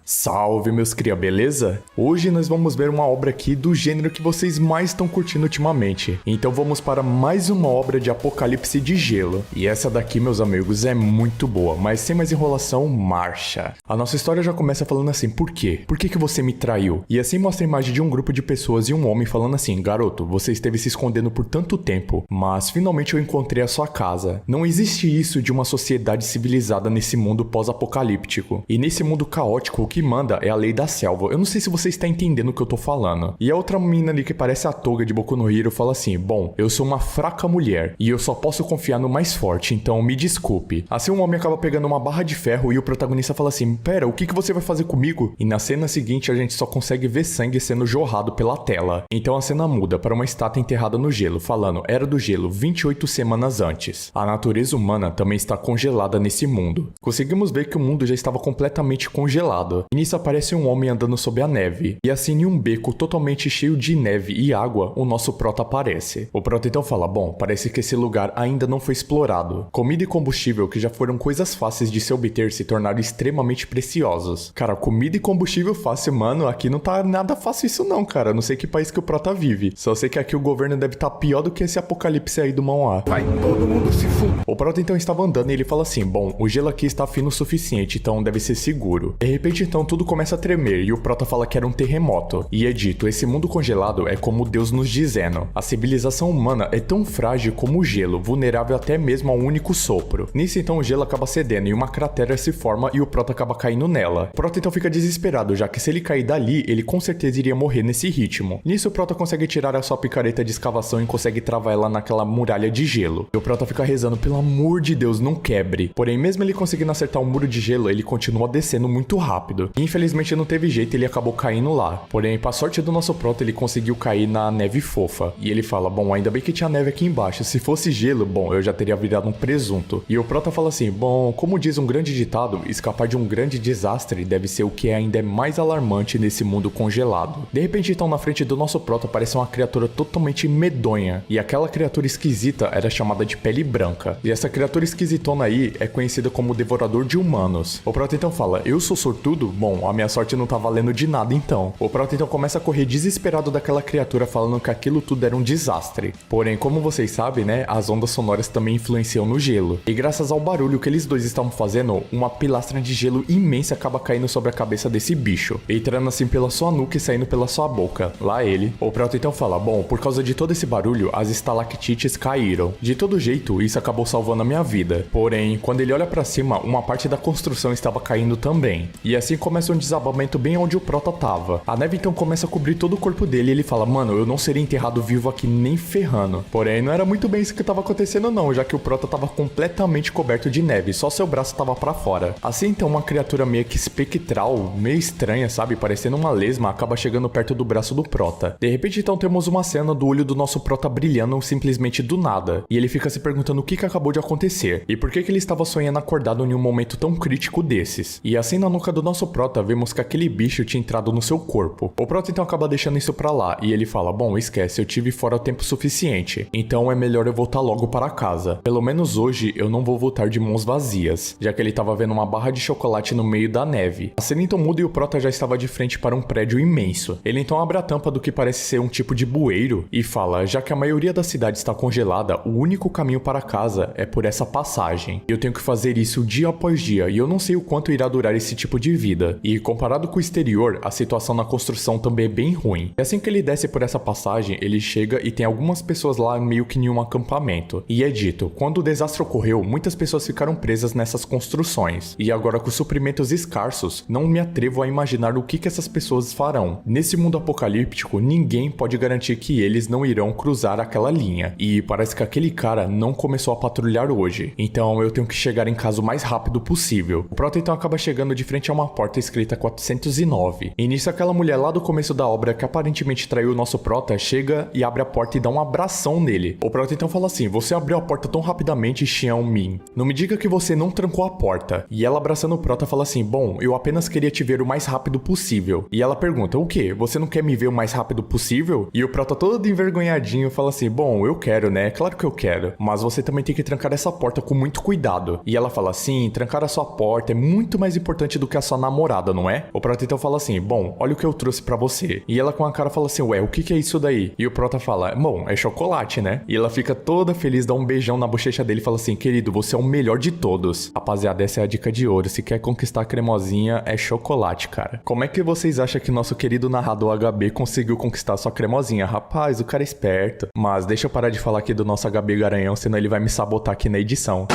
Salve meus cria, beleza? Hoje nós vamos ver uma obra aqui do gênero que vocês mais estão curtindo ultimamente. Então vamos para mais uma obra de apocalipse de gelo. E essa daqui, meus amigos, é muito boa, mas sem mais enrolação, marcha. A nossa história já começa falando assim, por quê? Por que você me traiu? E assim mostra a imagem de um grupo de pessoas e um homem falando assim, garoto, você esteve se escondendo por tanto tempo, mas finalmente eu encontrei a sua casa. Não existe isso de uma sociedade civilizada nesse mundo pós-apocalíptico. E nesse mundo caótico, o que manda é a lei da selva. Eu não sei se você está entendendo o que eu tô falando. E a outra menina ali que parece a Toga de Boku no Hero fala assim, bom, eu sou uma fraca mulher e eu só posso confiar no mais forte, então me desculpe. Assim um homem acaba pegando uma barra de ferro e o protagonista fala assim, pera, o que você vai fazer comigo? E na cena seguinte a gente só consegue ver sangue sendo jorrado pela tela. Então a cena muda para uma estátua enterrada no gelo, falando, era do gelo 28 semanas antes. A natureza humana também está congelada nesse mundo. Conseguimos ver que o mundo já estava completamente congelado. E nisso aparece um homem andando sob a neve. E assim em um beco totalmente cheio de neve e água, o nosso prota aparece. O prota então fala, bom, parece que esse lugar ainda não foi explorado. Comida e combustível, que já foram coisas fáceis de se obter, se tornaram extremamente preciosos. Cara, comida e combustível fácil, mano, aqui não tá nada fácil isso não, cara. Não sei que país que o prota vive. Só sei que aqui o governo deve estar pior do que esse apocalipse aí do Mão A. Vai todo mundo se fuder. O prota então estava andando e ele fala assim, bom, o gelo aqui está fino o suficiente, então deve ser seguro. De repente então tudo começa a tremer e o prota fala que era um terremoto. E é dito, esse mundo congelado é como Deus nos dizendo. A civilização humana é tão frágil como o gelo, vulnerável até mesmo a um único sopro. Nisso então o gelo acaba cedendo e uma cratera se forma e o prota acaba caindo nela. O prota então fica desesperado, já que se ele cair dali, ele com certeza iria morrer nesse ritmo. Nisso o prota consegue tirar a sua picareta de escavação e consegue travar ela naquela muralha de gelo. E o prota fica rezando, pelo amor de Deus, não quebre. Porém, mesmo ele conseguindo acertar o muro de gelo, ele continua descendo muito rápido. E, infelizmente não teve jeito, ele acabou caindo lá. Porém, pra sorte do nosso prota, ele conseguiu cair na neve fofa. E ele fala, bom, ainda bem que tinha neve aqui embaixo. Se fosse gelo, bom, eu já teria virado um presunto. E o prota fala assim, bom, como diz um grande ditado, escapar de um grande desastre deve ser o que ainda é mais alarmante nesse mundo congelado. De repente, então, na frente do nosso prota aparece uma criatura totalmente medonha. E aquela criatura esquisita era chamada de Pele Branca. E essa criatura esquisitona aí é conhecida como Devorador de Humanos. O prota então fala, eu sou sortudo? Bom, a minha sorte não tá valendo de nada então. O prota então começa a correr desesperado daquela criatura falando que aquilo tudo era um desastre. Porém, como vocês sabem, né, as ondas sonoras também influenciam no gelo. E graças ao barulho que eles dois estavam fazendo, uma pilastra de gelo imensa acaba caindo sobre a cabeça desse bicho, entrando assim pela sua nuca e saindo pela sua boca. Lá ele. O prota então fala, bom, por causa de todo esse barulho, as estalactites caíram. De todo jeito, isso acabou salvando a minha vida. Porém, quando ele olha pra cima, uma parte da construção estava caindo também. E assim começa um desabamento bem onde o prota tava. A neve então começa a cobrir todo o corpo dele e ele fala, mano, eu não seria enterrado vivo aqui nem ferrando. Porém, não era muito bem isso que tava acontecendo não, já que o prota tava completamente coberto de neve, só seu braço tava pra fora. Assim então uma criatura meio que espectral, meio estranha, sabe, parecendo uma lesma, acaba chegando perto do braço do prota. De repente então temos uma cena do olho do nosso prota brilhando simplesmente do nada. E ele fica se perguntando o que acabou de acontecer e por que ele estava sonhando acordado em um momento tão crítico desses. E assim na nuca do nosso prota vemos que aquele bicho tinha entrado no seu corpo. O prota então acaba deixando isso pra lá e ele fala, bom, esquece, eu tive fora o tempo suficiente, então é melhor eu voltar logo para casa. Pelo menos hoje eu não vou voltar de mãos vazias, já que ele estava vendo uma barra de chocolate no meio da neve. A cena então muda e o prota já estava de frente para um prédio imenso. Ele então abre a tampa do que parece ser um tipo de bueiro e fala, já que a maioria da cidade está congelada, o único caminho para casa é por essa passagem. Eu tenho que fazer isso dia após dia e eu não sei o quanto irá durar esse tipo de vida. E comparado com o exterior, a situação na construção também é bem ruim. E assim que ele desce por essa passagem, ele chega e tem algumas pessoas lá meio que em um acampamento. E é dito, quando o desastre ocorreu, muitas pessoas ficaram presas nessas construções. E agora com suprimentos escassos, não me atrevo a imaginar o que essas pessoas farão. Nesse mundo apocalíptico, ninguém pode garantir que eles não irão cruzar aquela linha. E parece que aquele cara não começou a patrulhar hoje. Então eu tenho que chegar em casa o mais rápido possível. O prota então acaba chegando de frente a uma porta escrita 409. E nisso aquela mulher lá do começo da obra que aparentemente traiu o nosso prota chega e abre a porta e dá um abração nele. O prota então fala assim, você abriu a porta tão rapidamente, Xiao Min. Não me diga que você não trancou a porta. E ela abraçando o prota fala assim, bom, eu apenas queria te ver o mais rápido possível. E ela pergunta, o quê? Você não quer me ver o mais rápido possível? E o prota todo envergonhadinho fala assim, bom, eu quero, né? Claro que eu quero. Mas você também tem que trancar essa porta com muito cuidado. E ela fala assim, trancar a sua porta é muito mais importante do que a sua namorada. namorada, não é? O Prota então fala assim, bom, olha o que eu trouxe pra você. E ela com a cara fala assim, ué, o que é isso daí? E o Prota fala, bom, é chocolate, né? E ela fica toda feliz, dá um beijão na bochecha dele e fala assim, querido, você é o melhor de todos. Rapaziada, essa é a dica de ouro. Se quer conquistar a cremosinha, é chocolate, cara. Como é que vocês acham que nosso querido narrador HB conseguiu conquistar sua cremosinha? Rapaz, o cara é esperto. Mas deixa eu parar de falar aqui do nosso HB Garanhão, senão ele vai me sabotar aqui na edição.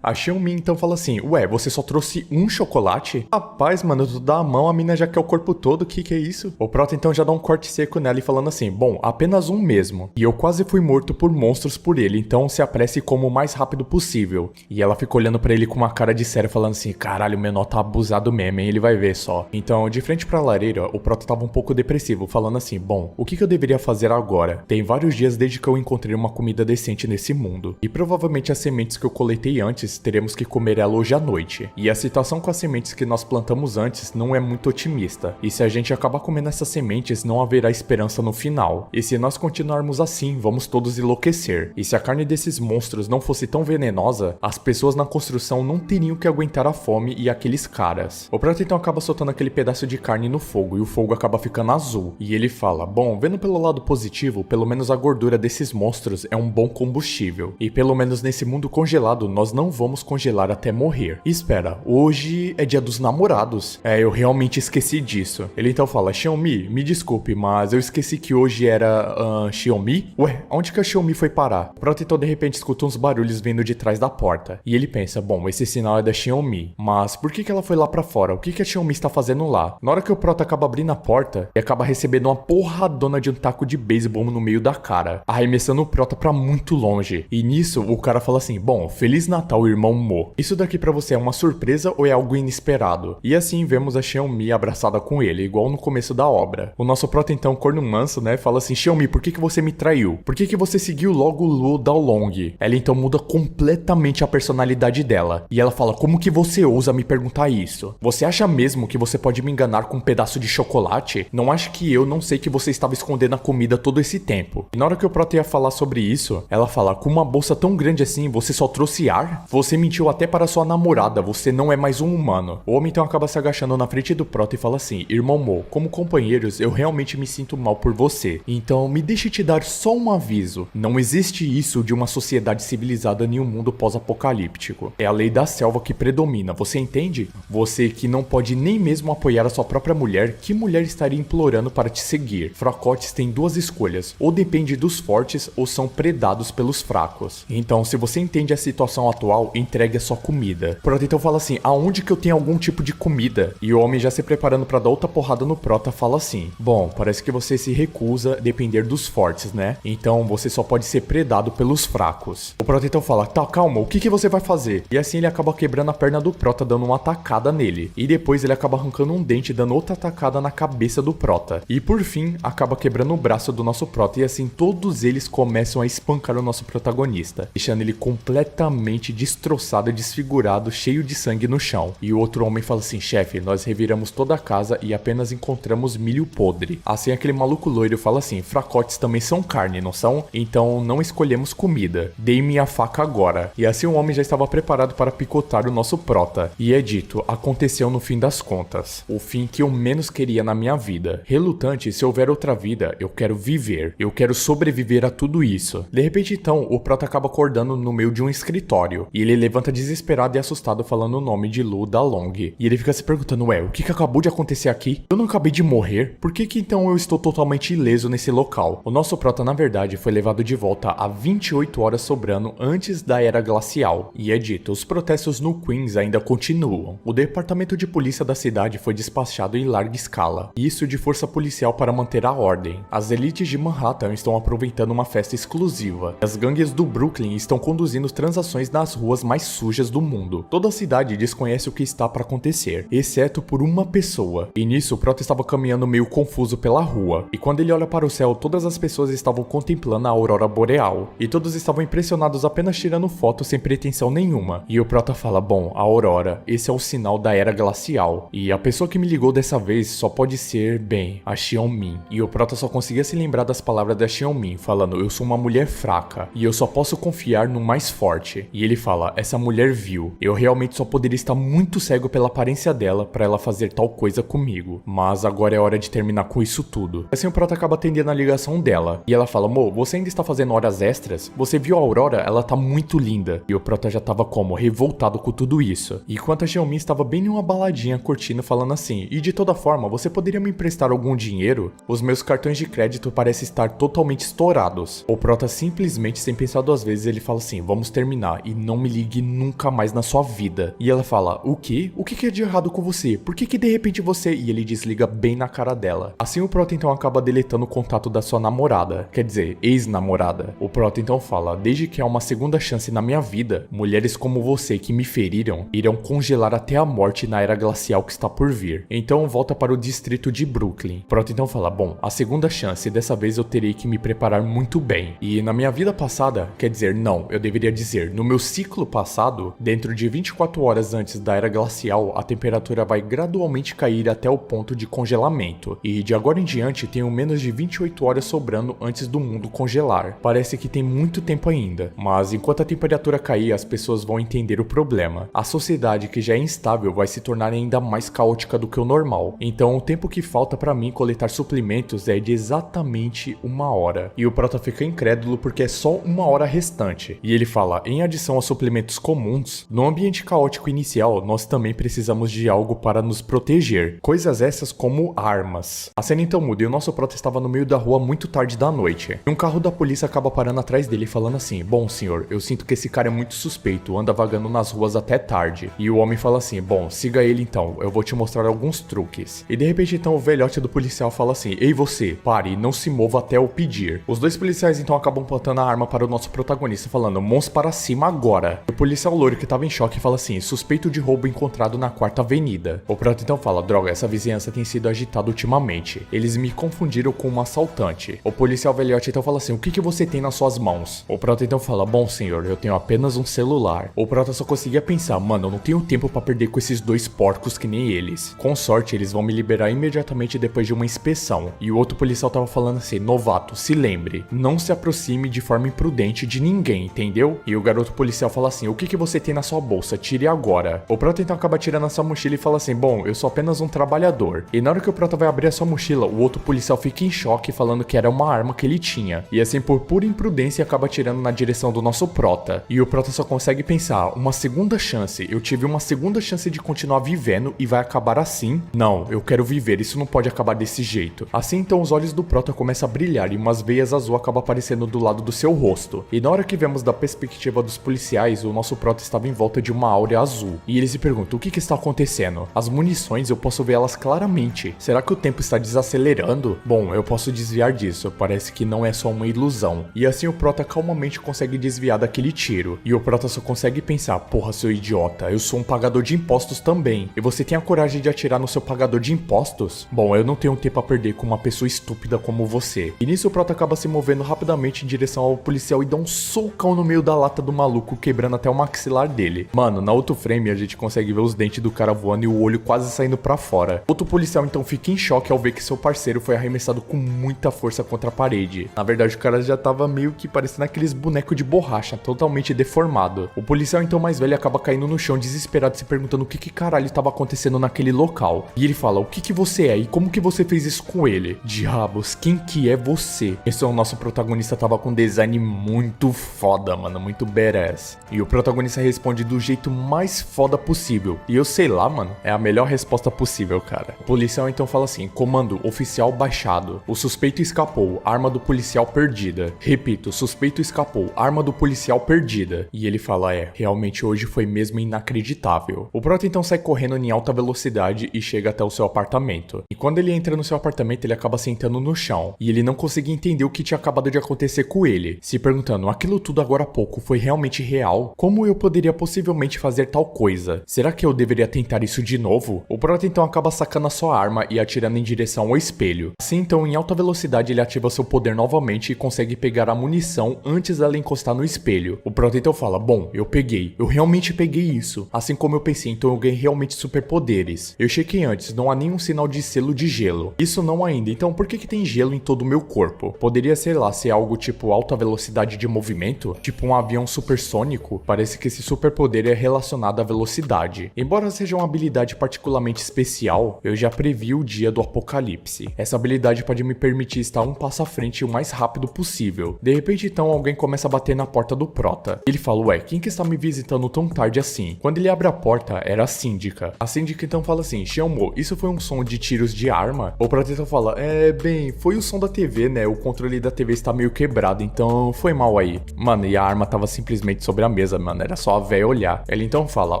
A Xiaomi então fala assim, ué, você só trouxe um chocolate? Rapaz, mano, tu dá a mão, a mina já quer o corpo todo, que é isso? O Prota então já dá um corte seco nela e falando assim, bom, apenas um mesmo. E eu quase fui morto por monstros por ele, então se apresse como o mais rápido possível. E ela fica olhando pra ele com uma cara de sério, falando assim, caralho, o menor tá abusado mesmo, hein? Ele vai ver só. Então, de frente pra lareira, o Prota tava um pouco depressivo, falando assim, bom, o que eu deveria fazer agora? Tem vários dias desde que eu encontrei uma comida decente nesse mundo. E provavelmente as sementes que eu coletei antes, teremos que comer ela hoje à noite. E a situação com as sementes que nós plantamos antes não é muito otimista. E se a gente acabar comendo essas sementes, não haverá esperança no final. E se nós continuarmos assim, vamos todos enlouquecer. E se a carne desses monstros não fosse tão venenosa, as pessoas na construção não teriam que aguentar a fome e aqueles caras. O Prota então acaba soltando aquele pedaço de carne no fogo e o fogo acaba ficando azul. E ele fala, bom, vendo pelo lado positivo, pelo menos a gordura desses monstros é um bom combustível. E pelo menos nesse mundo congelado, nós não vamos congelar até morrer. E espera, hoje é dia dos namorados. Eu realmente esqueci disso. Ele então fala, Xiaomi, me desculpe, mas eu esqueci que hoje era, Xiaomi? Ué, onde que a Xiaomi foi parar? O Prota então de repente escuta uns barulhos vindo de trás da porta. E ele pensa, bom, esse sinal é da Xiaomi. Mas por que ela foi lá pra fora? O que a Xiaomi está fazendo lá? Na hora que o Prota acaba abrindo a porta, ele acaba recebendo uma porradona de um taco de beisebol no meio da cara, arremessando o Prota pra muito longe. E nisso, o cara fala assim, bom, Feliz Natal, irmão Mo. Isso daqui pra você é uma surpresa ou é algo inesperado? E assim vemos a Xiaomi abraçada com ele, igual no começo da obra. O nosso Prota então, corno manso, né, fala assim, Xiaomi, por que você me traiu? Por que você seguiu logo Lu Daolong? Ela então muda completamente a personalidade dela. E ela fala, como que você ousa me perguntar isso? Você acha mesmo que você pode me enganar com um pedaço de chocolate? Não acho que eu não sei que você estava escondendo a comida todo esse tempo. E na hora que o Prota ia falar sobre isso, ela fala, com uma bolsa tão grande assim, você só trouxe ar? Você mentiu até para sua namorada, você não é mais um humano. O homem então acaba se agachando na frente do Prota e fala assim, irmão Mo, como companheiros, eu realmente me sinto mal por você. Então me deixe te dar só um aviso. Não existe isso de uma sociedade civilizada em um mundo pós-apocalíptico. É a lei da selva que predomina, você entende? Você que não pode nem mesmo apoiar a sua própria mulher, que mulher estaria implorando para te seguir? Fracotes têm duas escolhas, ou depende dos fortes ou são predados pelos fracos. Então, se você entende a situação atual, entregue a sua comida. Prota então fala assim, aonde que eu tenho algum tipo de comida? E o homem já se preparando para dar outra porrada no Prota fala assim, bom, parece que você se recusa a depender dos fortes, né? Então você só pode ser predado pelos fracos. O Prota então fala, tá, calma, o que você vai fazer? E assim ele acaba quebrando a perna do Prota, dando uma atacada nele. E depois ele acaba arrancando um dente, dando outra atacada na cabeça do Prota. E por fim, acaba quebrando o braço do nosso Prota. E assim todos eles começam a espancar o nosso protagonista, deixando ele completamente destroçado e desfigurado, cheio de sangue no chão. E o outro homem fala assim, chefe, nós reviramos toda a casa e apenas encontramos milho podre. Assim aquele maluco loiro fala assim, fracotes também são carne, não são? Então não escolhemos comida. Dei-me a faca agora. E assim o homem já estava preparado para picotar o nosso Prota. E é dito, aconteceu no fim das contas. O fim que eu menos queria na minha vida. Relutante, se houver outra vida, eu quero viver. Eu quero sobreviver a tudo isso. De repente então, o Prota acaba acordando no meio de um escritório. E ele levanta desesperado e assustado falando o nome de Lu Daolong. E ele fica se perguntando, ué, o que acabou de acontecer aqui? Eu não acabei de morrer? Por que então eu estou totalmente ileso nesse local? O nosso Prota na verdade foi levado de volta a 28 horas sobrando antes da Era Glacial. E é dito, os protestos no Queens ainda continuam. O departamento de polícia da cidade foi despachado em larga escala. Isso de força policial para manter a ordem. As elites de Manhattan estão aproveitando uma festa exclusiva. As gangues do Brooklyn estão conduzindo transações nas ruas mais sujas do mundo. Toda a cidade desconhece o que está para acontecer, exceto por uma pessoa. E nisso, o Prota estava caminhando meio confuso pela rua. E quando ele olha para o céu, todas as pessoas estavam contemplando a aurora boreal. E todos estavam impressionados apenas tirando fotos sem pretensão nenhuma. E o Prota fala, bom, a aurora, esse é o sinal da Era Glacial. E a pessoa que me ligou dessa vez só pode ser, bem, a Xiaomi. E o Prota só conseguia se lembrar das palavras da Xiaomi, falando, eu sou uma mulher fraca, e eu só posso confiar no mais forte. E ele fala, essa mulher viu. Eu realmente só poderia estar muito cego pela aparência dela pra ela fazer tal coisa comigo. Mas agora é hora de terminar com isso tudo. Assim o Prota acaba atendendo a ligação dela. E ela fala, Mo, você ainda está fazendo horas extras? Você viu a Aurora? Ela tá muito linda. E o Prota já tava como? Revoltado com tudo isso. Enquanto a Xiaomi estava bem em uma baladinha curtindo, falando assim, e de toda forma, você poderia me emprestar algum dinheiro? Os meus cartões de crédito parecem estar totalmente estourados. O Prota simplesmente, sem pensar duas vezes, ele fala assim, vamos terminar e não me ligue nunca mais na sua vida. E ela fala, o quê? O que é de errado com você? Por que de repente você... E ele desliga bem na cara dela. Assim o Prota então acaba deletando o contato da sua namorada, quer dizer, ex-namorada. O Prota então fala, desde que há uma segunda chance na minha vida, mulheres como você que me feriram, irão congelar até a morte na era glacial que está por vir. Então volta para o distrito de Brooklyn. Prota então fala, bom, a segunda chance, dessa vez eu terei que me preparar muito bem. E na minha vida passada, quer dizer, não, eu deveria dizer, no meu ciclo passado, dentro de 24 horas antes da era glacial, a temperatura vai gradualmente cair até o ponto de congelamento. E de agora em diante, tenho menos de 28 horas sobrando antes do mundo congelar. Parece que tem muito tempo ainda, mas enquanto a temperatura cair, as pessoas vão entender o problema. A sociedade que já é instável vai se tornar ainda mais caótica do que o normal. Então o tempo que falta pra mim coletar suplementos é de exatamente 1 hora. E o Prota fica incrédulo porque é só 1 hora restante. E ele fala, em adição aos suplementos comuns, no ambiente caótico inicial, nós também precisamos de algo para nos proteger. Coisas essas como armas. A cena então muda e o nosso Prota estava no meio da rua muito tarde da noite. E um carro da polícia acaba parando atrás dele falando assim, bom senhor, eu sinto que esse cara é muito suspeito, anda vagando nas ruas até tarde. E o homem fala assim, bom, siga ele então, eu vou te mostrar alguns truques. E de repente então o velhote do policial fala assim, ei você, pare, não se mova até eu pedir. Os dois policiais então acabam apontando a arma para o nosso protagonista falando, mãos para cima agora. O policial loiro que tava em choque fala assim, suspeito de roubo encontrado na 4ª Avenida. O Prota então fala, droga, essa vizinhança tem sido agitada ultimamente. Eles me confundiram com um assaltante. O policial velhote então fala assim, o que você tem nas suas mãos? O Prota então fala, bom senhor, eu tenho apenas um celular. O Prota só conseguia pensar, mano, eu não tenho tempo pra perder com esses dois porcos que nem eles. Com sorte, eles vão me liberar imediatamente depois de uma inspeção. E o outro policial tava falando assim, novato, se lembre, não se aproxime de forma imprudente de ninguém, entendeu? E o garoto policial fala assim, o que você tem na sua bolsa? Tire agora. O Prota então acaba tirando a sua mochila e fala assim, bom, eu sou apenas um trabalhador. E na hora que o Prota vai abrir a sua mochila, o outro policial fica em choque falando que era uma arma que ele tinha. E assim, por pura imprudência, acaba tirando na direção do nosso Prota. E o Prota só consegue pensar, uma segunda chance, eu tive uma segunda chance de continuar vivendo e vai acabar assim? Não, eu quero viver, isso não pode acabar desse jeito. Assim então os olhos do Prota começam a brilhar e umas veias azul acabam aparecendo do lado do seu rosto. E na hora que vemos da perspectiva dos policiais, o nosso Prota estava em volta de uma áurea azul. E ele se pergunta, o que está acontecendo? As munições eu posso ver elas claramente. Será que o tempo está desacelerando? Bom, eu posso desviar disso, parece que não é só uma ilusão. E assim o Prota calmamente consegue desviar daquele tiro. E o Prota só consegue pensar, porra seu idiota, eu sou um pagador de impostos também. E você tem a coragem de atirar no seu pagador de impostos? Bom, eu não tenho tempo a perder com uma pessoa estúpida como você. E nisso o Prota acaba se movendo rapidamente em direção ao policial e dá um socão no meio da lata do maluco, quebrando até o maxilar dele. Mano, na outro frame a gente consegue ver os dentes do cara voando e o olho quase saindo pra fora. Outro policial então fica em choque ao ver que seu parceiro foi arremessado com muita força contra a parede. Na verdade o cara já tava meio que parecendo aqueles bonecos de borracha, totalmente deformado. O policial então mais velho acaba caindo no chão desesperado, se perguntando o que caralho tava acontecendo naquele local. E ele fala, o que você é e como que você fez isso com ele? Diabos, quem que é você? Esse é o nosso protagonista, tava com um design muito foda, mano, muito badass. E o protagonista responde do jeito mais foda possível. E eu sei lá, mano, é a melhor resposta possível, cara. O policial então fala assim, comando, oficial baixado. O suspeito escapou, arma do policial perdida. Repito, suspeito escapou, arma do policial perdida. E ele fala, realmente hoje foi mesmo inacreditável. O Prota então sai correndo em alta velocidade e chega até o seu apartamento. E quando ele entra no seu apartamento, ele acaba sentando no chão. E ele não conseguia entender o que tinha acabado de acontecer com ele, se perguntando, aquilo tudo agora há pouco foi realmente real? Como eu poderia possivelmente fazer tal coisa? Será que eu deveria tentar isso de novo? O Prota então acaba sacando a sua arma e atirando em direção ao espelho. Assim então, em alta velocidade, ele ativa seu poder novamente e consegue pegar a munição antes dela encostar no espelho. O Prota então fala, bom, eu peguei, eu realmente peguei isso. Assim como eu pensei, então eu ganhei realmente superpoderes. Eu chequei antes, não há nenhum sinal de selo de gelo. Isso não ainda, então por que tem gelo em todo o meu corpo? Poderia, sei lá, ser algo tipo alta velocidade de movimento? Tipo um avião supersônico? supersônico, parece que esse superpoder é relacionado à velocidade. Embora seja uma habilidade particularmente especial, eu já previ o dia do apocalipse. Essa habilidade pode me permitir estar um passo à frente o mais rápido possível. De repente, então, alguém começa a bater na porta do Prota. Ele fala, ué, quem que está me visitando tão tarde assim? Quando ele abre a porta, era a síndica. A síndica então fala assim, Xiaomo, isso foi um som de tiros de arma? O Prota então fala, bem, foi o som da TV, né? O controle da TV está meio quebrado, então foi mal aí. Mano, e a arma tava simplesmente sobre a mesa, mano, era só a véia olhar. Ele então fala,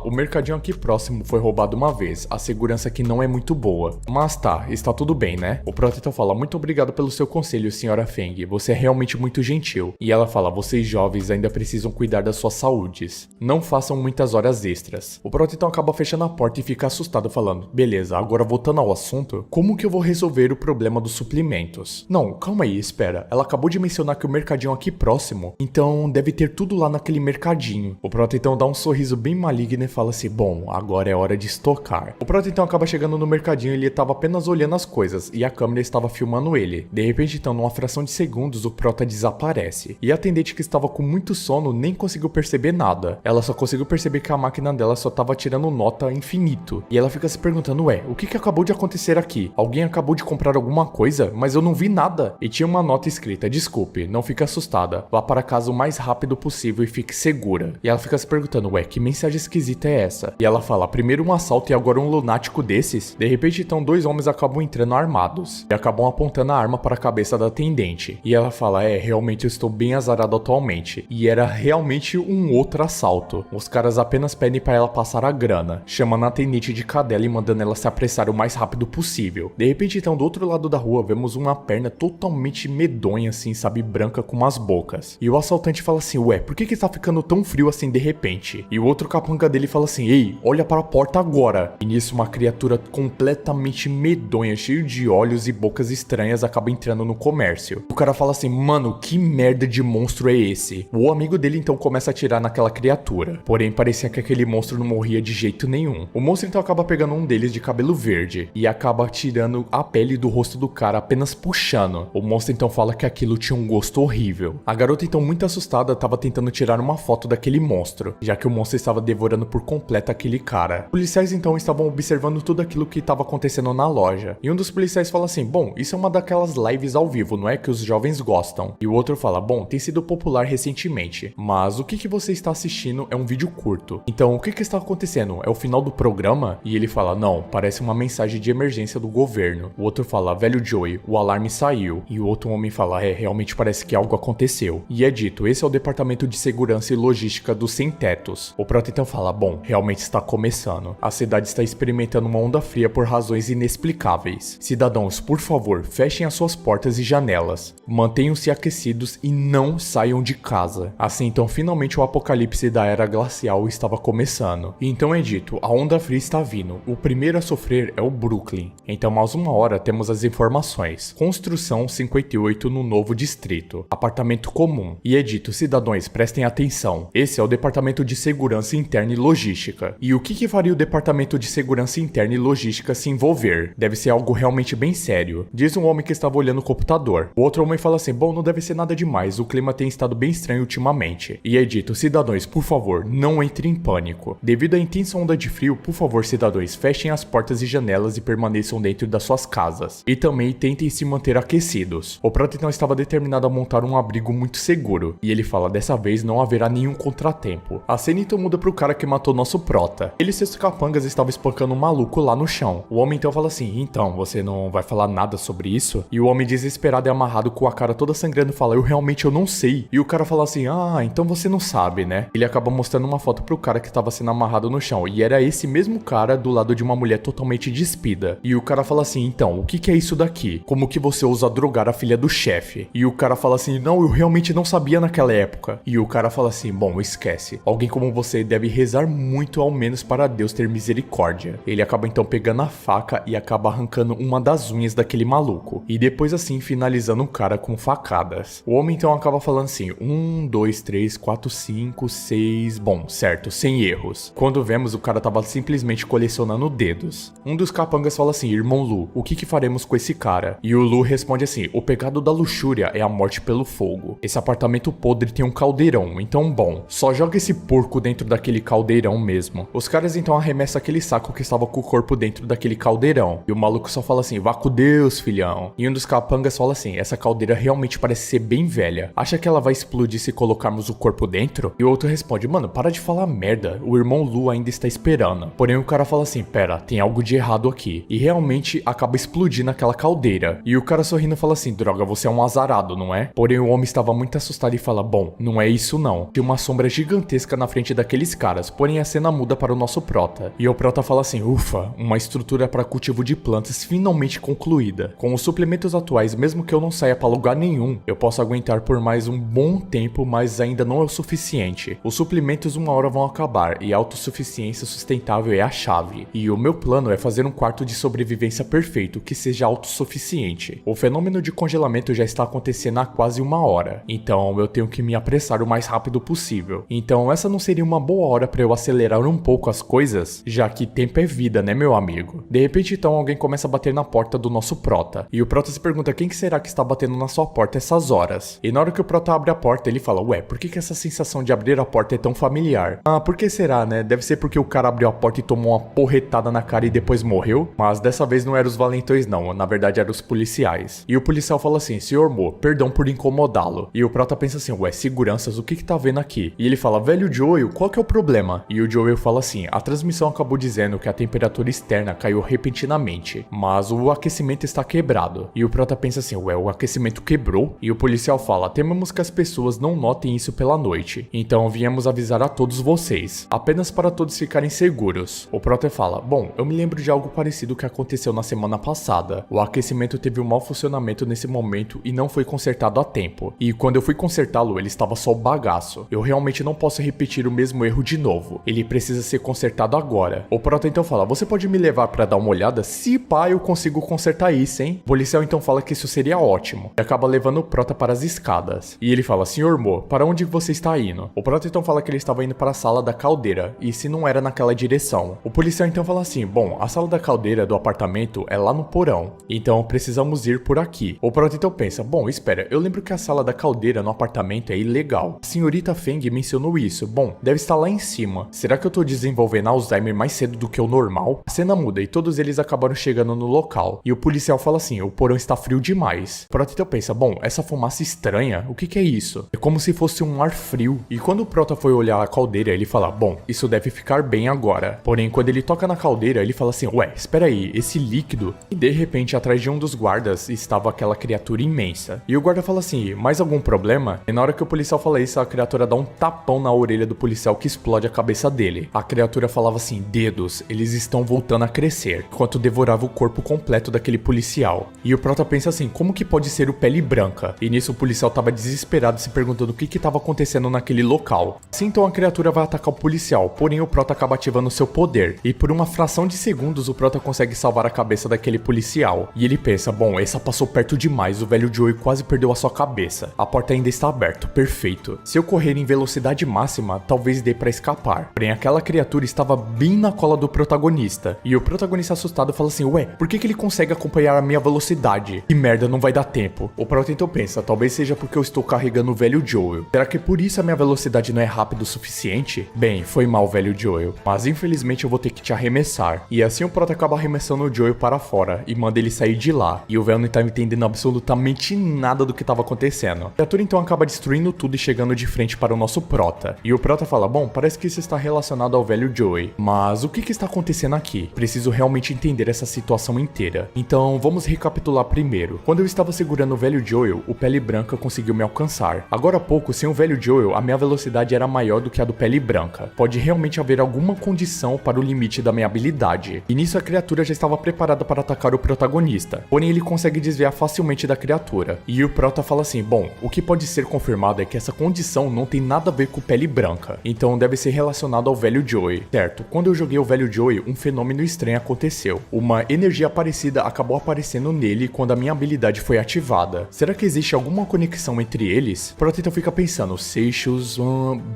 o mercadinho aqui próximo foi roubado uma vez, a segurança aqui não é muito boa. Mas tá, está tudo bem, né? O Prota então fala, muito obrigado pelo seu conselho, senhora Feng, você é realmente muito gentil. E ela fala, vocês jovens ainda precisam cuidar das suas saúdes. Não façam muitas horas extras. O Prota então acaba fechando a porta e fica assustado falando, beleza, agora voltando ao assunto, como que eu vou resolver o problema dos suprimentos? Não, calma aí, espera, ela acabou de mencionar que o mercadinho aqui próximo, então deve ter tudo lá naquele mercadinho. O Prota então dá um sorriso bem maligno e fala assim, bom, agora é hora de estocar. O Prota então acaba chegando no mercadinho e ele estava apenas olhando as coisas e a câmera estava filmando ele. De repente então, numa fração de segundos, o Prota desaparece. E a atendente que estava com muito sono nem conseguiu perceber nada. Ela só conseguiu perceber que a máquina dela só estava tirando nota infinito. E ela fica se perguntando, ué, o que acabou de acontecer aqui? Alguém acabou de comprar alguma coisa? Mas eu não vi nada. E tinha uma nota escrita, desculpe, não fique assustada. Vá para casa o mais rápido possível e fique segura. E ela fica se perguntando, ué, que mensagem esquisita é essa? E ela fala, primeiro um assalto e agora um lunático desses? De repente então, dois homens acabam entrando armados. E acabam apontando a arma para a cabeça da atendente. E ela fala, realmente eu estou bem azarado atualmente. E era realmente um outro assalto. Os caras apenas pedem para ela passar a grana, chamando a atendente de cadela e mandando ela se apressar o mais rápido possível. De repente então, do outro lado da rua, vemos uma perna totalmente medonha assim, sabe, branca com umas bocas. E o assaltante fala assim, ué, por que tá ficando tão frio assim de repente? E o outro capanga dele fala assim, ei, olha para a porta agora. E nisso uma criatura completamente medonha, cheio de olhos e bocas estranhas, acaba entrando no comércio. O cara fala assim, mano, que merda de monstro é esse? O amigo dele então começa a atirar naquela criatura. Porém, parecia que aquele monstro não morria de jeito nenhum. O monstro então acaba pegando um deles de cabelo verde e acaba tirando a pele do rosto do cara, apenas puxando. O monstro então fala que aquilo tinha um gosto horrível. A garota então, muito assustada, estava tentando tirar uma foto daquele monstro, já que o monstro estava devorando por completo aquele cara. Os policiais então estavam observando tudo aquilo que estava acontecendo na loja. E um dos policiais fala assim, bom, isso é uma daquelas lives ao vivo, não é, que os jovens gostam. E o outro fala, bom, tem sido popular recentemente, mas o que você está assistindo é um vídeo curto. Então, o que está acontecendo? É o final do programa? E ele fala, não, parece uma mensagem de emergência do governo. O outro fala, velho Joey, o alarme saiu. E o outro homem fala, realmente parece que algo aconteceu. E é dito, esse é o departamento de segurança e logística dos sem-tetos. O Prota então fala, bom, realmente está começando. A cidade está experimentando uma onda fria por razões inexplicáveis. Cidadãos, por favor, fechem as suas portas e janelas. Mantenham-se aquecidos e não saiam de casa. Assim então, finalmente o apocalipse da era glacial estava começando. E então é dito, a onda fria está vindo. O primeiro a sofrer é o Brooklyn. Então, mais uma hora, temos as informações. Construção 58 no novo distrito. Apartamento comum. E é dito, cidadãos, prestem atenção. Esse é o departamento de segurança interna e logística. E o que faria o departamento de segurança interna e logística se envolver? Deve ser algo realmente bem sério. Diz um homem que estava olhando o computador. O outro homem fala assim, bom, não deve ser nada demais, o clima tem estado bem estranho ultimamente. E é dito, cidadãos, por favor, não entrem em pânico. Devido à intensa onda de frio, por favor, cidadãos, fechem as portas e janelas e permaneçam dentro das suas casas. E também tentem se manter aquecidos. O Prota então estava determinado a montar um abrigo muito seguro. E ele fala, dessa vez não haverá nenhum contratempo. A cena então muda pro cara que matou nosso Prota. Ele e seus capangas estavam espancando um maluco lá no chão. O homem então fala assim, então, você não vai falar nada sobre isso? E o homem desesperado e amarrado com a cara toda sangrando fala, eu não sei. E o cara fala assim, então você não sabe, né? Ele acaba mostrando uma foto pro cara que estava sendo amarrado no chão. E era esse mesmo cara do lado de uma mulher totalmente despida. E o cara fala assim, então, o que é isso daqui? Como que você ousa drogar a filha do chefe? E o cara fala assim, não, eu realmente não sabia naquela época. E o cara fala assim, bom, esquece. Alguém como você deve rezar muito ao menos para Deus ter misericórdia. Ele acaba então pegando a faca e acaba arrancando uma das unhas daquele maluco. E depois assim finalizando o cara com facadas. O homem então acaba falando assim, 1, 2, 3, 4, 5, 6... Bom, certo, sem erros. Quando vemos, o cara tava simplesmente colecionando dedos. Um dos capangas fala assim, irmão Lu, o que faremos com esse cara? E o Lu responde assim, o pecado da luxúria é a morte pelo fogo. Esse apartamento podre tem um caldeirão, então bom, só joga esse porco dentro daquele caldeirão mesmo. Os caras então arremessam aquele saco que estava com o corpo dentro daquele caldeirão. E o maluco só fala assim, vá com Deus, filhão. E um dos capangas fala assim, essa caldeira realmente parece ser bem velha. Acha que ela vai explodir se colocarmos o corpo dentro? E o outro responde, mano, para de falar merda, o irmão Lu ainda está esperando. Porém o cara fala assim, pera, tem algo de errado aqui. E realmente acaba explodindo aquela caldeira. E o cara sorrindo fala assim, droga, você é um azarado, não é? Porém o homem estava muito assustado e fala, bom, não é isso não. Tinha uma sombra gigantesca na frente daqueles caras, porém a cena muda para o nosso prota. E o prota fala assim, ufa, uma estrutura para cultivo de plantas finalmente concluída. Com os suplementos atuais, mesmo que eu não saia para lugar nenhum, eu posso aguentar por mais um bom tempo, mas ainda não é o suficiente. Os suplementos uma hora vão acabar e a autossuficiência sustentável é a chave. E o meu plano é fazer um quarto de sobrevivência perfeito que seja autossuficiente. O fenômeno de congelamento já está acontecendo há quase uma hora, então eu tenho que me apressar o mais rápido possível. Então essa não seria uma boa hora para eu acelerar um pouco as coisas, já que tempo é vida, né, meu amigo? De repente então alguém começa a bater na porta do nosso prota, e o prota se pergunta quem que será que está batendo na sua porta essas horas? E na hora que o prota abre a porta ele fala, ué, por que essa sensação de abrir a porta é tão familiar? Ah, por que será, né? Deve ser porque o cara abriu a porta e tomou uma porretada na cara e depois morreu? Mas dessa vez não eram os valentões não, na verdade eram os policiais. E o policial fala assim, senhor Mo, perdão por incomodá-lo. E o prota pensa assim, ué, seguranças, o que tá vendo aqui? E ele fala, velho Joel, qual que é o problema? E o Joel fala assim, a transmissão acabou dizendo que a temperatura externa caiu repentinamente, mas o aquecimento está quebrado. E o prota pensa assim, ué, o aquecimento quebrou? E o policial fala, tememos que as pessoas não notem isso pela noite, então viemos avisar a todos vocês, apenas para todos ficarem seguros. O prota fala, bom, eu me lembro de algo parecido que aconteceu na semana passada. O aquecimento teve um mau funcionamento nesse momento e não foi consertado a tempo. E quando eu fui consertá-lo, ele estava só o bagaço. Eu realmente não posso repetir o mesmo erro de novo. Ele precisa ser consertado agora. O prota então fala, você pode me levar para dar uma olhada? Se pá, eu consigo consertar isso, hein? O policial então fala que isso seria ótimo. E acaba levando o prota para as escadas. E ele fala, senhor Mo, para onde você está indo? O prota então fala que ele estava indo para a sala da caldeira, e se não era naquela direção. O policial então fala assim, bom, a sala da caldeira do apartamento é lá no porão, então precisamos ir por aqui. O prota então pensa, bom, espera, eu lembro que a sala da caldeira no apartamento é ilegal. A senhorita Feng mencionou isso, bom, deve estar lá em cima. Será que eu tô desenvolvendo Alzheimer mais cedo do que o normal? A cena muda e todos eles acabaram chegando no local, e o policial fala assim, o porão está frio demais. O prota então pensa, bom, essa fumaça estranha, o que é isso? É como se fosse um ar frio. E quando o prota foi olhar a caldeira, ele fala, bom, isso deve ficar bem agora. Porém, quando ele toca na caldeira, ele fala assim, ué, espera aí, esse líquido? E de repente, atrás de um dos guardas, estava aquela criatura imensa. E o guarda fala assim, mais algum problema? E na hora que o policial fala isso, a criatura dá um tapão na orelha do policial que explode a cabeça dele. A criatura falava assim, dedos, eles estão voltando a crescer, enquanto devorava o corpo completo daquele policial. E o prota pensa assim, como que pode ser o Pele Branca? E nisso o policial tava desesperado se perguntando o que estava acontecendo naquele local. Assim então a criatura vai atacar o policial, porém o prota acaba ativando seu poder, e por uma fração de segundos o prota consegue salvar a cabeça daquele policial. E ele pensa, bom, essa passou perto demais, o velho Joey quase perdeu a sua cabeça. A porta ainda está aberta, perfeito. Se eu correr em velocidade máxima, talvez dê pra escapar. Porém aquela criatura estava bem na cola do protagonista, e o protagonista assustado fala assim, ué, por que ele consegue acompanhar a minha velocidade? Que merda, não vai dar tempo. O prota então pensa, talvez seja porque eu estou carregando o velho Joel. Será que por isso a minha velocidade não é rápida o suficiente? Bem, foi mal, velho Joel, mas infelizmente eu vou ter que te arremessar. E assim o prota acaba arremessando o Joel para fora e manda ele sair de lá. E o velho não tá entendendo absolutamente nada do que estava acontecendo. A criatura então acaba destruindo tudo e chegando de frente para o nosso prota. E o prota fala, bom, parece que isso está relacionado ao velho Joey, mas o que está acontecendo aqui? Preciso realmente entender essa situação inteira. Então vamos recapitular primeiro. Quando eu estava segurando o velho Joel, o Pele Branca conseguiu me alcançar. Agora há pouco, sem o velho Joel, a minha velocidade era maior do que a do Pele Branca. Pode realmente haver alguma condição para o limite da minha habilidade. E nisso a criatura já estava preparada para atacar o protagonista. Porém ele consegue desviar facilmente da criatura. E o prota fala assim, bom, o que pode ser confirmado é que essa condição não tem nada a ver com Pele Branca. Então deve ser relacionado ao velho Joey. Certo, quando eu joguei o velho Joey, um fenômeno estranho aconteceu. Uma energia parecida acabou aparecendo nele quando a minha habilidade foi ativada. Será que existe alguma conexão entre eles? O prota então fica pensando, Seixos...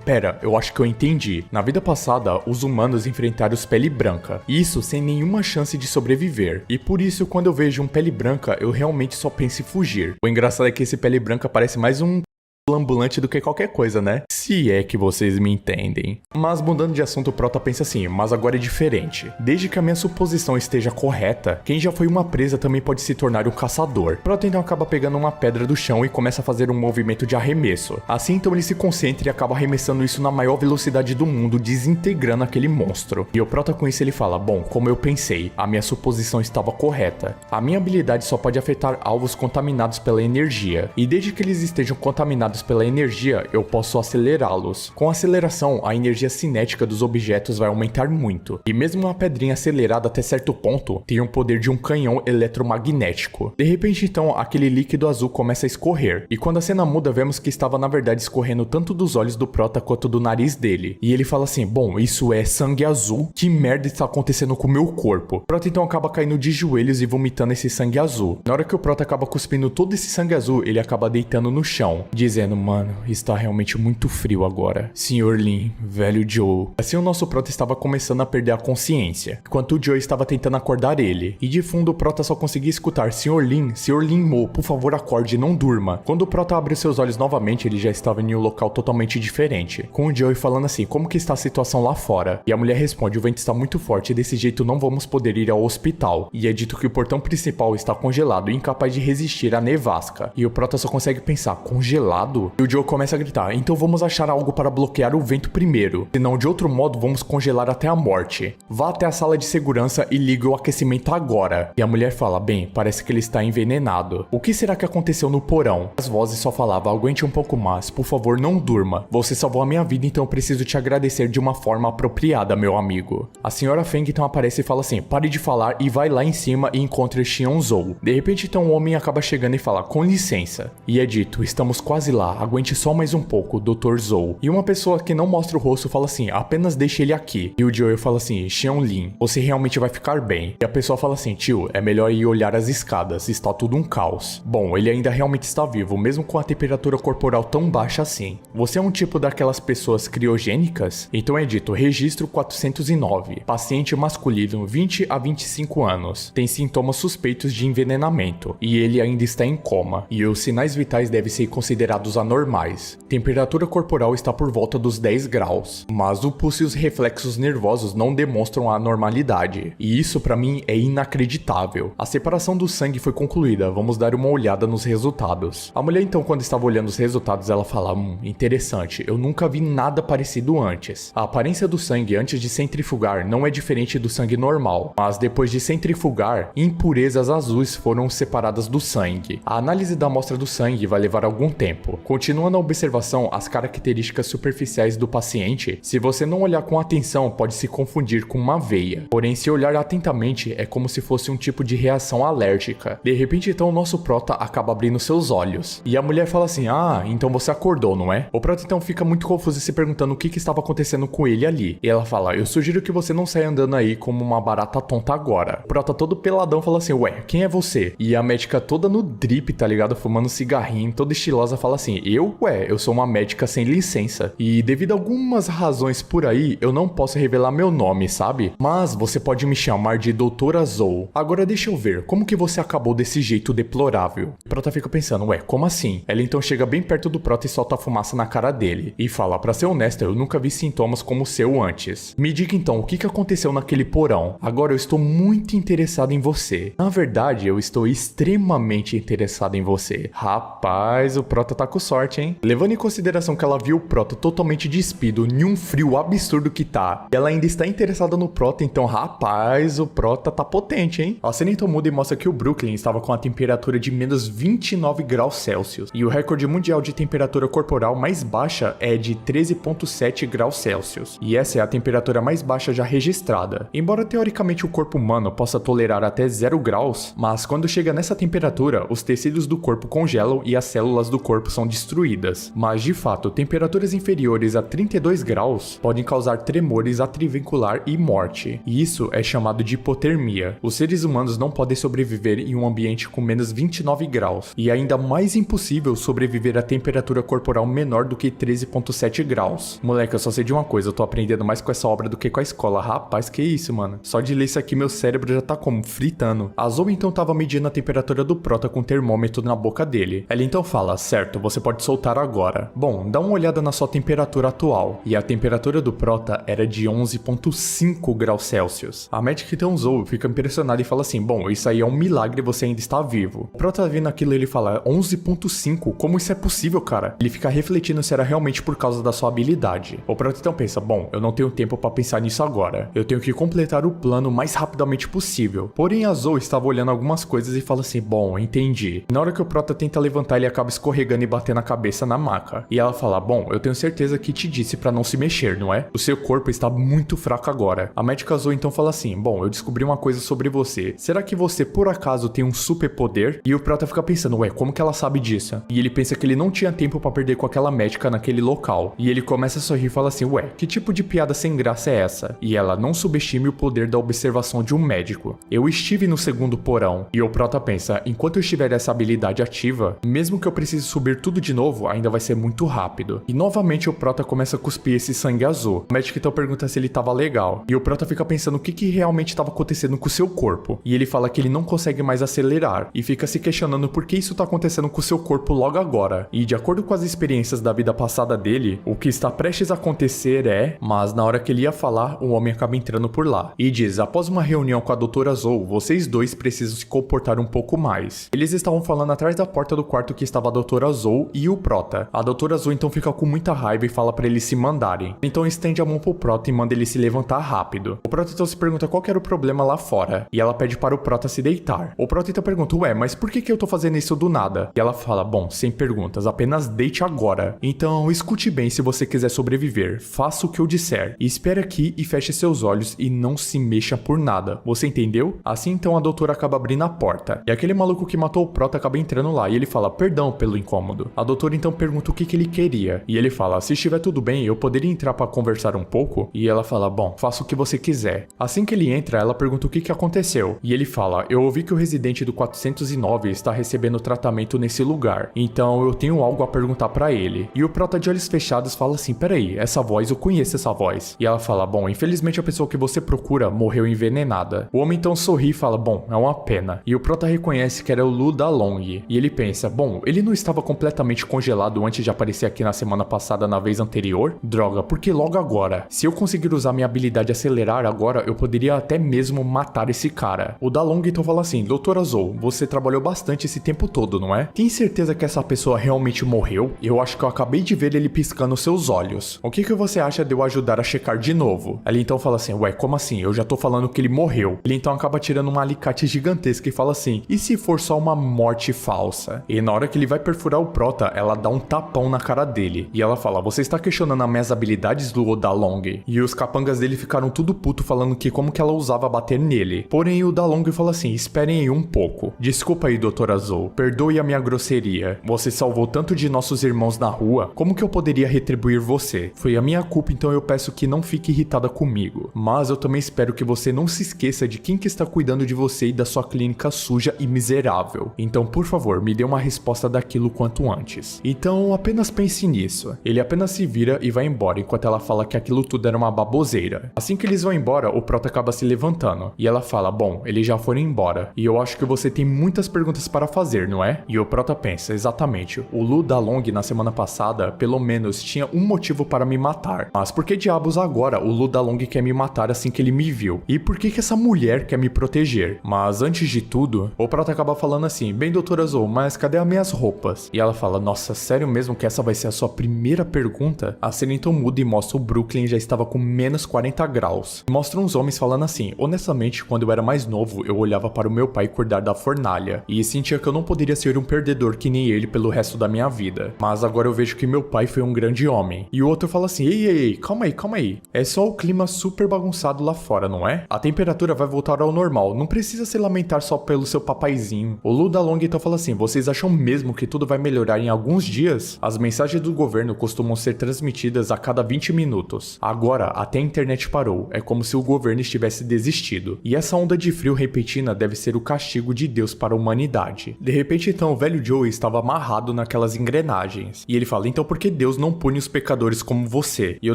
Pera, eu acho que eu entendi. Na vida passada, os humanos enfrentaram os Pele Branca. Isso sem nenhuma chance de sobreviver. E por isso, quando eu vejo um Pele Branca, eu realmente só penso em fugir. O engraçado é que esse Pele Branca parece mais um ambulante do que qualquer coisa, né? Se é que vocês me entendem. Mas mudando de assunto, o Prota pensa assim, mas agora é diferente. Desde que a minha suposição esteja correta, quem já foi uma presa também pode se tornar um caçador. Prota então acaba pegando uma pedra do chão e começa a fazer um movimento de arremesso. Assim então ele se concentra e acaba arremessando isso na maior velocidade do mundo, desintegrando aquele monstro. E o Prota com isso ele fala, bom, como eu pensei, a minha suposição estava correta. A minha habilidade só pode afetar alvos contaminados pela energia. E desde que eles estejam contaminados pela energia, eu posso acelerá-los. Com a aceleração, a energia cinética dos objetos vai aumentar muito. E mesmo uma pedrinha acelerada até certo ponto, tem o poder de um canhão eletromagnético. De repente então, aquele líquido azul começa a escorrer. E quando a cena muda, vemos que estava na verdade escorrendo tanto dos olhos do Prota quanto do nariz dele. E ele fala assim, bom, isso é sangue azul? Que merda está acontecendo com o meu corpo? Prota então acaba caindo de joelhos e vomitando esse sangue azul. Na hora que o Prota acaba cuspindo todo esse sangue azul, ele acaba deitando no chão, dizendo, mano, está realmente muito frio agora. Sr. Lin, velho Joe. Assim o nosso Prota estava começando a perder a consciência, enquanto o Joe estava tentando acordar ele. E de fundo o Prota só conseguia escutar, Sr. Lin Mo, por favor acorde, não durma. Quando o Prota abre seus olhos novamente, ele já estava em um local totalmente diferente, com o Joe falando assim, como que está a situação lá fora? E a mulher responde, o vento está muito forte e desse jeito não vamos poder ir ao hospital. E é dito que o portão principal está congelado e incapaz de resistir à nevasca. E o Prota só consegue pensar, congelado? E o Joe começa a gritar, então vamos achar algo para bloquear o vento primeiro, senão de outro modo vamos congelar até a morte. Vá até a sala de segurança e ligue o aquecimento agora. E a mulher fala, bem, parece que ele está envenenado. O que será que aconteceu no porão? As vozes só falavam, aguente um pouco mais, por favor não durma. Você salvou a minha vida, então eu preciso te agradecer de uma forma apropriada, meu amigo. A senhora Feng então aparece e fala assim, pare de falar e vai lá em cima e encontre Xion Zhou. De repente então o homem acaba chegando e fala, com licença. E é dito, estamos quase lá, aguente só mais um pouco, Dr. Zhou. E uma pessoa que não mostra o rosto fala assim, apenas deixe ele aqui. E o Joel fala assim, Xion Lin, você realmente vai ficar bem. E a pessoa fala assim, tio, é melhor ir olhar as escadas, está tudo um caos. Bom, ele ainda realmente está vivo, mesmo com a temperatura corporal tão baixa assim. Você é um tipo daquelas pessoas criogênicas? Então é dito, registro 409, paciente masculino, 20 a 25 anos, tem sintomas suspeitos de envenenamento, e ele ainda está em coma, e os sinais vitais devem ser considerados anormais. Temperatura corporal está por volta dos 10 graus, mas o pulso e os reflexos nervosos não demonstram a normalidade, e isso pra mim é inacreditável. A separação do sangue foi concluída, vamos dar uma olhada nos resultados. A mulher então, quando estava olhando os resultados, ela fala, interessante, eu nunca vi nada parecido antes. A aparência do sangue antes de centrifugar não é diferente do sangue normal, mas depois de centrifugar, impurezas azuis foram separadas do sangue. A análise da amostra do sangue vai levar algum tempo. Continuando a observação, as características superficiais do paciente, se você não olhar com atenção, pode se confundir com uma veia. Porém, se olhar atentamente, é como se fosse um tipo de reação alérgica. De repente, então, o nosso Prota acaba abrindo seus olhos. E a mulher fala assim, então você acordou, não é? O Prota então fica muito confuso e se perguntando o que estava acontecendo com ele ali. E ela fala, eu sugiro que você não saia andando aí como uma barata tonta agora. O Prota todo peladão fala assim, ué, quem é você? E a médica toda no drip, tá ligado? Fumando cigarrinho, toda estilosa, fala assim, eu sou uma médica sem licença. E devido a algumas razões por aí, eu não posso revelar meu nome, sabe? Mas você pode me chamar de Doutora Zhou. Agora deixa eu ver, como que você acabou desse jeito deplorável? O Prota fica pensando, ué, como assim? Ela então chega bem perto do Prota e solta a fumaça na cara dele. E fala, pra ser honesta, eu nunca vi sintomas como o seu antes. Me diga então, o que aconteceu naquele porão? Agora eu estou muito interessado em você. Na verdade, eu estou extremamente interessado em você. Rapaz, o Prota tá com sorte, hein? Levando em consideração que ela viu o Prota totalmente despido, em um frio absurdo que tá, e ela ainda está interessada no Prota, então, rapaz, o Prota tá potente, hein? A cena então muda e mostra que o Brooklyn estava com a temperatura de menos 29 graus Celsius, e o recorde mundial de temperatura corporal mais baixa é de 13,7 graus Celsius, e essa é a temperatura mais baixa já registrada. Embora teoricamente o corpo humano possa tolerar até 0 graus, mas quando chega nessa temperatura, os tecidos do corpo congelam e as células do corpo são destruídas. Mas de fato, temperaturas inferiores a 32 graus podem causar tremores atrivencular e morte, e isso é chamado de hipotermia. Os seres humanos não podem sobreviver em um ambiente com menos 29 graus, e é ainda mais impossível sobreviver a temperatura corporal menor do que 13,7 graus. Moleque, eu só sei de uma coisa, eu tô aprendendo mais com essa obra do que com a escola. Rapaz, que isso, mano? Só de ler isso aqui, meu cérebro já tá como? Fritando. A Zoe então tava medindo a temperatura do Prota com o termômetro na boca dele. Ela então fala, certo, você pode soltar agora. Bom, dá uma olhada na sua temperatura atual. E a temperatura do Prota era de 11,5 graus Celsius. A médica então Zou fica impressionada e fala assim, bom, isso aí é um milagre, você ainda está vivo. O Prota vendo aquilo, ele fala, 11,5? Como isso é possível, cara? Ele fica refletindo se era realmente por causa da sua habilidade. O Prota então pensa, bom, eu não tenho tempo pra pensar nisso agora. Eu tenho que completar o plano o mais rapidamente possível. Porém, a Zou estava olhando algumas coisas e fala assim, bom, entendi. Na hora que o Prota tenta levantar, ele acaba escorregando e batendo a cabeça na maca. E ela fala, bom, eu tenho certeza que te disse pra não se mexer, não é? O seu corpo está muito fraco agora. A médica Zou então fala assim, bom, eu descobri uma coisa sobre você. Será que você, por acaso, tem um superpoder? E o Prota fica pensando, ué, como que ela sabe disso? E ele pensa que ele não tinha tempo pra perder com aquela médica naquele local. E ele começa a sorrir e fala assim, ué, que tipo de piada sem graça é essa? E ela, não subestime o poder da observação de um médico. Eu estive no segundo porão. E o Prota pensa, enquanto eu estiver essa habilidade ativa, mesmo que eu precise subir tudo de novo, ainda vai ser muito rápido. E novamente o Prota começa a cuspir esse sangue azul. O médico então pergunta se ele tava legal. E o Prota fica pensando o que realmente estava acontecendo com o seu corpo. E ele fala que ele não consegue mais acelerar. E fica se questionando por que isso tá acontecendo com o seu corpo logo agora. E de acordo com as experiências da vida passada dele, o que está prestes a acontecer é... Mas na hora que ele ia falar, um homem acaba entrando por lá. E diz, após uma reunião com a doutora Zou, vocês dois precisam se comportar um pouco mais. Eles estavam falando atrás da porta do quarto que estava a doutora Zou e o Prota. A doutora Zou então fica com muita raiva e fala pra eles se mandarem. Então estende a mão pro Prota e manda ele se levantar rápido. O Prota então se pergunta qual que era o problema lá fora. E ela pede para o Prota se deitar. O Prota então pergunta, ué, mas por que eu tô fazendo isso do nada? E ela fala, bom, sem perguntas, apenas deite agora. Então escute bem se você quiser sobreviver. Faça o que eu disser. E espere aqui e feche seus olhos e não se mexa por nada. Você entendeu? Assim então a doutora acaba abrindo a porta. E aquele maluco que matou o Prota acaba entrando lá e ele fala, perdão pelo incômodo. A doutora então pergunta o que ele queria. E ele fala, se estiver tudo bem, eu poderia entrar pra conversar um pouco? E ela fala, bom, faça o que você quiser. Assim que ele entra, ela pergunta o que aconteceu. E ele fala, eu ouvi que o residente do 409 está recebendo tratamento nesse lugar. Então eu tenho algo a perguntar pra ele. E o Prota de olhos fechados fala assim, peraí, essa voz, eu conheço essa voz. E ela fala, bom, infelizmente a pessoa que você procura morreu envenenada. O homem então sorri e fala, bom, é uma pena. E o Prota reconhece que era o Lu Dalong. E ele pensa, bom, ele não estava completamente congelado antes de aparecer aqui na semana passada na vez anterior? Droga, porque logo agora? Se eu conseguir usar minha habilidade acelerar agora, eu poderia até mesmo matar esse cara. O Dalong então fala assim, doutora Zou, você trabalhou bastante esse tempo todo, não é? Tem certeza que essa pessoa realmente morreu? Eu acho que eu acabei de ver ele piscando seus olhos. O que você acha de eu ajudar a checar de novo? Ela então fala assim, ué, como assim? Eu já tô falando que ele morreu. Ele então acaba tirando um alicate gigantesco e fala assim, e se for só uma morte falsa? E na hora que ele vai perfurar o Prota, ela dá um tapão na cara dele. E ela fala, você está questionando as minhas habilidades do Dalong? E os capangas dele ficaram tudo puto falando que como que ela usava bater nele. Porém o Dalong fala assim, esperem aí um pouco. Desculpa aí, doutora Zou, perdoe a minha grosseria. Você salvou tanto de nossos irmãos na rua, como que eu poderia retribuir você? Foi a minha culpa, então eu peço que não fique irritada comigo. Mas eu também espero que você não se esqueça de quem que está cuidando de você e da sua clínica suja e miserável. Então, por favor, me dê uma resposta daquilo quanto antes. Então, apenas pense nisso. Ele apenas se vira e vai embora, enquanto ela fala que aquilo tudo era uma baboseira. Assim que eles vão embora, o Prota acaba se levantando. E ela fala, bom, eles já foram embora. E eu acho que você tem muitas perguntas para fazer, não é? E o Prota pensa, exatamente. O Lu Dalong, na semana passada, pelo menos, tinha um motivo para me matar. Mas por que diabos agora o Lu Dalong quer me matar assim que ele me viu? E por que essa mulher quer me proteger? Mas antes de tudo, o Prota acaba falando assim, bem, doutora Zou, mas cadê as minhas roupas? E ela fala, nossa, sério mesmo que essa vai ser a sua primeira pergunta? A cena então muda e mostra o Brooklyn já estava com menos 40 graus. Mostra uns homens falando assim, honestamente, quando eu era mais novo, eu olhava para o meu pai cuidar da fornalha e sentia que eu não poderia ser um perdedor que nem ele pelo resto da minha vida. Mas agora eu vejo que meu pai foi um grande homem. E o outro fala assim, ei, calma aí. É só o clima super bagunçado lá fora, não é? A temperatura vai voltar ao normal, não precisa se lamentar só pelo seu papaizinho. O Lu Dalong então fala assim, vocês acham mesmo que tudo vai melhorar em alguns dias? As mensagens do governo costumam ser transmitidas a cada 20 minutos. Agora, até a internet parou, é como se o governo estivesse desistido. E essa onda de frio repentina deve ser o castigo de Deus para a humanidade. De repente então o velho Joey estava amarrado naquelas engrenagens. E ele fala, então por que Deus não pune os pecadores como você? E o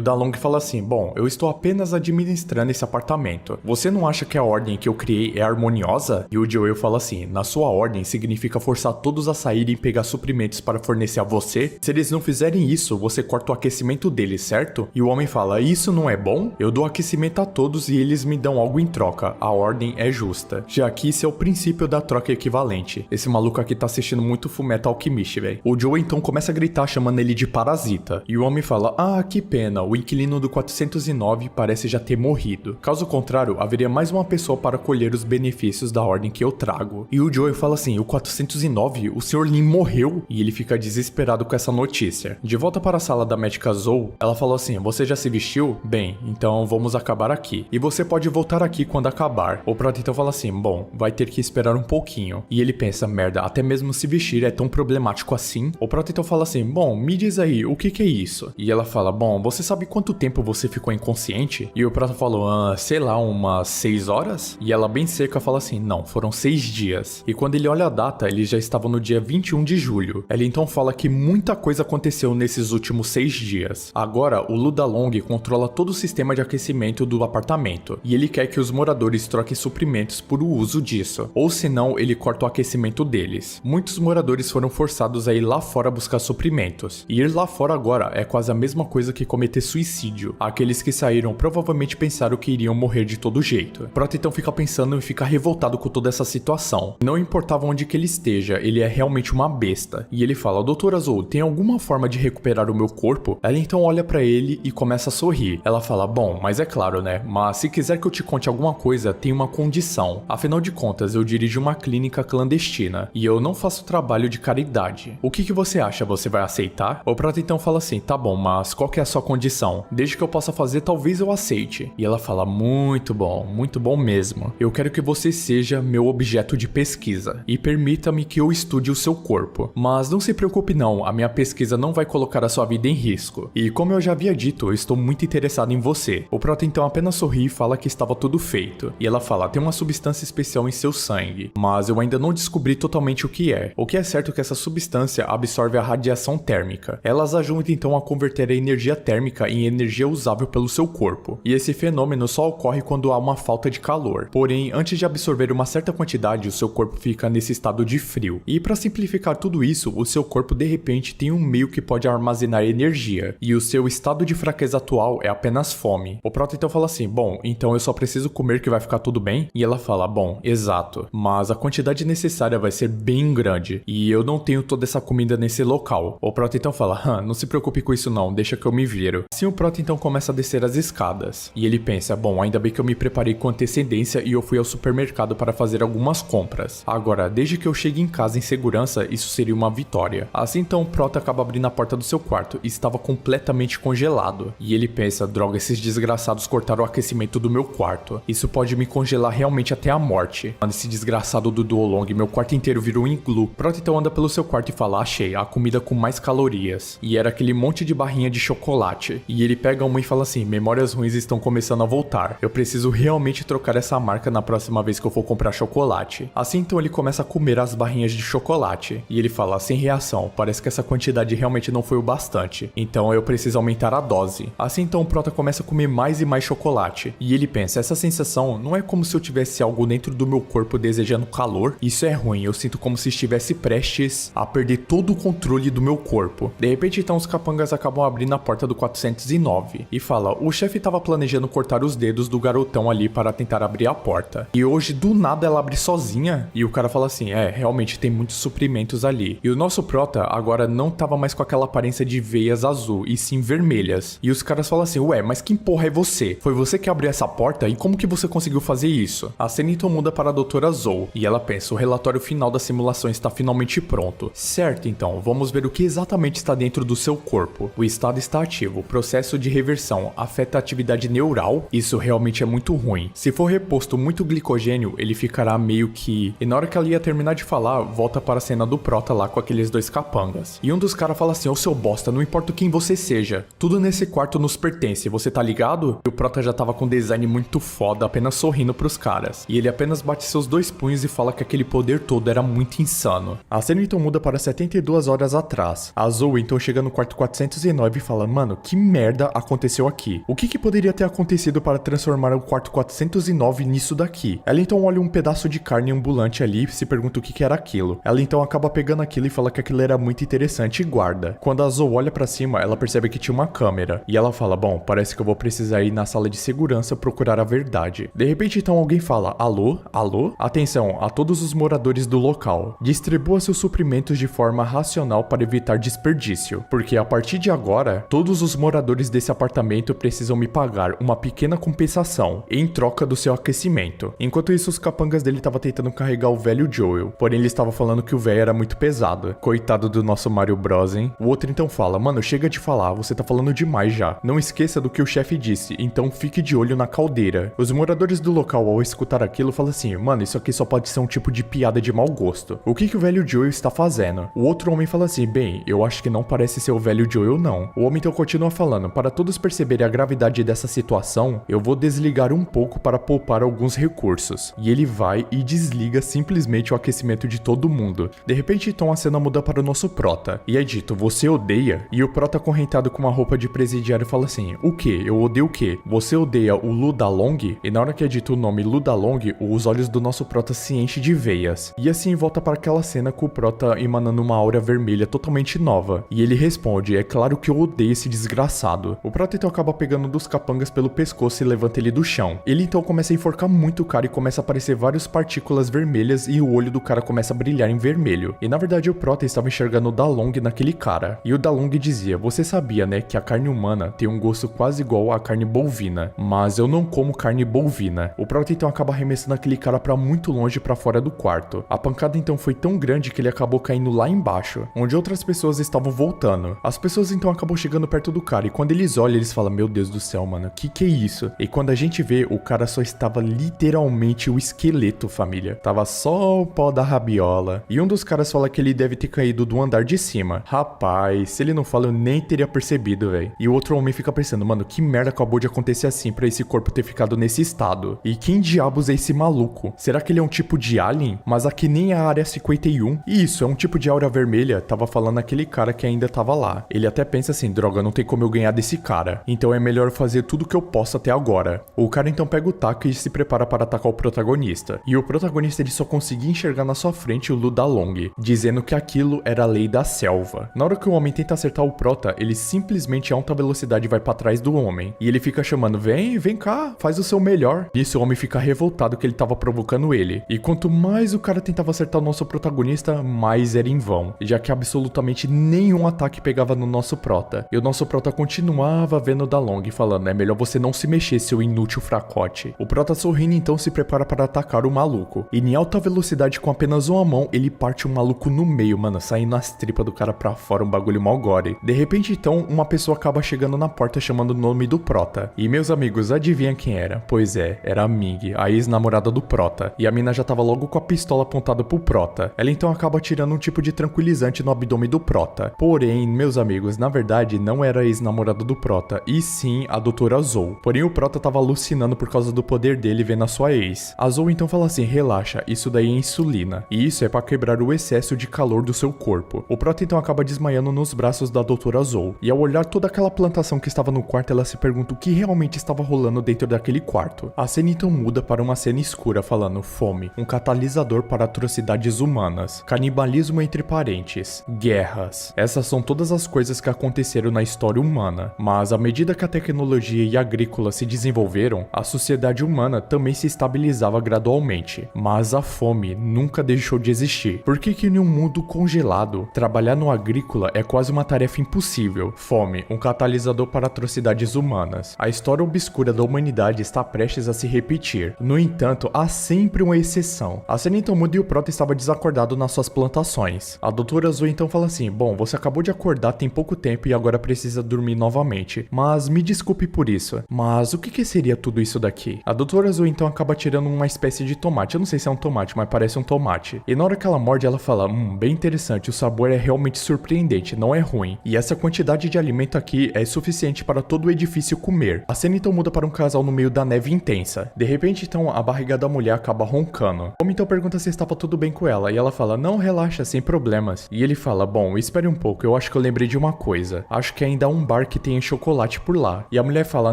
Dalong fala assim, bom, eu estou apenas administrando esse apartamento. Você não acha que a ordem que eu criei é harmoniosa? E o Joel fala assim, na sua ordem significa forçar todos a saírem e pegar suprimentos para fornecer a você? Se eles não fizerem isso, você corta o aquecimento deles, certo? E o homem fala, isso não é bom? Eu dou aquecimento a todos e eles me dão algo em troca. A ordem é justa. Já que isso é o princípio da troca equivalente. Esse maluco aqui tá assistindo muito Fullmetal Alchemist, velho. O Joe então começa a gritar chamando ele de parasita. E o homem fala, ah, que pena, o inquilino do 409 parece já ter morrido. Caso contrário, haveria mais uma pessoa para colher os benefícios da ordem que eu trago. E o Joe fala assim, o 409, o Sr. Lin morreu? E ele fica desesperado com essa notícia. De volta para a sala da médica Zou, ela falou assim, você já se vestiu? Bem, então vamos acabar aqui. E você pode voltar aqui quando acabar. O Prota então fala assim, bom, vai ter que esperar um pouquinho. E ele pensa, merda, até mesmo se vestir é tão problemático assim? O Prota então fala assim, bom, me diz aí, o que é isso? E ela fala, bom, você sabe quanto tempo você ficou inconsciente? E o Prota falou, sei lá, umas 6 horas? E ela bem seca fala assim, não, foram 6 dias. E quando ele olha a data, ele já estava no dia 21 de julho. Ela então fala que muita coisa aconteceu nesses últimos 6 dias. Agora, o Ludalong controla todo o sistema de aquecimento do apartamento. E ele quer que os moradores troquem suprimentos por o uso disso. Ou senão, ele corta o aquecimento deles. Muitos moradores foram forçados a ir lá fora buscar suprimentos. E ir lá fora agora é quase a mesma coisa que cometer suicídio. Aqueles que saíram provavelmente pensaram que iriam morrer de todo jeito. Prota então fica pensando e fica revoltado com toda essa situação. Não importava onde que ele esteja, ele é realmente uma besta. E ele fala, Doutor Azul, tem alguma forma de recuperar o meu corpo? Ela então olha pra ele e começa a sorrir. Ela fala, bom, mas é claro, né? Mas se quiser que eu te conte alguma coisa, tem uma condição. Afinal de contas, eu dirijo uma clínica clandestina e eu não faço trabalho de caridade. O que você acha? Você vai aceitar? O Prata então fala assim, tá bom, mas qual que é a sua condição? Desde que eu possa fazer, talvez eu aceite. E ela fala, muito bom mesmo. Eu quero que você seja meu objeto de pesquisa e permita-me que eu estude o seu corpo. Mas não se preocupe não, a minha pesquisa não vai colocar a sua vida em risco. E como eu já havia dito, eu estou muito interessado em você. O Prota então apenas sorri e fala que estava tudo feito. E ela fala, tem uma substância especial em seu sangue, mas eu ainda não descobri totalmente o que é. O que é certo é que essa substância absorve a radiação térmica. Elas ajudam então a converter a energia térmica em energia usável pelo seu corpo. E esse fenômeno só ocorre quando há uma falta de calor. Porém, antes de absorver uma certa quantidade, o seu corpo fica nesse estado de frio. E para simplificar tudo isso, o seu corpo de repente tem um meio que pode armazenar energia. E o seu estado de fraqueza atual é apenas fome. O Prota então fala assim, bom, então eu só preciso comer que vai ficar tudo bem? E ela fala, bom, exato. Mas a quantidade necessária vai ser bem grande. E eu não tenho toda essa comida nesse local. O Prota então fala, não se preocupe com isso não, deixa que eu me viro. Assim o Prota então começa a descer as escadas. E ele pensa, bom, ainda bem que eu me preparei com antecedência e eu fui ao supermercado para fazer algumas compras. Agora, desde que eu chegue em casa em segurança, isso seria uma vitória. Assim então o Prota acaba abrindo a porta do seu quarto e estava completamente congelado. E ele pensa, droga, esses desgraçados cortaram o aquecimento do meu quarto. Isso pode me congelar realmente até a morte. Mano, esse desgraçado do Duolong, meu quarto inteiro virou um iglu. Prota então anda pelo seu quarto e fala, achei, a comida com mais calorias. E era aquele monte de barrinha de chocolate. E ele pega uma e fala assim, memórias ruins estão começando a voltar. Eu preciso realmente trocar essa marca na próxima vez que eu for comprar chocolate. Assim então ele começa a comer as barrinhas de chocolate. E ele fala, sem reação, parece que essa quantidade realmente não foi o bastante. Então eu preciso aumentar a dose. Assim então o Prota começa a comer mais e mais chocolate. E ele pensa, essa sensação não é como se eu tivesse algo dentro do meu corpo desejando calor. Isso é ruim, eu sinto como se estivesse prestes a perder todo o controle do meu corpo. De repente então os capangas acabam abrindo a porta do 409 e fala, o chefe estava planejando cortar os dedos do garotão ali para tentar abrir a porta. E hoje do nada ela abre sozinha. E o cara fala assim, realmente tem muitos suprimentos ali. E o nosso Prota agora não tava mais com aquela aparência de veias azul e sim vermelhas. E os caras falam assim, ué, mas quem porra é você? Foi você que abriu essa porta? E como que você conseguiu fazer isso? A cena então muda para a doutora Zou e ela pensa, o relatório final da simulação está finalmente pronto. Certo, então, vamos ver o que exatamente está dentro do seu corpo. O estado está ativo, o processo de reversão afeta a atividade neural. Isso realmente é muito ruim. Se for reposto muito glicogênio, ele ficará meio que... E na hora que ela ia terminar de falar, volta para a cena do Prota lá com aqueles dois capangas. E um dos caras fala assim, ô seu bosta, não importa quem você seja, tudo nesse quarto nos pertence, você tá ligado? E o Prota já tava com um design muito foda, apenas sorrindo pros caras. E ele apenas bate seus dois punhos e fala que aquele poder todo era muito insano. A cena então muda para 72 horas atrás. A Zoe então chega no quarto 409 e fala, mano, que merda aconteceu aqui? O que poderia ter acontecido para transformar o quarto 409 nisso daqui? Ela então olha um pedaço de carne ambulante ali e se pergunta o que era aquilo. Ela então acaba pegando aquilo e fala que que aquilo era muito interessante e guarda. Quando a Zoe olha pra cima, ela percebe que tinha uma câmera. E ela fala, bom, parece que eu vou precisar ir na sala de segurança procurar a verdade. De repente, então, alguém fala, alô? Alô? Atenção a todos os moradores do local. Distribua seus suprimentos de forma racional para evitar desperdício. Porque a partir de agora, todos os moradores desse apartamento precisam me pagar uma pequena compensação em troca do seu aquecimento. Enquanto isso, os capangas dele estavam tentando carregar o velho Joel. Porém, ele estava falando que o velho era muito pesado. Coitado do nosso Mario Bros, hein? O outro então fala, mano, chega de falar, você tá falando demais já. Não esqueça do que o chefe disse, então fique de olho na caldeira. Os moradores do local, ao escutar aquilo, falam assim, mano, isso aqui só pode ser um tipo de piada de mau gosto. O que o velho Joel está fazendo? O outro homem fala assim, bem, eu acho que não parece ser o velho Joel não. O homem então continua falando, para todos perceberem a gravidade dessa situação, eu vou desligar um pouco para poupar alguns recursos. E ele vai e desliga simplesmente o aquecimento de todo mundo. De repente, então a cena muda para o nosso prota. E é dito, você odeia? E o prota acorrentado com uma roupa de presidiário fala assim, o que? Eu odeio o quê? Você odeia o Ludalong? E na hora que é dito o nome Ludalong, os olhos do nosso prota se enchem de veias. E assim volta para aquela cena com o prota emanando uma aura vermelha totalmente nova. E ele responde, é claro que eu odeio esse desgraçado. O prota então acaba pegando um dos capangas pelo pescoço e levanta ele do chão. Ele então começa a enforcar muito o cara e começa a aparecer várias partículas vermelhas e o olho do cara começa a brilhar em vermelho. E na verdade o prota estava enxergando o Dalong naquele cara. E o Dalong dizia, você sabia, né, que a carne humana tem um gosto quase igual à carne bovina, mas eu não como carne bovina. O prota então acaba arremessando aquele cara pra muito longe pra fora do quarto. A pancada então foi tão grande que ele acabou caindo lá embaixo, onde outras pessoas estavam voltando. As pessoas então acabam chegando perto do cara e quando eles olham, eles falam, meu Deus do céu, mano, que é isso? E quando a gente vê, o cara só estava literalmente o esqueleto, família. Tava só o pó da rabiola. E um dos caras fala que ele deve ter caído do andar de cima. Rapaz, se ele não fala, eu nem teria percebido, velho. E o outro homem fica pensando, mano, que merda acabou de acontecer assim pra esse corpo ter ficado nesse estado? E quem diabos é esse maluco? Será que ele é um tipo de alien? Mas aqui nem a área 51. E isso, é um tipo de aura vermelha. Tava falando aquele cara que ainda tava lá. Ele até pensa assim, droga, não tem como eu ganhar desse cara. Então é melhor fazer tudo que eu posso até agora. O cara então pega o taco e se prepara para atacar o protagonista. E o protagonista ele só conseguia enxergar na sua frente o Ludalong, dizendo que aquilo era a lei da selva. Na hora que o homem tenta acertar o prota, ele simplesmente a alta velocidade vai para trás do homem. E ele fica chamando, vem cá, faz o seu melhor. Nisso o homem fica revoltado que ele tava provocando ele. E quanto mais o cara tentava acertar o nosso protagonista, mais era em vão, já que absolutamente nenhum ataque pegava no nosso prota. E o nosso prota continuava vendo o Dalong, falando, é melhor você não se mexer, seu inútil fracote. O prota sorrindo então se prepara para atacar o maluco. E em alta velocidade com apenas uma mão, ele parte o maluco no meio, mano, saindo as tripas do cara pra fora, um bagulho mal gore. De repente então, uma pessoa acaba chegando na porta chamando o nome do prota. E meus amigos, adivinha quem era? Pois é, era a Ming, a ex-namorada do prota. E a mina já tava logo com a pistola apontada pro prota. Ela então acaba tirando um tipo de tranquilizante no abdômen do prota. Porém, meus amigos, na verdade não era a ex-namorada do prota, e sim a doutora Zoe. Porém o prota tava alucinando por causa do poder dele vendo a sua ex. A Zoe então fala assim, relaxa, isso daí é insulina. E isso é pra quebrar o excesso de calor do seu corpo. O prota então acaba desmaiando nos braços da doutora Zoe. E ao olhar toda aquela plantação que estava no quarto, ela se pergunta o que realmente estava rolando dentro daquele quarto. A cena então muda para uma cena escura falando fome, um catalisador para atrocidades humanas, canibalismo entre parentes, guerras. Essas são todas as coisas que aconteceram na história humana. Mas à medida que a tecnologia e a agrícola se desenvolveram, a sociedade humana também se estabilizava gradualmente. Mas a fome nunca deixou de existir. Por que em um mundo congelado, trabalhar no agrícola é quase uma tarefa impossível? Fome, um catalisador para atrocidades humanas. A história obscura da humanidade está prestes a se repetir. No entanto, há sempre uma exceção. A cena então muda e o prota estava desacordado nas suas plantações. A doutora Zoe então fala assim, bom, você acabou de acordar tem pouco tempo e agora precisa dormir novamente. Mas me desculpe por isso. Mas o que seria tudo isso daqui? A doutora Zoe então acaba tirando uma espécie de tomate. Eu não sei se é um tomate, mas parece um tomate. E na hora que ela morde, ela fala, bem interessante, o sabor é realmente surpreendente, não é ruim. E essa quantidade de alimento aqui é suficiente para todo o edifício comer. A cena então muda para um casal no meio da neve intensa. De repente então a barriga da mulher acaba roncando. O homem então pergunta se estava tudo bem com ela e ela fala, não, relaxa, sem problemas. E ele fala, bom, espere um pouco, eu acho que eu lembrei de uma coisa. Acho que ainda há um bar que tem chocolate por lá. E a mulher fala,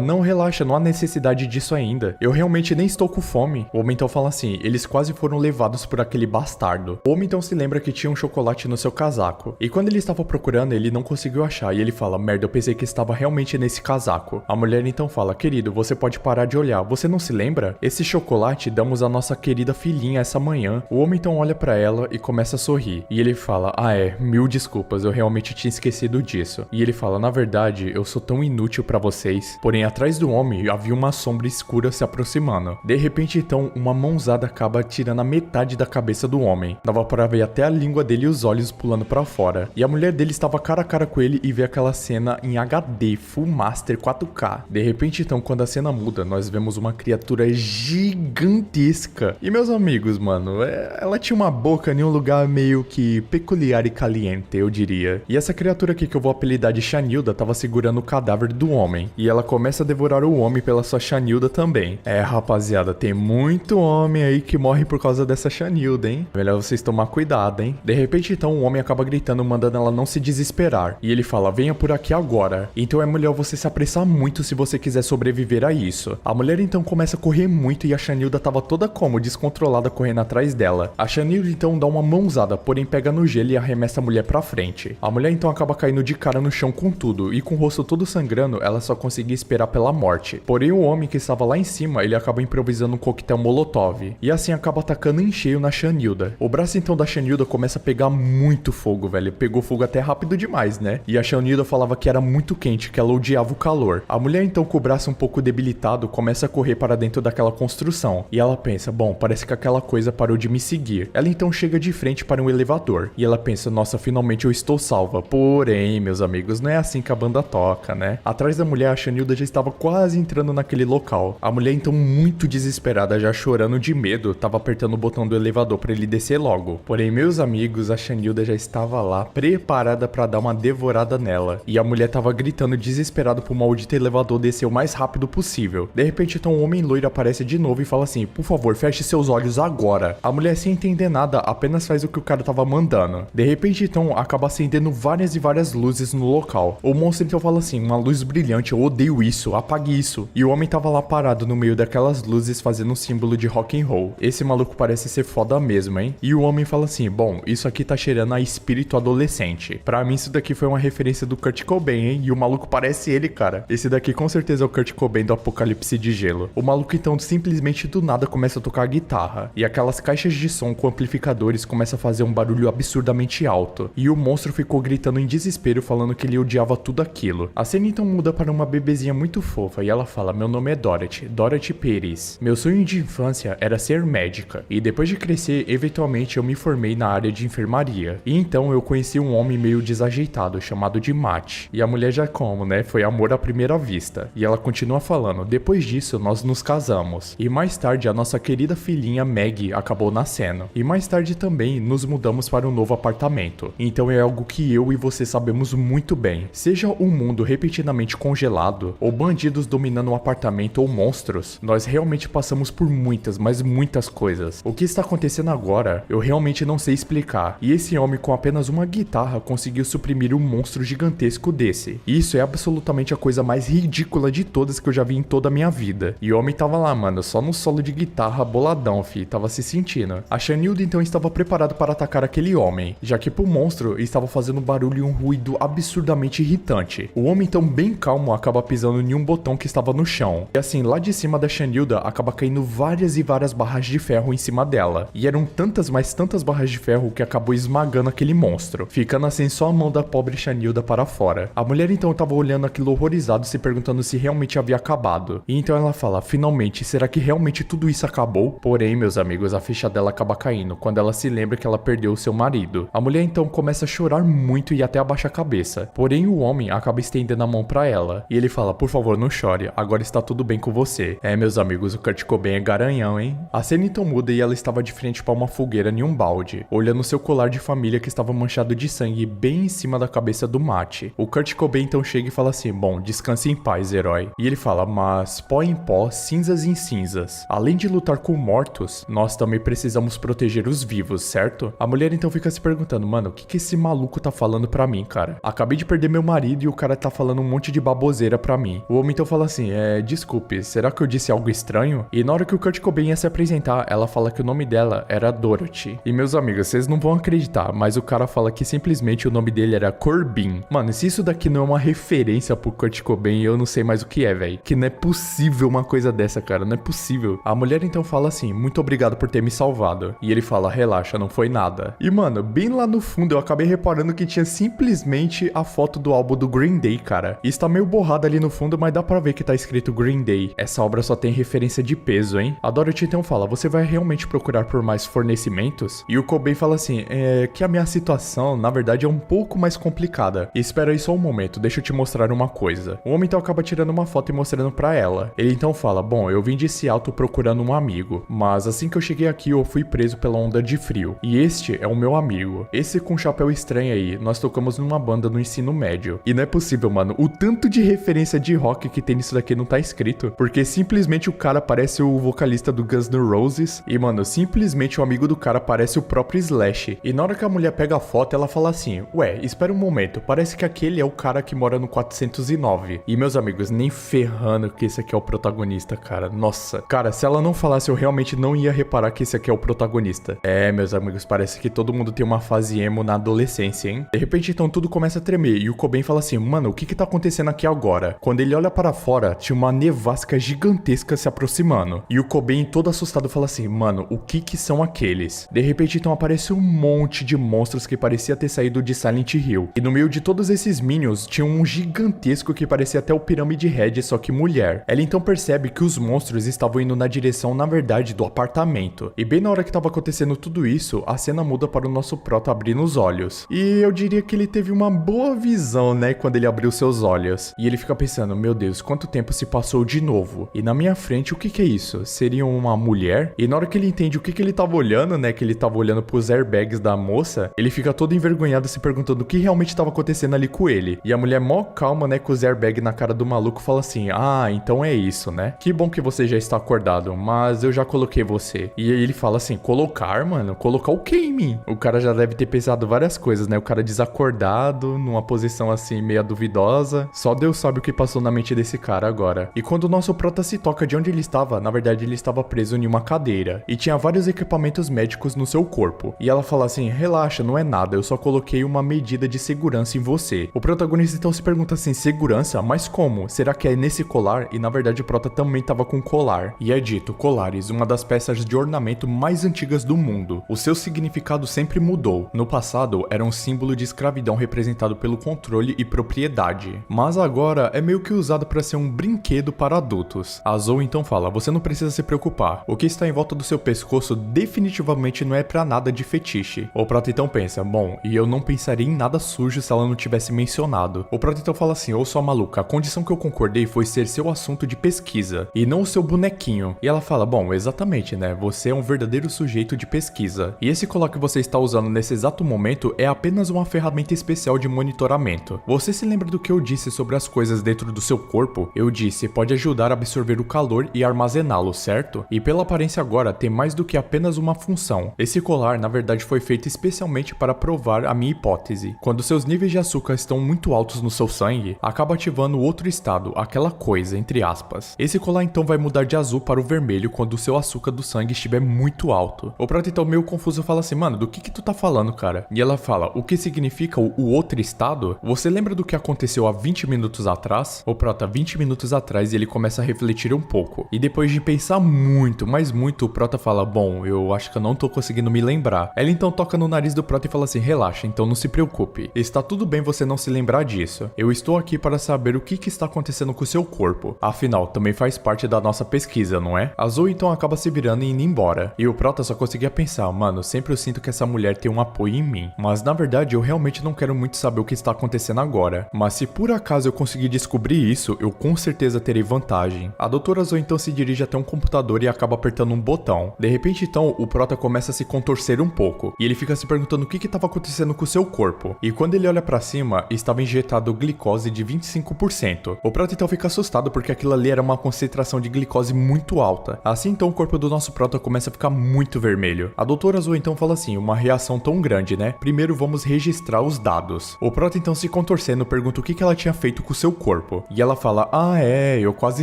não, relaxa, não há necessidade disso ainda. Eu realmente nem estou com fome. O homem então fala assim, eles quase foram levados por aquele bastardo. O homem então se lembra que tinha um chocolate chocolate no seu casaco. E quando ele estava procurando, ele não conseguiu achar. E ele fala, merda, eu pensei que estava realmente nesse casaco. A mulher então fala, querido, você pode parar de olhar. Você não se lembra? Esse chocolate damos à nossa querida filhinha essa manhã. O homem então olha pra ela e começa a sorrir. E ele fala, mil desculpas, eu realmente tinha esquecido disso. E ele fala, na verdade, eu sou tão inútil pra vocês. Porém, atrás do homem havia uma sombra escura se aproximando. De repente, então, uma mãozada acaba tirando a metade da cabeça do homem. Dava pra ver até a língua dele e os olhos pulando pra fora. E a mulher dele estava cara a cara com ele e vê aquela cena em HD, Full Master 4K. De repente, então, quando a cena muda, nós vemos uma criatura gigantesca. E meus amigos, mano, ela tinha uma boca em um lugar meio que peculiar e caliente, eu diria. E essa criatura aqui que eu vou apelidar de Chanilda tava segurando o cadáver do homem. E ela começa a devorar o homem pela sua Chanilda também. Rapaziada, tem muito homem aí que morre por causa dessa Chanilda, hein? Melhor vocês tomar cuidado, hein? De repente, então, o homem acaba gritando, mandando ela não se desesperar. E ele fala, venha por aqui agora. Então é melhor você se apressar muito se você quiser sobreviver a isso. A mulher então começa a correr muito e a Chanilda tava toda como, descontrolada, correndo atrás dela. A Chanilda então dá uma mãozada, porém pega no gelo e arremessa a mulher pra frente. A mulher então acaba caindo de cara no chão com tudo, e com o rosto todo sangrando, ela só conseguia esperar pela morte. Porém o homem que estava lá em cima, ele acaba improvisando um coquetel molotov, e assim acaba atacando em cheio na Chanilda. O braço então da Chanilda começa a pegar muito fogo, velho. Pegou fogo até rápido demais, né? E a Chanilda falava que era muito quente, que ela odiava o calor. A mulher então com o braço um pouco debilitado, começa a correr para dentro daquela construção. E ela pensa, bom, parece que aquela coisa parou de me seguir. Ela então chega de frente para um elevador. E ela pensa, nossa, finalmente eu estou salva. Porém, meus amigos, não é assim que a banda toca, né? Atrás da mulher, a Chanilda já estava quase entrando naquele local. A mulher então muito desesperada, já chorando de medo, estava apertando o botão do elevador para ele descer logo. Porém, meus amigos, a Chanilda já estava lá, preparada para dar uma devorada nela. E a mulher estava gritando desesperado pro maldito elevador descer o mais rápido possível. De repente, então, um homem loiro aparece de novo e fala assim, por favor, feche seus olhos agora. A mulher, sem entender nada, apenas faz o que o cara tava mandando. De repente, então, acaba acendendo várias e várias luzes no local. O monstro então fala assim, uma luz brilhante, eu odeio isso, apague isso. E o homem tava lá parado no meio daquelas luzes fazendo um símbolo de rock and roll. Esse maluco parece ser foda mesmo, hein? E o homem fala assim, bom, isso aqui tá cheirando a espírito adolescente. Pra mim isso daqui foi uma referência do Kurt Cobain, hein? E o maluco parece ele, cara. Esse daqui com certeza é o Kurt Cobain do Apocalipse de Gelo. O maluco então simplesmente do nada começa a tocar guitarra. E aquelas caixas de som com amplificadores começam a fazer um barulho absurdamente alto. E o monstro ficou gritando em desespero, falando que ele odiava tudo aquilo. A cena então muda para uma bebezinha muito fofa e ela fala, meu nome é Dorothy, Dorothy Pires. Meu sonho de infância era ser médica. E depois de crescer, eventualmente eu me formei na área de enfermaria. E então eu conheci um homem meio desajeitado, chamado de Matt. E a mulher já como, né? Foi amor à primeira vista. E ela continua falando, depois disso nós nos casamos. E mais tarde a nossa querida filhinha Maggie acabou nascendo. E mais tarde também nos mudamos para um novo apartamento. Então é algo que eu e você sabemos muito bem. Seja um mundo repetidamente congelado, ou bandidos dominando um apartamento ou monstros, nós realmente passamos por muitas, mas muitas coisas. O que está acontecendo agora, eu realmente não sei explicar. E esse homem com apenas uma guitarra conseguiu suprimir um monstro gigantesco desse. E isso é absolutamente a coisa mais ridícula de todas que eu já vi em toda a minha vida. E o homem tava lá, mano, só no solo de guitarra boladão, fi, tava se sentindo. A Chanilda então estava preparada para atacar aquele homem, já que pro monstro estava fazendo um barulho e um ruído absurdamente irritante. O homem então bem calmo acaba pisando em um botão que estava no chão. E assim, lá de cima da Chanilda acaba caindo várias e várias barras de ferro em cima dela. E eram tantas, mas tantas barras de ferro que acabou esmagando aquele monstro, ficando assim só a mão da pobre Chanilda para fora. A mulher então estava olhando aquilo horrorizado, se perguntando se realmente havia acabado. E então ela fala, finalmente, será que realmente tudo isso acabou? Porém, meus amigos, a ficha dela acaba caindo quando ela se lembra que ela perdeu o seu marido. A mulher então começa a chorar muito e até abaixa a cabeça. Porém, o homem acaba estendendo a mão para ela. E ele fala, por favor, não chore, agora está tudo bem com você. Meus amigos, o Kurt Cobain é garanhão, hein? A cena então muda e ela estava de frente para uma fogueira em um balde, olhando seu colar de família que estava manchado de sangue bem em cima da cabeça do Matt. O Kurt Cobain então chega e fala assim, bom, descanse em paz, herói. E ele fala, mas pó em pó, cinzas em cinzas. Além de lutar com mortos, nós também precisamos proteger os vivos, certo? A mulher então fica se perguntando, mano, o que esse maluco tá falando pra mim, cara? Acabei de perder meu marido e o cara tá falando um monte de baboseira pra mim. O homem então fala assim, desculpe, será que eu disse algo estranho? E na hora que o Kurt Cobain ia se apresentar, ela fala que o nome dela era Dorothy. E meus amigos, vocês não vão acreditar acreditar, mas o cara fala que simplesmente o nome dele era Corbin. Mano, se isso daqui não é uma referência pro Kurt Cobain, eu não sei mais o que é, velho. Que não é possível uma coisa dessa, cara, não é possível. A mulher então fala assim, muito obrigado por ter me salvado. E ele fala, relaxa, não foi nada. E mano, bem lá no fundo eu acabei reparando que tinha simplesmente a foto do álbum do Green Day, cara. E está meio borrado ali no fundo, mas dá pra ver que tá escrito Green Day. Essa obra só tem referência de peso, hein? A Dorothy então fala, você vai realmente procurar por mais fornecimentos? E o Cobain fala assim, que a minha situação, na verdade, é um pouco mais complicada. E espera aí só um momento, deixa eu te mostrar uma coisa. O homem então acaba tirando uma foto e mostrando pra ela. Ele então fala, bom, eu vim de Seattle procurando um amigo, mas assim que eu cheguei aqui eu fui preso pela onda de frio. E este é o meu amigo. Esse com chapéu estranho aí, nós tocamos numa banda no ensino médio. E não é possível, mano, o tanto de referência de rock que tem nisso daqui não tá escrito, porque simplesmente o cara parece o vocalista do Guns N' Roses, e mano, simplesmente o amigo do cara parece o próprio Slash. E na hora que a mulher pega a foto, ela fala assim, ué, espera um momento, parece que aquele é o cara que mora no 409. E meus amigos, nem ferrando que esse aqui é o protagonista, cara. Nossa, cara, se ela não falasse, eu realmente não ia reparar que esse aqui é o protagonista. É, meus amigos, parece que todo mundo tem uma fase emo na adolescência, hein? De repente, então, tudo começa a tremer, e o Cobain fala assim, mano, o que tá acontecendo aqui agora? Quando ele olha para fora, tinha uma nevasca gigantesca se aproximando. E o Cobain, todo assustado, fala assim, mano, o que são aqueles? De repente, então, aparece um monte de monstros que parecia ter saído de Silent Hill. E no meio de todos esses minions, tinha um gigantesco que parecia até o Pirâmide Head, só que mulher. Ela então percebe que os monstros estavam indo na direção, na verdade, do apartamento. E bem na hora que tava acontecendo tudo isso, a cena muda para o nosso prota abrindo os olhos. E eu diria que ele teve uma boa visão, né, quando ele abriu seus olhos. E ele fica pensando, meu Deus, quanto tempo se passou de novo? E na minha frente, o que é isso? Seria uma mulher? E na hora que ele entende o que ele tava olhando, né, que ele tava olhando pros airbags da moça, ele fica todo envergonhado se perguntando o que realmente tava acontecendo ali com ele. E a mulher mó calma, né, com os airbags na cara do maluco, fala assim, ah, então é isso, né? Que bom que você já está acordado, mas eu já coloquei você. E aí ele fala assim, colocar, mano? Colocar o que em mim? O cara já deve ter pensado várias coisas, né? O cara desacordado, numa posição assim, meio duvidosa. Só Deus sabe o que passou na mente desse cara agora. E quando o nosso prota se toca de onde ele estava, na verdade ele estava preso em uma cadeira. E tinha vários equipamentos médicos no seu corpo. E ela fala assim, relaxa, não é nada, eu só coloquei uma medida de segurança em você. O protagonista então se pergunta assim, segurança? Mas como? Será que é nesse colar? E na verdade o prota também estava com colar. E é dito, colares, uma das peças de ornamento mais antigas do mundo. O seu significado sempre mudou. No passado, era um símbolo de escravidão representado pelo controle e propriedade. Mas agora é meio que usado para ser um brinquedo para adultos. A Zoe então fala, você não precisa se preocupar. O que está em volta do seu pescoço definitivamente não é para nada de fetiche. O prota então pensa, bom, e eu não pensaria em nada sujo se ela não tivesse mencionado. O prota então fala assim, ô sua maluca, a condição que eu concordei foi ser seu assunto de pesquisa, e não o seu bonequinho. E ela fala, bom, exatamente, né, você é um verdadeiro sujeito de pesquisa. E esse colar que você está usando nesse exato momento é apenas uma ferramenta especial de monitoramento. Você se lembra do que eu disse sobre as coisas dentro do seu corpo? Eu disse, pode ajudar a absorver o calor e armazená-lo, certo? E pela aparência agora, tem mais do que apenas uma função. Esse colar, na verdade, foi feito especialmente para provar a minha hipótese. Quando seus níveis de açúcar estão muito altos no seu sangue, acaba ativando outro estado, aquela coisa, entre aspas. Esse colar então vai mudar de azul para o vermelho quando o seu açúcar do sangue estiver muito alto. O prota então meio confuso fala assim, mano, do que tu tá falando, cara? E ela fala, o que significa o outro estado? Você lembra do que aconteceu há 20 minutos atrás? O prota, 20 minutos atrás, e ele começa a refletir um pouco. E depois de pensar muito, mas muito, o prota fala, bom, eu acho que eu não tô conseguindo me lembrar. Ela então toca no nariz do prota e fala assim, relaxa, então não se preocupe. Está tudo bem você não se lembrar disso. Eu estou aqui para saber o que está acontecendo com o seu corpo. Afinal, também faz parte da nossa pesquisa, não é? A Zoe então acaba se virando e indo embora. E o prota só conseguia pensar, mano, sempre eu sinto que essa mulher tem um apoio em mim. Mas na verdade eu realmente não quero muito saber o que está acontecendo agora. Mas se por acaso eu conseguir descobrir isso, eu com certeza terei vantagem. A doutora Zoe então se dirige até um computador e acaba apertando um botão. De repente então o prota começa a se contorcer um pouco. E ele fica se perguntando o que estava acontecendo com o seu corpo. E quando ele olha pra cima, estava injetado glicose de 25%. O prota então fica assustado porque aquilo ali era uma concentração de glicose muito alta. Assim então o corpo do nosso prota começa a ficar muito vermelho. A doutora Zoe então fala assim, uma reação tão grande, né? Primeiro vamos registrar os dados. O prota então se contorcendo pergunta o que ela tinha feito com o seu corpo. E ela fala, ah é, eu quase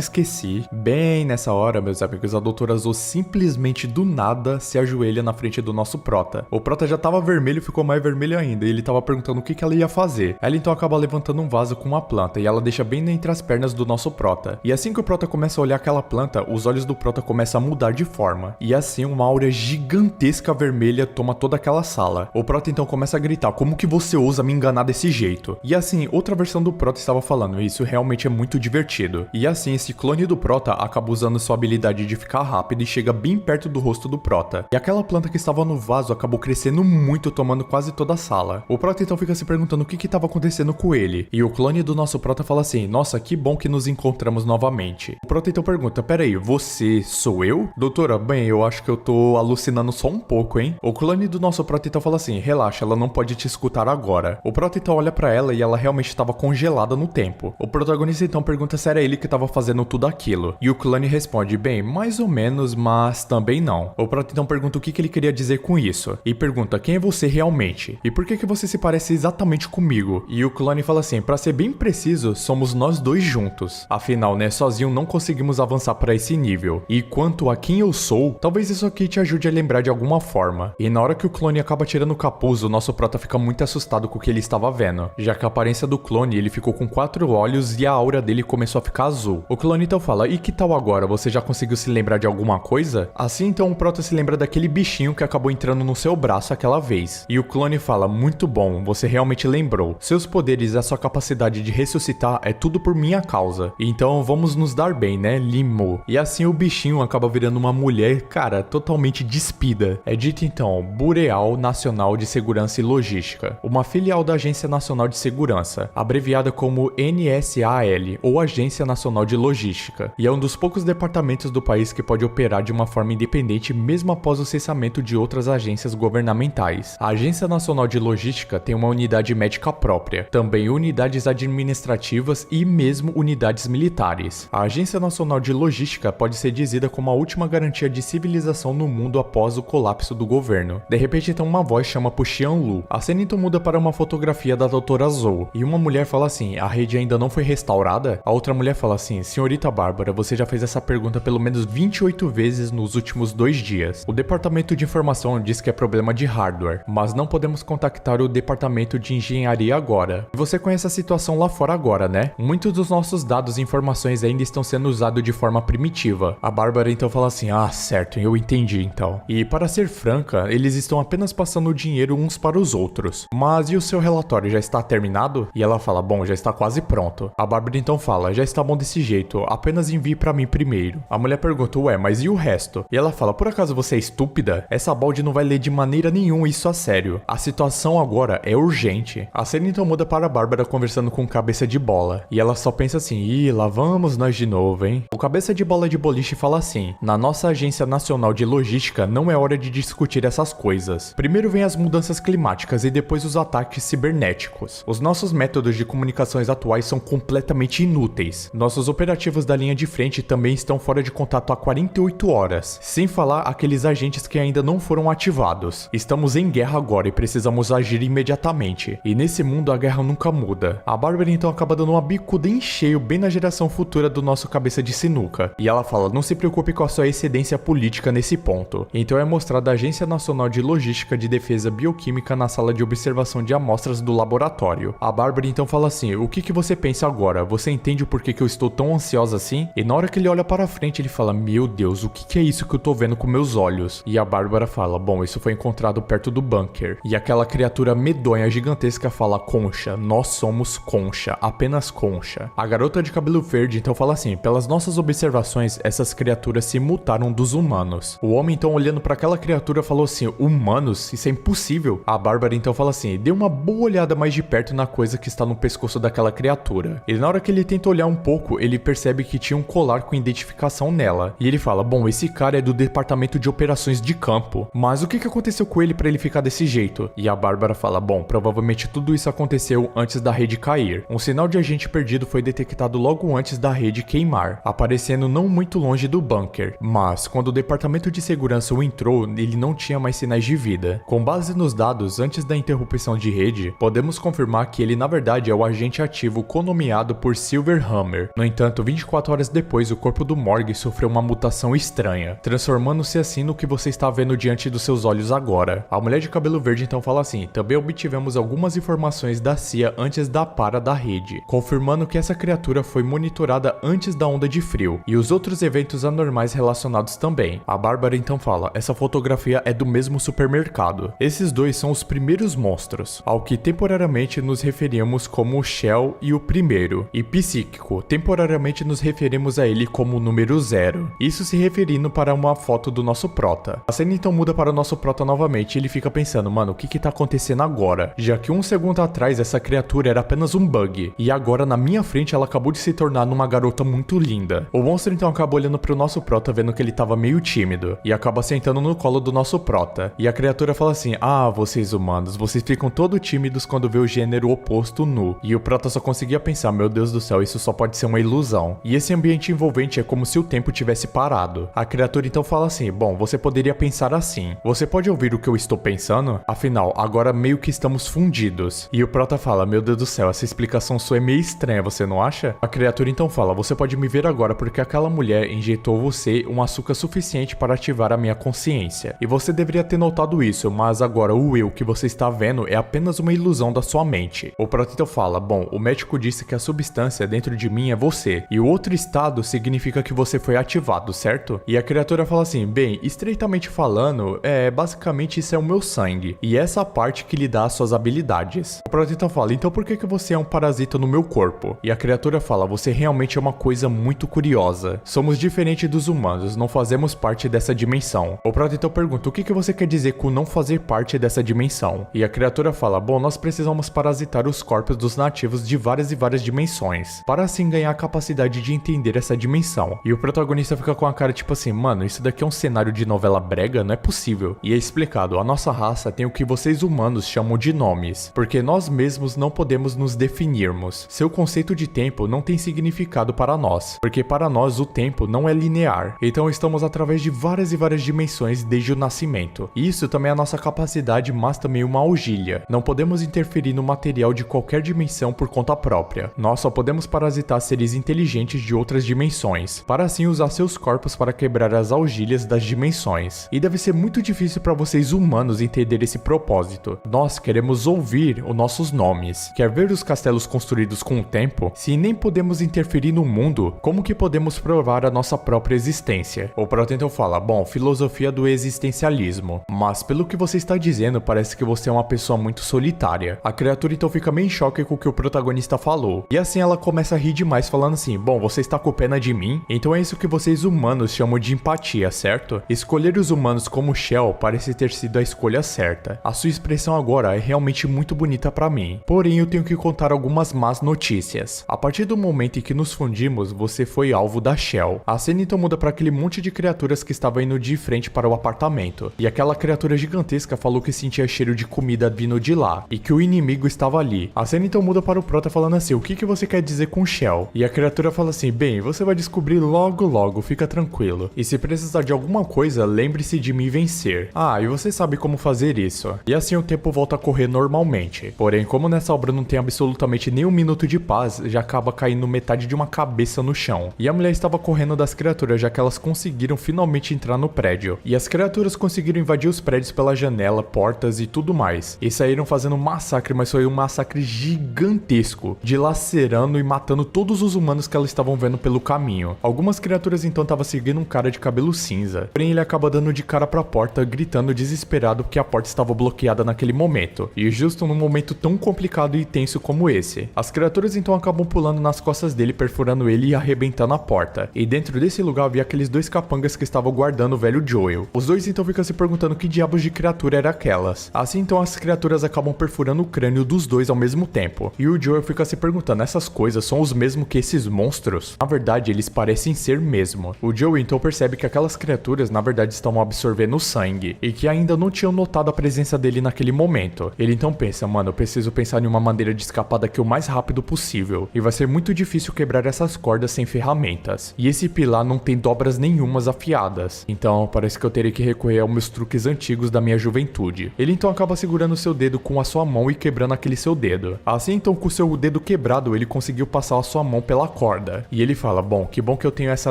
esqueci. Bem nessa hora, meus amigos, a doutora Zoe simplesmente do nada se ajoelha na frente do nosso prota. O prota prota já tava vermelho, ficou mais vermelho ainda, e ele tava perguntando o que ela ia fazer. Ela então acaba levantando um vaso com uma planta, e ela deixa bem entre as pernas do nosso prota. E assim que o prota começa a olhar aquela planta, os olhos do prota começam a mudar de forma. E assim uma aura gigantesca vermelha toma toda aquela sala. O prota então começa a gritar, como que você ousa me enganar desse jeito? E assim, outra versão do prota estava falando, isso realmente é muito divertido. E assim, esse clone do prota acaba usando sua habilidade de ficar rápido e chega bem perto do rosto do prota. E aquela planta que estava no vaso acabou crescendo muito, tomando quase toda a sala. O prota então fica se perguntando o que estava acontecendo com ele. E o clone do nosso prota fala assim, nossa, que bom que nos encontramos novamente. O prota então pergunta, peraí, você sou eu? Doutora, bem, eu acho que eu tô alucinando só um pouco, hein? O clone do nosso prota então fala assim, relaxa, ela não pode te escutar agora. O prota então olha pra ela e ela realmente estava congelada no tempo. O protagonista então pergunta se era ele que estava fazendo tudo aquilo. E o clone responde, bem, mais ou menos, mas também não. O prota então pergunta o que ele queria dizer com isso. E pergunta, quem é você realmente? E por que você se parece exatamente comigo? E o clone fala assim, pra ser bem preciso, somos nós dois juntos. Afinal, né, sozinho não conseguimos avançar pra esse nível. E quanto a quem eu sou, talvez isso aqui te ajude a lembrar de alguma forma. E na hora que o clone acaba tirando o capuz, o nosso prota fica muito assustado com o que ele estava vendo, já que a aparência do clone, ele ficou com 4 olhos e a aura dele começou a ficar azul. O clone então fala, e que tal agora? Você já conseguiu se lembrar de alguma coisa? Assim então o prota se lembra daquele bichinho que acabou entrando no seu braço aquela vez. E o clone fala, muito bom, você realmente lembrou. Seus poderes e a sua capacidade de ressuscitar é tudo por minha causa. Então vamos nos dar bem, né, Limo? E assim o bichinho acaba virando uma mulher, cara, totalmente despida. É dito então, Bureau Nacional de Segurança e Logística, uma filial da Agência Nacional de Segurança, abreviada como NSAL, ou Agência Nacional de Logística, e é um dos poucos departamentos do país que pode operar de uma forma independente mesmo após o cessamento de outras agências governamentais. A Agência Nacional de Logística tem uma unidade médica própria, também unidades administrativas e mesmo unidades militares. A Agência Nacional de Logística pode ser dizida como a última garantia de civilização no mundo após o colapso do governo. De repente então uma voz chama por Xianlu. A cena então muda para uma fotografia da doutora Zhou, e uma mulher fala assim, a rede ainda não foi restaurada? A outra mulher fala assim, senhorita Bárbara, você já fez essa pergunta pelo menos 28 vezes nos últimos 2 dias. O departamento de informação diz que é problema de hardware, mas não podemos contactar o departamento de engenharia agora. Você conhece a situação lá fora agora, né? Muitos dos nossos dados e informações ainda estão sendo usados de forma primitiva. A Bárbara então fala assim, ah, certo, eu entendi então. E para ser franca, eles estão apenas passando o dinheiro uns para os outros. Mas e o seu relatório já está terminado? E ela fala, bom, já está quase pronto. A Bárbara então fala, já está bom desse jeito, apenas envie para mim primeiro. A mulher pergunta, ué, mas e o resto? E ela fala, por acaso você é estúpida? Essa balde não vai ler de maneira nenhuma isso a sério. A situação agora é urgente. A cena então muda para a Bárbara conversando com o cabeça de bola. E ela só pensa assim, ih, lá vamos nós de novo, hein? O cabeça de bola de boliche fala assim, na nossa Agência Nacional de Logística não é hora de discutir essas coisas. Primeiro vem as mudanças climáticas e depois os ataques cibernéticos. Os nossos métodos de comunicações atuais são completamente inúteis. Nossos operativos da linha de frente também estão fora de contato há 48 horas, sem falar aqueles agentes que ainda não foram ativados. Estamos em guerra agora e precisamos agir imediatamente. E nesse mundo a guerra nunca muda. A Bárbara então acaba dando uma bicuda em cheio bem na geração futura do nosso cabeça de sinuca. E ela fala, não se preocupe com a sua excedência política nesse ponto. Então é mostrada a Agência Nacional de Logística de Defesa Bioquímica na sala de observação de amostras do laboratório. A Bárbara então fala assim, o que você pensa agora? Você entende o porquê que eu estou tão ansiosa assim? E na hora que ele olha para frente ele fala, meu Deus, o que é isso que eu tô vendo com meus olhos? E a Bárbara fala, bom, isso foi encontrado perto do bunker. E aquela criatura medonha gigantesca fala, Concha, nós somos Concha, apenas Concha. A garota de cabelo verde então fala assim, pelas nossas observações, essas criaturas se mutaram dos humanos. O homem então olhando para aquela criatura falou assim, humanos? Isso é impossível. A Bárbara então fala assim, dê uma boa olhada mais de perto na coisa que está no pescoço daquela criatura. E na hora que ele tenta olhar um pouco, ele percebe que tinha um colar com identificação nela. E ele fala, bom, esse cara é do departamento de operações de campo. Mas o que aconteceu com ele para ele ficar desse jeito? E a Bárbara fala, bom, provavelmente tudo isso aconteceu antes da rede cair. Um sinal de agente perdido foi detectado logo antes da rede queimar, aparecendo não muito longe do bunker. Mas quando o departamento de segurança o entrou, ele não tinha mais sinais de vida. Com base nos dados antes da interrupção de rede, podemos confirmar que ele na verdade é o agente ativo conomeado por Silverhammer. No entanto, 24 horas depois, o corpo do Morgue sofreu uma mutação estranha, transformando-se assim no que você está vendo diante dos seus olhos agora. agora. A mulher de cabelo verde então fala assim: também obtivemos algumas informações da CIA antes da para da rede, confirmando que essa criatura foi monitorada antes da onda de frio, e os outros eventos anormais relacionados também. A Bárbara então fala: essa fotografia é do mesmo supermercado. Esses dois são os primeiros monstros, ao que temporariamente nos referimos como o Shell e o primeiro, e Psíquico, temporariamente nos referimos a ele como o número 0. Isso se referindo para uma foto do nosso prota. A cena então muda para o nosso prota novamente e ele fica pensando: mano, o que tá acontecendo agora? Já que um segundo atrás essa criatura era apenas um bug, e agora na minha frente ela acabou de se tornar numa garota muito linda. O monstro então acaba olhando pro nosso prota, vendo que ele tava meio tímido, e acaba sentando no colo do nosso prota. E a criatura fala assim: ah, vocês humanos, vocês ficam todo tímidos quando vê o gênero oposto nu. E o prota só conseguia pensar: meu Deus do céu, isso só pode ser uma ilusão. E esse ambiente envolvente é como se o tempo tivesse parado. A criatura então fala assim: bom, você poderia pensar assim. Você pode ouvir o que eu estou pensando? Afinal, agora meio que estamos fundidos. E o prota fala: meu Deus do céu, essa explicação sua é meio estranha, você não acha? A criatura então fala: você pode me ver agora porque aquela mulher injetou você um açúcar suficiente para ativar a minha consciência. E você deveria ter notado isso, mas agora o eu que você está vendo é apenas uma ilusão da sua mente. O prota então fala: bom, o médico disse que a substância dentro de mim é você, e o outro estado significa que você foi ativado, certo? E a criatura fala assim: bem, estreitamente falando, basicamente isso é o meu sangue, e essa parte que lhe dá as suas habilidades. O prota então fala: então por que você é um parasita no meu corpo? E a criatura fala: você realmente é uma coisa muito curiosa. Somos diferentes dos humanos, não fazemos parte dessa dimensão. O prota então pergunta: o que você quer dizer com não fazer parte dessa dimensão? E a criatura fala: bom, nós precisamos parasitar os corpos dos nativos de várias e várias dimensões, para assim ganhar a capacidade de entender essa dimensão. E o protagonista fica com a cara tipo assim: mano, isso daqui é um cenário de novela brega? Não é possível. E é explicado: a nossa raça tem o que vocês humanos chamam de nomes, porque nós mesmos não podemos nos definirmos. Seu conceito de tempo não tem significado para nós, porque para nós o tempo não é linear. Então estamos através de várias e várias dimensões desde o nascimento. E isso também é a nossa capacidade, mas também uma argilha. Não podemos interferir no material de qualquer dimensão por conta própria. Nós só podemos parasitar seres inteligentes de outras dimensões, para assim usar seus corpos para quebrar as argilhas das dimensões. E deve ser muito difícil para vocês humanos entender esse propósito. Nós queremos ouvir os nossos nomes. Quer ver os castelos construídos com o tempo? Se nem podemos interferir no mundo, como que podemos provar a nossa própria existência? O prota então fala: bom, filosofia do existencialismo. Mas pelo que você está dizendo, parece que você é uma pessoa muito solitária. A criatura então fica meio em choque com o que o protagonista falou. E assim ela começa a rir demais, falando assim: bom, você está com pena de mim? Então é isso que vocês humanos chamam de empatia, certo? Escolher os humanos como Shell parece ter sido a escolha certa. A sua expressão agora é realmente muito bonita pra mim. Porém, eu tenho que contar algumas más notícias. A partir do momento em que nos fundimos, você foi alvo da Shell. A cena então muda para aquele monte de criaturas que estava indo de frente para o apartamento. E aquela criatura gigantesca falou que sentia cheiro de comida vindo de lá, e que o inimigo estava ali. A cena então muda para o prota falando assim: o que você quer dizer com Shell? E a criatura fala assim: bem, você vai descobrir logo logo, fica tranquilo. E se precisar de alguma coisa, lembre-se de me vencer. Ah, e você sabe como fazer isso. E assim o tempo volta a correr normalmente. Porém, como nessa obra não tem absolutamente nenhum minuto de paz, já acaba caindo metade de uma cabeça no chão. E a mulher estava correndo das criaturas, já que elas conseguiram finalmente entrar no prédio. E as criaturas conseguiram invadir os prédios pela janela, portas e tudo mais. E saíram fazendo um massacre, mas foi um massacre gigantesco, dilacerando e matando todos os humanos que elas estavam vendo pelo caminho. Algumas criaturas então estavam seguindo um cara de cabelo cinza, porém ele acaba dando de cara pra porta, gritando desesperado porque a porta estava bloqueada naquele momento. E justo num momento tão complicado e tenso como esse, as criaturas então acabam pulando nas costas dele, perfurando ele e arrebentando a porta. E dentro desse lugar havia aqueles dois capangas que estavam guardando o velho Joel. Os dois então ficam se perguntando que diabos de criatura era aquelas. Assim então as criaturas acabam perfurando o crânio dos dois ao mesmo tempo. E o Joel fica se perguntando: essas coisas são os mesmos que esses monstros? Na verdade, eles parecem ser mesmo. O Joel então percebe que aquelas criaturas na verdade estavam absorvendo sangue, e que ainda não tinham notado a presença dele naquele momento. Ele então pensa: mano, eu preciso pensar em uma maneira de escapar daqui o mais rápido possível. E vai ser muito difícil quebrar essas cordas sem ferramentas. E esse pilar não tem dobras nenhumas afiadas. Então parece que eu terei que recorrer aos meus truques antigos da minha juventude. Ele então acaba segurando seu dedo com a sua mão e quebrando aquele seu dedo. Assim então, com o seu dedo quebrado, ele conseguiu passar a sua mão pela corda. E ele fala: bom que eu tenho essa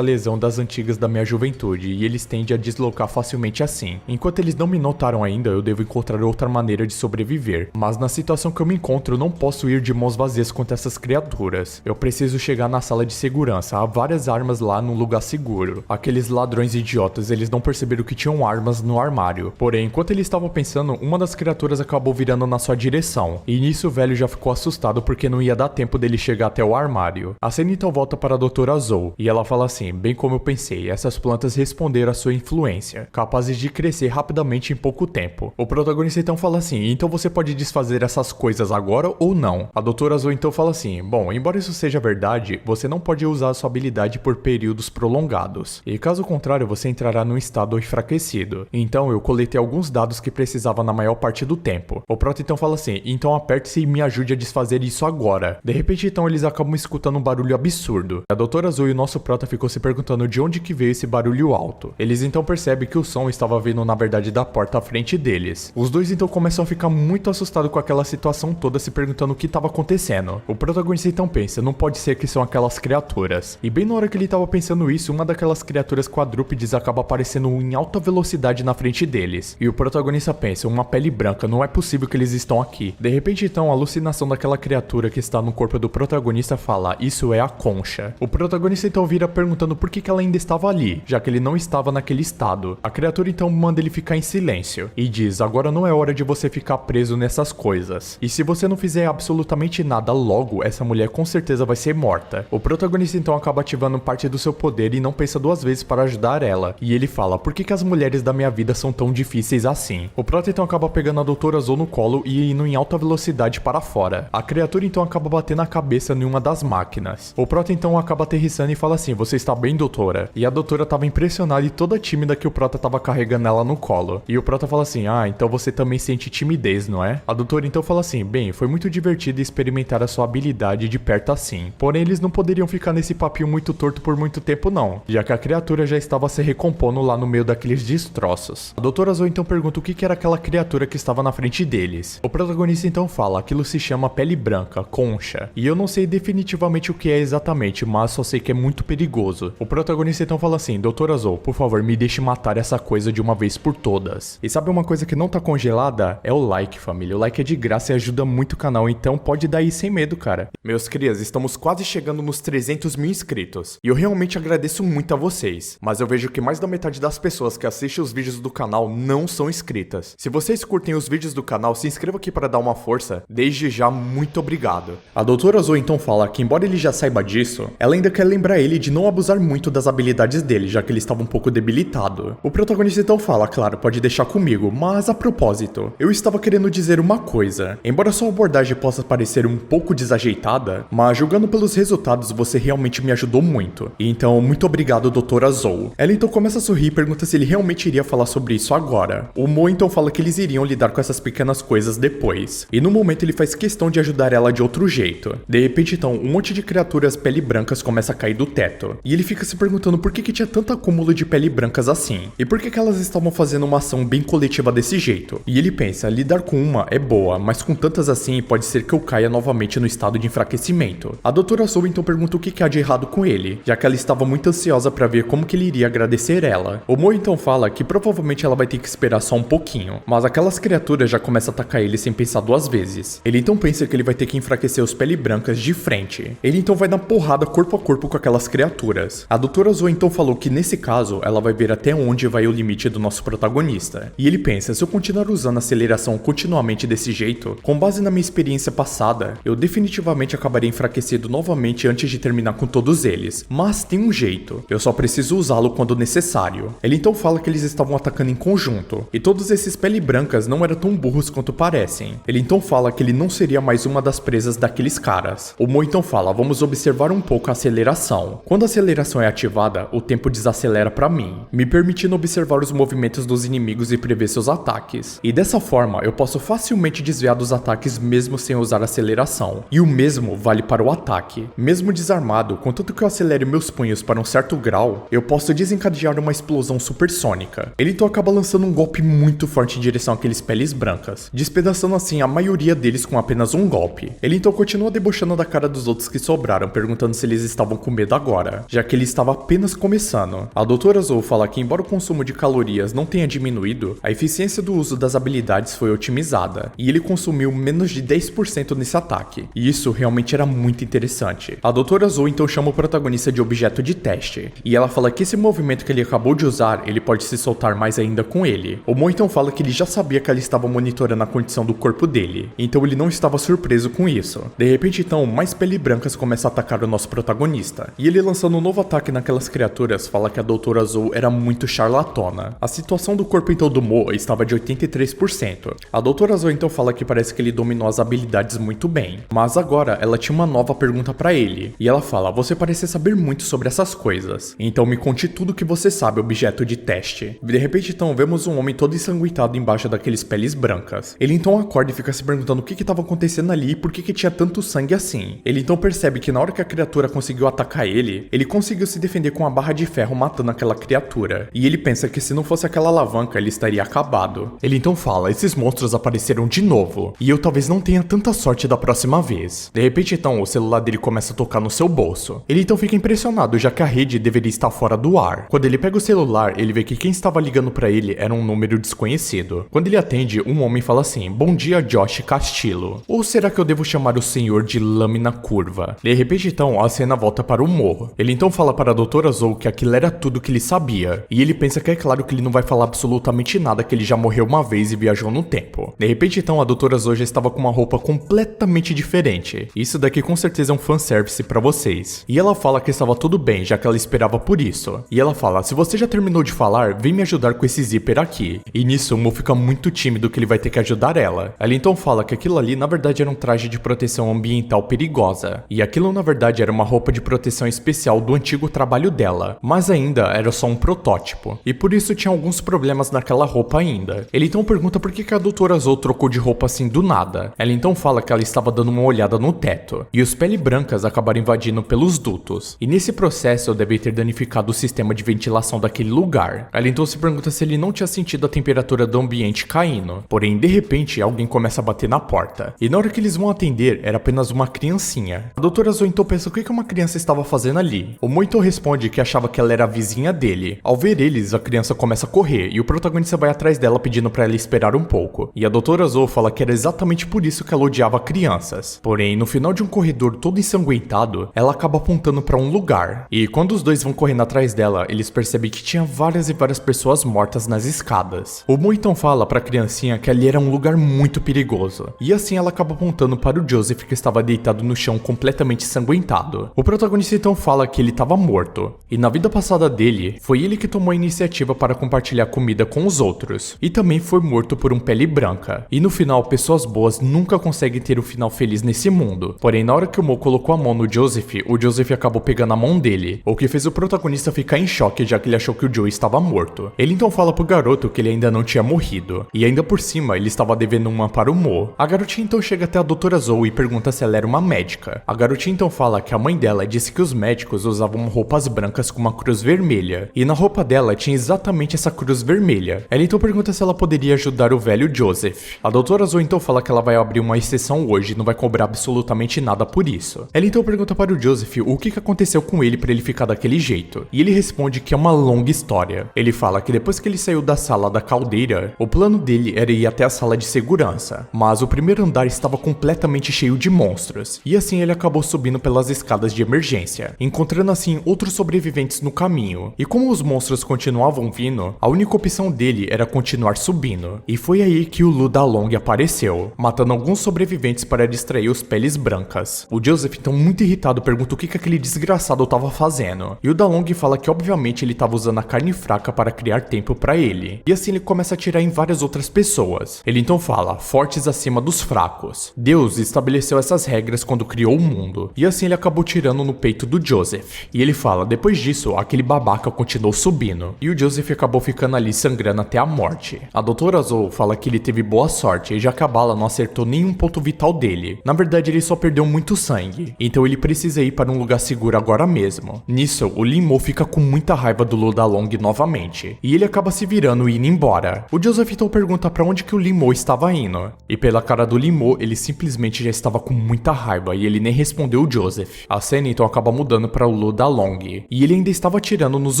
lesão das antigas da minha juventude, e eles tendem a deslocar facilmente assim. Enquanto eles não me notam notaram ainda, eu devo encontrar outra maneira de sobreviver. Mas na situação que eu me encontro, eu não posso ir de mãos vazias contra essas criaturas. Eu preciso chegar na sala de segurança. Há várias armas lá num lugar seguro. Aqueles ladrões idiotas, eles não perceberam que tinham armas no armário. Porém, enquanto ele estava pensando, uma das criaturas acabou virando na sua direção. E nisso o velho já ficou assustado porque não ia dar tempo dele chegar até o armário. A cena então volta para a Doutora Zou. E ela fala assim, bem como eu pensei, essas plantas responderam à sua influência, capazes de crescer rapidamente em pouco tempo. O protagonista então fala assim, então você pode desfazer essas coisas agora ou não? A Doutora Zou então fala assim, bom, embora isso seja verdade, você não pode usar a sua habilidade por períodos prolongados. E caso contrário, você entrará num estado enfraquecido. Então eu coletei alguns dados que precisava na maior parte do tempo. O prota então fala assim, então aperte-se e me ajude a desfazer isso agora. De repente então eles acabam escutando um barulho absurdo. A Doutora Zou e o nosso prota ficou se perguntando de onde que veio esse barulho alto. Eles então percebem que o som estava vindo na verdade da porta à frente deles. Os dois então começam a ficar muito assustados com aquela situação toda, se perguntando o que estava acontecendo. O protagonista então pensa, não pode ser que são aquelas criaturas. E bem na hora que ele estava pensando isso, uma daquelas criaturas quadrúpedes acaba aparecendo em alta velocidade na frente deles. E o protagonista pensa, uma pele branca, não é possível que eles estão aqui. De repente então, a alucinação daquela criatura que está no corpo do protagonista fala, isso é a Concha. O protagonista então vira perguntando por que ela ainda estava ali, já que ele não estava naquele estado. A criatura então manda ele ficar em silêncio e diz, agora não é hora de você ficar preso nessas coisas. E se você não fizer absolutamente nada logo, essa mulher com certeza vai ser morta. O protagonista então acaba ativando parte do seu poder e não pensa duas vezes para ajudar ela. E ele fala, por que as mulheres da minha vida são tão difíceis assim? O prota então acaba pegando a Doutora Zou no colo e indo em alta velocidade para fora. A criatura então acaba batendo a cabeça em uma das máquinas. O prota então acaba aterrissando e fala assim, você está bem, doutora? E a doutora estava impressionada e toda tímida que o prota estava carregando ela no colo. E o prota fala assim, então você também sente timidez, não é? A doutora então fala assim, bem, foi muito divertido experimentar a sua habilidade de perto assim. Porém, eles não poderiam ficar nesse papinho muito torto por muito tempo não, já que a criatura já estava se recompondo lá no meio daqueles destroços. A Doutora Zou então pergunta o que era aquela criatura que estava na frente deles. O protagonista então fala, aquilo se chama pele branca, Concha. E eu não sei definitivamente o que é exatamente, mas só sei que é muito perigoso. O protagonista então fala assim, Doutora Zou, por favor, me deixe matar essa coisa de uma vez por todas. E sabe uma coisa que não tá congelada? É o like, família. O like é de graça e ajuda muito o canal, então pode dar aí sem medo, cara. Meus crias, estamos quase chegando nos 300 mil inscritos. E eu realmente agradeço muito a vocês. Mas eu vejo que mais da metade das pessoas que assistem os vídeos do canal não são inscritas. Se vocês curtem os vídeos do canal, se inscreva aqui para dar uma força. Desde já, muito obrigado. A Doutora Zou então fala que embora ele já saiba disso, ela ainda quer lembrar ele de não abusar muito das habilidades dele, já que ele estava um pouco debilitado. O protagonista então fala, claro, pode deixar comigo, mas a propósito, eu estava querendo dizer uma coisa. Embora sua abordagem possa parecer um pouco desajeitada, mas julgando pelos resultados, você realmente me ajudou muito. E então, muito obrigado, Doutora Zou. Ela então começa a sorrir e pergunta se ele realmente iria falar sobre isso agora. O Mo então fala que eles iriam lidar com essas pequenas coisas depois. E no momento ele faz questão de ajudar ela de outro jeito. De repente então, um monte de criaturas pele brancas começa a cair do teto. E ele fica se perguntando por que tinha tanto acúmulo de pele brancas assim. E por que elas estavam fazendo uma ação bem coletiva desse jeito. E ele pensa, lidar com uma é boa, mas com tantas assim pode ser que eu caia novamente no estado de enfraquecimento. A Doutora Zou então pergunta o que há de errado com ele, já que ela estava muito ansiosa para ver como que ele iria agradecer ela. O Mo então fala que provavelmente ela vai ter que esperar só um pouquinho, mas aquelas criaturas já começam a atacar ele sem pensar duas vezes. Ele então pensa que ele vai ter que enfraquecer os pele brancas de frente. Ele então vai dar porrada corpo a corpo com aquelas criaturas. A Doutora Zou então falou que nesse caso ela vai ver até onde vai o limite do nosso protagonista. E ele pensa, se eu continuar usando a aceleração continuamente desse jeito, com base na minha experiência passada, eu definitivamente acabaria enfraquecido novamente antes de terminar com todos eles. Mas tem um jeito, eu só preciso usá-lo quando necessário. Ele então fala que eles estavam atacando em conjunto, e todos esses pele brancas não eram tão burros quanto parecem. Ele então fala que ele não seria mais uma das presas daqueles caras. O Mo então fala, vamos observar um pouco a aceleração. Quando a aceleração é ativada, o tempo desacelera para mim, me permitindo observar os movimentos dos inimigos e prever seus ataques. E dessa forma, eu posso facilmente desviar dos ataques mesmo sem usar aceleração. E o mesmo vale para o ataque. Mesmo desarmado, contanto que eu acelere meus punhos para um certo grau, eu posso desencadear uma explosão supersônica. Ele então acaba lançando um golpe muito forte em direção àqueles peles brancas, despedaçando assim a maioria deles com apenas um golpe. Ele então continua debochando da cara dos outros que sobraram, perguntando se eles estavam com medo agora, já que ele estava apenas começando. A Doutora Zou fala que embora o consumo de calorias não tenha diminuído, desenvolvido, a eficiência do uso das habilidades foi otimizada, e ele consumiu menos de 10% nesse ataque, e isso realmente era muito interessante. A Doutora Zou então chama o protagonista de objeto de teste, e ela fala que esse movimento que ele acabou de usar, ele pode se soltar mais ainda com ele. O Mo então fala que ele já sabia que ela estava monitorando a condição do corpo dele, então ele não estava surpreso com isso. De repente então, mais pele brancas começam a atacar o nosso protagonista, e ele lançando um novo ataque naquelas criaturas, fala que a Doutora Zou era muito charlatona. A situação do corpo então do Mo estava de 83%. A Doutora Zou então fala que parece que ele dominou as habilidades muito bem, mas agora ela tinha uma nova pergunta pra ele, e ela fala: você parece saber muito sobre essas coisas, então me conte tudo que você sabe, objeto de teste. De repente então vemos um homem todo ensanguentado embaixo daqueles peles brancas. Ele então acorda e fica se perguntando o que estava acontecendo ali e por que tinha tanto sangue assim. Ele então percebe que na hora que a criatura conseguiu atacar ele, ele conseguiu se defender com a barra de ferro matando aquela criatura, e ele pensa que se não fosse aquela alavanca ele estaria acabado. Ele então fala: esses monstros apareceram de novo, e eu talvez não tenha tanta sorte da próxima vez. De repente então o celular dele começa a tocar no seu bolso. Ele então fica impressionado, já que a rede deveria estar fora do ar. Quando ele pega o celular, ele vê que quem estava ligando pra ele era um número desconhecido. Quando ele atende, um homem fala assim: bom dia, Josh Castillo. Ou será que eu devo chamar o senhor de lâmina curva? De repente então a cena volta para o morro. Ele então fala para a Doutora Zou que aquilo era tudo que ele sabia, e ele pensa que é claro que ele não vai falar absolutamente nada, que ele já morreu uma vez e viajou no tempo. De repente então a Doutora Zou já estava com uma roupa completamente diferente. Isso daqui com certeza é um fanservice pra vocês. E ela fala que estava tudo bem, já que ela esperava por isso. E ela fala: se você já terminou de falar, vem me ajudar com esse zíper aqui. E nisso o Mo fica muito tímido que ele vai ter que ajudar ela. Ela então fala que aquilo ali na verdade era um traje de proteção ambiental perigosa, e aquilo na verdade era uma roupa de proteção especial do antigo trabalho dela, mas ainda era só um protótipo, e por isso tinha alguns problemas naquela roupa ainda. Ele então pergunta por que a Doutora Zou trocou de roupa assim do nada. Ela então fala que ela estava dando uma olhada no teto, e os pele brancas acabaram invadindo pelos dutos, e nesse processo deve ter danificado o sistema de ventilação daquele lugar. Ela então se pergunta se ele não tinha sentido a temperatura do ambiente caindo, porém de repente alguém começa a bater na porta, e na hora que eles vão atender era apenas uma criancinha. A Doutora Zou então pensa o que uma criança estava fazendo ali. O Mo então responde que achava que ela era a vizinha dele. Ao ver eles, a criança começa a correr, e o protagonista vai atrás dela pedindo pra ela esperar um pouco, e a Doutora Zou fala que era exatamente por isso que ela odiava crianças. Porém, no final de um corredor todo ensanguentado, ela acaba apontando pra um lugar, e quando os dois vão correndo atrás dela, eles percebem que tinha várias e várias pessoas mortas nas escadas. O Mo então fala pra criancinha que ali era um lugar muito perigoso, e assim ela acaba apontando para o Joseph, que estava deitado no chão completamente ensanguentado. O protagonista então fala que ele estava morto, e na vida passada dele, foi ele que tomou a iniciativa para compartilhar comida com os outros, e também foi morto por um pele branca. E no final, pessoas boas nunca conseguem ter o final feliz nesse mundo. Porém, na hora que o Mo colocou a mão no Joseph, o Joseph acabou pegando a mão dele, o que fez o protagonista ficar em choque, já que ele achou que o Joe estava morto. Ele então fala pro garoto que ele ainda não tinha morrido, e ainda por cima ele estava devendo uma para o Mo. A garotinha então chega até a Doutora Zou e pergunta se ela era uma médica. A garotinha então fala que a mãe dela disse que os médicos usavam roupas brancas com uma cruz vermelha, e na roupa dela tinha exatamente essa cruz vermelha. Ela então pergunta se ela poderia ajudar o velho Joseph. A Doutora Zou então fala que ela vai abrir uma exceção hoje e não vai cobrar absolutamente nada por isso. Ela então pergunta para o Joseph o que aconteceu com ele para ele ficar daquele jeito, e ele responde que é uma longa história. Ele fala que depois que ele saiu da sala da caldeira, o plano dele era ir até a sala de segurança, mas o primeiro andar estava completamente cheio de monstros, e assim ele acabou subindo pelas escadas de emergência, encontrando assim outros sobreviventes no caminho. E como os monstros continuavam vindo, a única opção dele era continuar subindo, e foi aí que o Lu Da Long apareceu, matando alguns sobreviventes para distrair os peles brancas. O Joseph então muito irritado pergunta o que aquele desgraçado estava fazendo, e o Da Long fala que obviamente ele estava usando a carne fraca para criar tempo para ele, e assim ele começa a atirar em várias outras pessoas. Ele então fala, fortes acima dos fracos. Deus estabeleceu essas regras quando criou o mundo, e assim ele acabou tirando no peito do Joseph. E ele fala, depois disso, aquele babaca continuou subindo, e o Joseph acabou ficando ali sangrando até a morte. A Doutora Zou fala que ele teve boa sorte, já que a bala não acertou nenhum ponto vital dele. Na verdade, ele só perdeu muito sangue, então ele precisa ir para um lugar seguro agora mesmo. Nisso, o Lin Mo fica com muita raiva do Lu Da Long novamente, e ele acaba se virando e indo embora. O Joseph então pergunta para onde que o Lin Mo estava indo, e pela cara do Lin Mo, ele simplesmente já estava com muita raiva, e ele nem respondeu o Joseph. A cena então acaba mudando para o Lu Da Long, e ele ainda estava atirando nos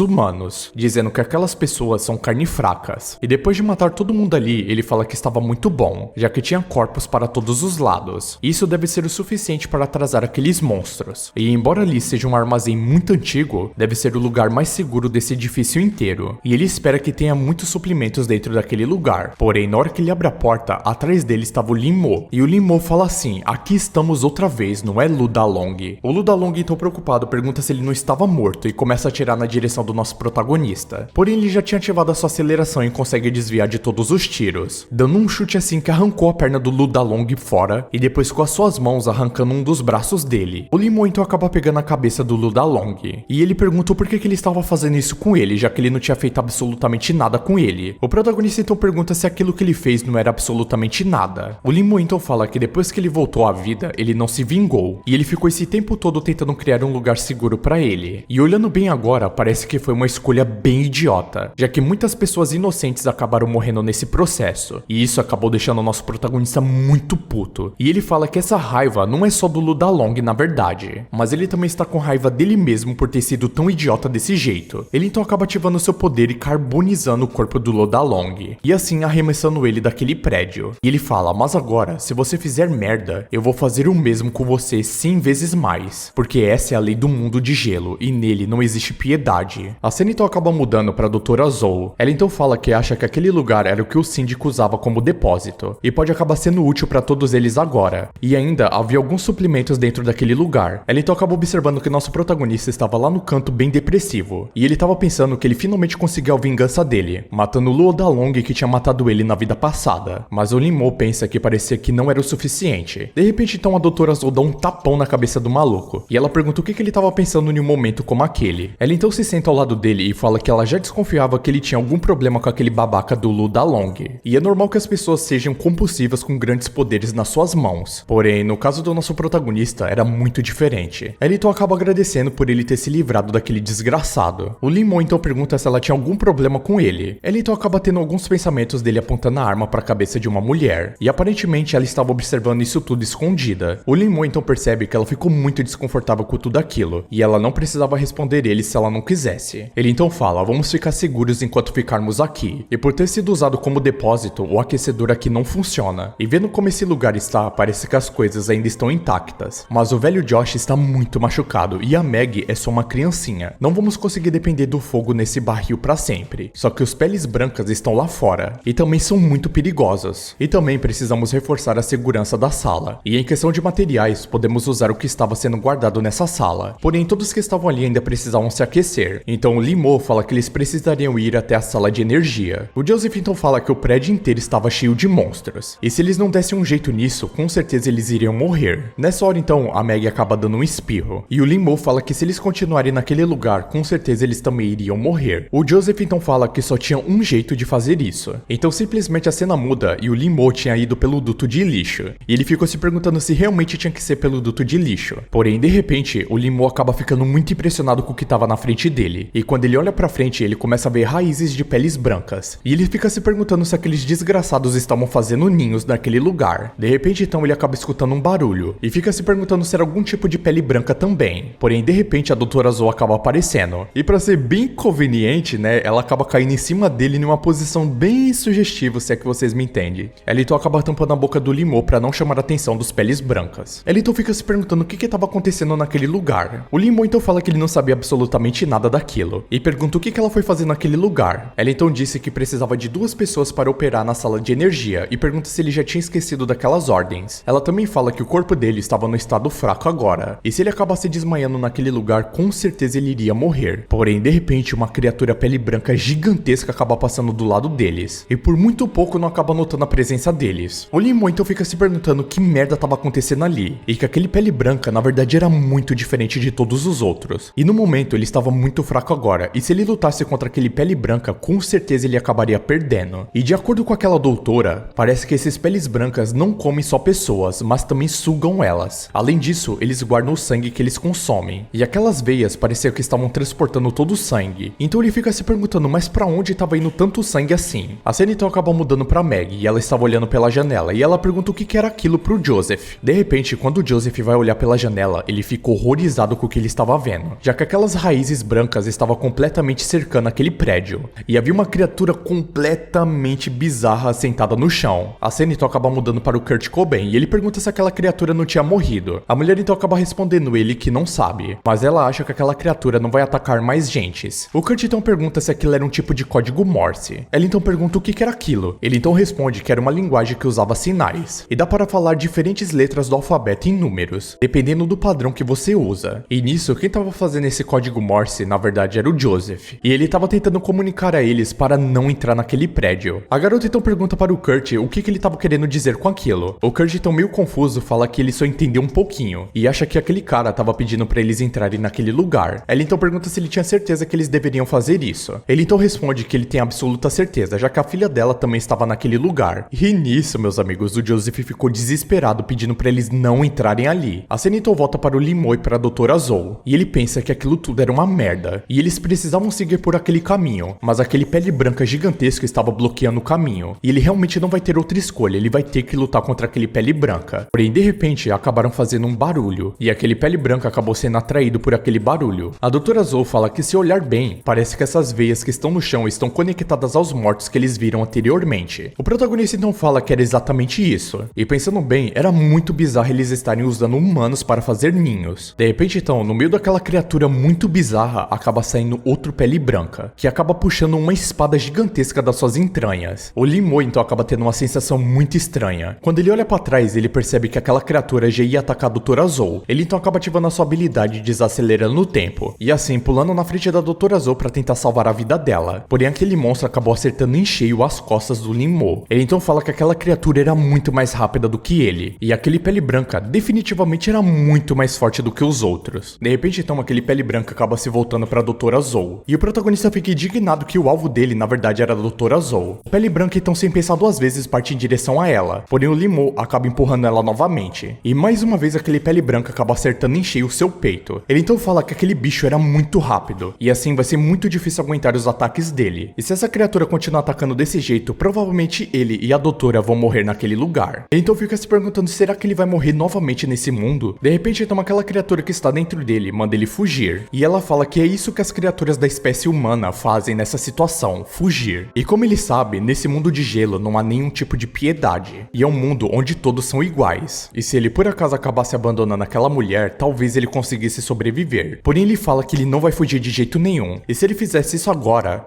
humanos, dizendo que aquelas pessoas são carne fraca, facas. E depois de matar todo mundo ali, ele fala que estava muito bom, já que tinha corpos para todos os lados. Isso deve ser o suficiente para atrasar aqueles monstros. E embora ali seja um armazém muito antigo, deve ser o lugar mais seguro desse edifício inteiro. E ele espera que tenha muitos suprimentos dentro daquele lugar. Porém, na hora que ele abre a porta, atrás dele estava o Lin-Mo. E o Lin-Mo fala assim: aqui estamos outra vez, não é Lu Dalong? O Lu Dalong, então preocupado, pergunta se ele não estava morto e começa a atirar na direção do nosso protagonista. Porém, ele já tinha ativado a sua aceleração e consegue desviar de todos os tiros, dando um chute assim que arrancou a perna do Lu Dalong fora e depois com as suas mãos arrancando um dos braços dele. O Lin-Mo então acaba pegando a cabeça do Lu Dalong e ele perguntou por que ele estava fazendo isso com ele, já que ele não tinha feito absolutamente nada com ele. O protagonista então pergunta se aquilo que ele fez não era absolutamente nada. O Lin-Mo então fala que depois que ele voltou à vida, ele não se vingou e ele ficou esse tempo todo tentando criar um lugar seguro pra ele. E olhando bem agora, parece que foi uma escolha bem idiota, já que muitas pessoas inocentes acabaram morrendo nesse processo, e isso acabou deixando o nosso protagonista muito puto. E ele fala que essa raiva não é só do Lu Dalong na verdade, mas ele também está com raiva dele mesmo por ter sido tão idiota desse jeito. Ele então acaba ativando seu poder e carbonizando o corpo do Lu Dalong, e assim arremessando ele daquele prédio. E ele fala: mas agora, se você fizer merda, eu vou fazer o mesmo com você 100 vezes mais, porque essa é a lei do mundo de gelo, e nele não existe piedade. A cena então acaba mudando pra Doutora Zou. Ela então fala que acha que aquele lugar era o que o síndico usava como depósito, e pode acabar sendo útil pra todos eles agora. E ainda havia alguns suplementos dentro daquele lugar. Ela então acaba observando que nosso protagonista estava lá no canto bem depressivo, e ele estava pensando que ele finalmente conseguiu a vingança dele, matando Lu Dalong que tinha matado ele na vida passada. Mas o Lin-Mo pensa que parecia que não era o suficiente. De repente então a Doutora Zou dá um tapão na cabeça do maluco, e ela pergunta o que ele estava pensando em um momento como aquele. Ela então se senta ao lado dele e fala que ela já desconfiava que ele tinha algum problema com aquele babaca do Lu Dalong. E é normal que as pessoas sejam compulsivas com grandes poderes nas suas mãos. Porém, no caso do nosso protagonista, era muito diferente. Ela então acaba agradecendo por ele ter se livrado daquele desgraçado. O Lin-Mo então pergunta se ela tinha algum problema com ele. Ela então acaba tendo alguns pensamentos dele apontando a arma para a cabeça de uma mulher. E aparentemente ela estava observando isso tudo escondida. O Lin-Mo então percebe que ela ficou muito desconfortável com tudo aquilo, e ela não precisava responder ele se ela não quisesse. Ele então fala: vamos ficar seguros enquanto ficarmos aqui. E por ter sido usado como depósito, o aquecedor aqui não funciona. E vendo como esse lugar está, parece que as coisas ainda estão intactas. Mas o velho Josh está muito machucado e a Meg é só uma criancinha. Não vamos conseguir depender do fogo nesse barril para sempre. Só que os peles brancas estão lá fora e também são muito perigosos. E também precisamos reforçar a segurança da sala. E em questão de materiais, podemos usar o que estava sendo guardado nessa sala. Porém, todos que estavam ali ainda precisavam se aquecer. Então o Lin-Mo fala que eles precisariam ir até a sala de energia. O Joseph então fala que o prédio inteiro estava cheio de monstros. E se eles não dessem um jeito nisso, com certeza eles iriam morrer. Nessa hora então, a Meg acaba dando um espirro. E o Lin-Mo fala que se eles continuarem naquele lugar, com certeza eles também iriam morrer. O Joseph então fala que só tinha um jeito de fazer isso. Então simplesmente a cena muda e o Lin-Mo tinha ido pelo duto de lixo. E ele ficou se perguntando se realmente tinha que ser pelo duto de lixo. Porém, de repente, o Lin-Mo acaba ficando muito impressionado com o que estava na frente dele. E quando ele olha pra frente, ele começa a ver raízes de peles brancas. E ele fica se perguntando se aqueles desgraçados estavam fazendo ninhos naquele lugar. De repente, então, ele acaba escutando um barulho. E fica se perguntando se era algum tipo de pele branca também. Porém, de repente, a Doutora Zou acaba aparecendo. E pra ser bem conveniente, né, ela acaba caindo em cima dele numa posição bem sugestiva, se é que vocês me entendem. Ela então acaba tampando a boca do Lin-Mo pra não chamar a atenção dos peles brancas. Ela então fica se perguntando o que estava acontecendo naquele lugar. O Lin-Mo então fala que ele não sabia absolutamente nada daquilo. E pergunta o que ela foi fazer naquele lugar. Ela então disse que precisava de 2 pessoas para operar na sala de energia e pergunta se ele já tinha esquecido daquelas ordens. Ela também fala que o corpo dele estava no estado fraco agora. E se ele acabasse desmaiando naquele lugar, com certeza ele iria morrer. Porém, de repente, uma criatura pele branca gigantesca acaba passando do lado deles. E por muito pouco não acaba notando a presença deles. O Lin-Mo então fica se perguntando que merda estava acontecendo ali. E que aquele pele branca na verdade era muito diferente de todos os outros. E no momento ele estava muito fraco agora. E se ele lutasse contra aquele pele branca, com certeza ele acabaria perdendo. E de acordo com aquela doutora, parece que esses peles brancas não comem só pessoas, mas também sugam elas. Além disso, eles guardam o sangue que eles consomem. E aquelas veias pareciam que estavam transportando todo o sangue. Então ele fica se perguntando, mas pra onde estava indo tanto sangue assim? A cena então acaba mudando pra Meg e ela estava olhando pela janela e ela pergunta o que era aquilo pro Joseph. De repente, quando o Joseph vai olhar pela janela, ele fica horrorizado com o que ele estava vendo, já que aquelas raízes brancas estavam completamente cercando aquele prédio. E havia uma criatura completamente bizarra sentada no chão. A cena então acaba mudando para o Kurt Cobain e ele pergunta se aquela criatura não tinha morrido. A mulher então acaba respondendo ele que não sabe, mas ela acha que aquela criatura não vai atacar mais gentes. O Kurt então pergunta se aquilo era um tipo de código Morse. Ela então pergunta o que era aquilo. Ele então responde que era uma linguagem que usava sinais, e dá para falar diferentes letras do alfabeto em números, dependendo do padrão que você usa. E nisso, quem tava fazendo esse código Morse, na verdade, era o Joseph, e ele tava tentando comunicar a eles para não entrar naquele prédio. A garota então pergunta para o Kurt o que ele tava querendo dizer com aquilo. O Kurt então meio confuso fala que ele só entendeu um pouquinho, e acha que aquele cara tava pedindo para eles entrarem naquele lugar. Ela então pergunta se ele tinha certeza que eles deveriam fazer isso. Ele então responde que ele tem absoluta certeza, já que a filha dela também estava naquele lugar. E nisso, meus amigos, o Joseph ficou desesperado pedindo para eles não entrarem ali. A cena então volta para o Limo e para a Doutora Zou, e ele pensa que aquilo tudo era uma merda, e eles precisavam seguir por aquele caminho, mas aquele pele branca gigantesco estava bloqueando o caminho, e ele realmente não vai ter outra escolha, ele vai ter que lutar contra aquele pele branca. Porém, de repente, acabaram fazendo um barulho, e aquele pele branca acabou sendo atraído por aquele barulho. A Doutora Zou fala que se olhar bem, parece que essas veias que estão no chão estão conectadas aos mortos que eles viram anteriormente. O protagonista então fala que era exatamente isso, e pensando bem, era muito bizarro eles estarem usando humanos para fazer ninhos. De repente então, no meio daquela criatura muito bizarra, acaba saindo outro pele branca, que acaba puxando uma espada gigantesca das suas entranhas. O Limo então acaba tendo uma sensação muito estranha. Quando ele olha para trás, ele percebe que aquela criatura já ia atacar a Doutora Zou. Ele então acaba ativando a sua habilidade desacelerando o tempo, e assim pulando na frente da Doutora Zou para tentar salvar a vida dela. Porém, aquele monstro acabou acertando em cheio as costas do Limo. Ele então fala que aquela criatura era muito mais rápida do que ele, e aquele pele branca definitivamente era muito mais forte do que os outros. De repente então aquele pele branca acaba se voltando para a Doutora Zou, e o protagonista fica indignado que o alvo dele na verdade era a Doutora Zou. O pele branca então sem pensar duas vezes parte em direção a ela, porém o Limo acaba empurrando ela novamente, e mais uma vez aquele pele branca acaba acertando em cheio o seu peito. Ele então fala que aquele bicho era muito rápido, e assim vai ser muito difícil aguentar os ataques dele, e se essa criatura continuar atacando desse jeito, provavelmente ele e a doutora vão morrer naquele lugar. Ele então fica se perguntando, será que ele vai morrer novamente nesse mundo? De repente então aquela criatura que está dentro dele manda ele fugir, e ela fala que é isso que as criaturas da espécie humana fazem nessa situação, fugir. E como ele sabe, nesse mundo de gelo não há nenhum tipo de piedade, e é um mundo onde todos são iguais, e se ele por acaso acabasse abandonando aquela mulher, talvez ele conseguisse sobreviver. Porém ele fala que ele não vai fugir de jeito nenhum, e se ele fizesse isso agora,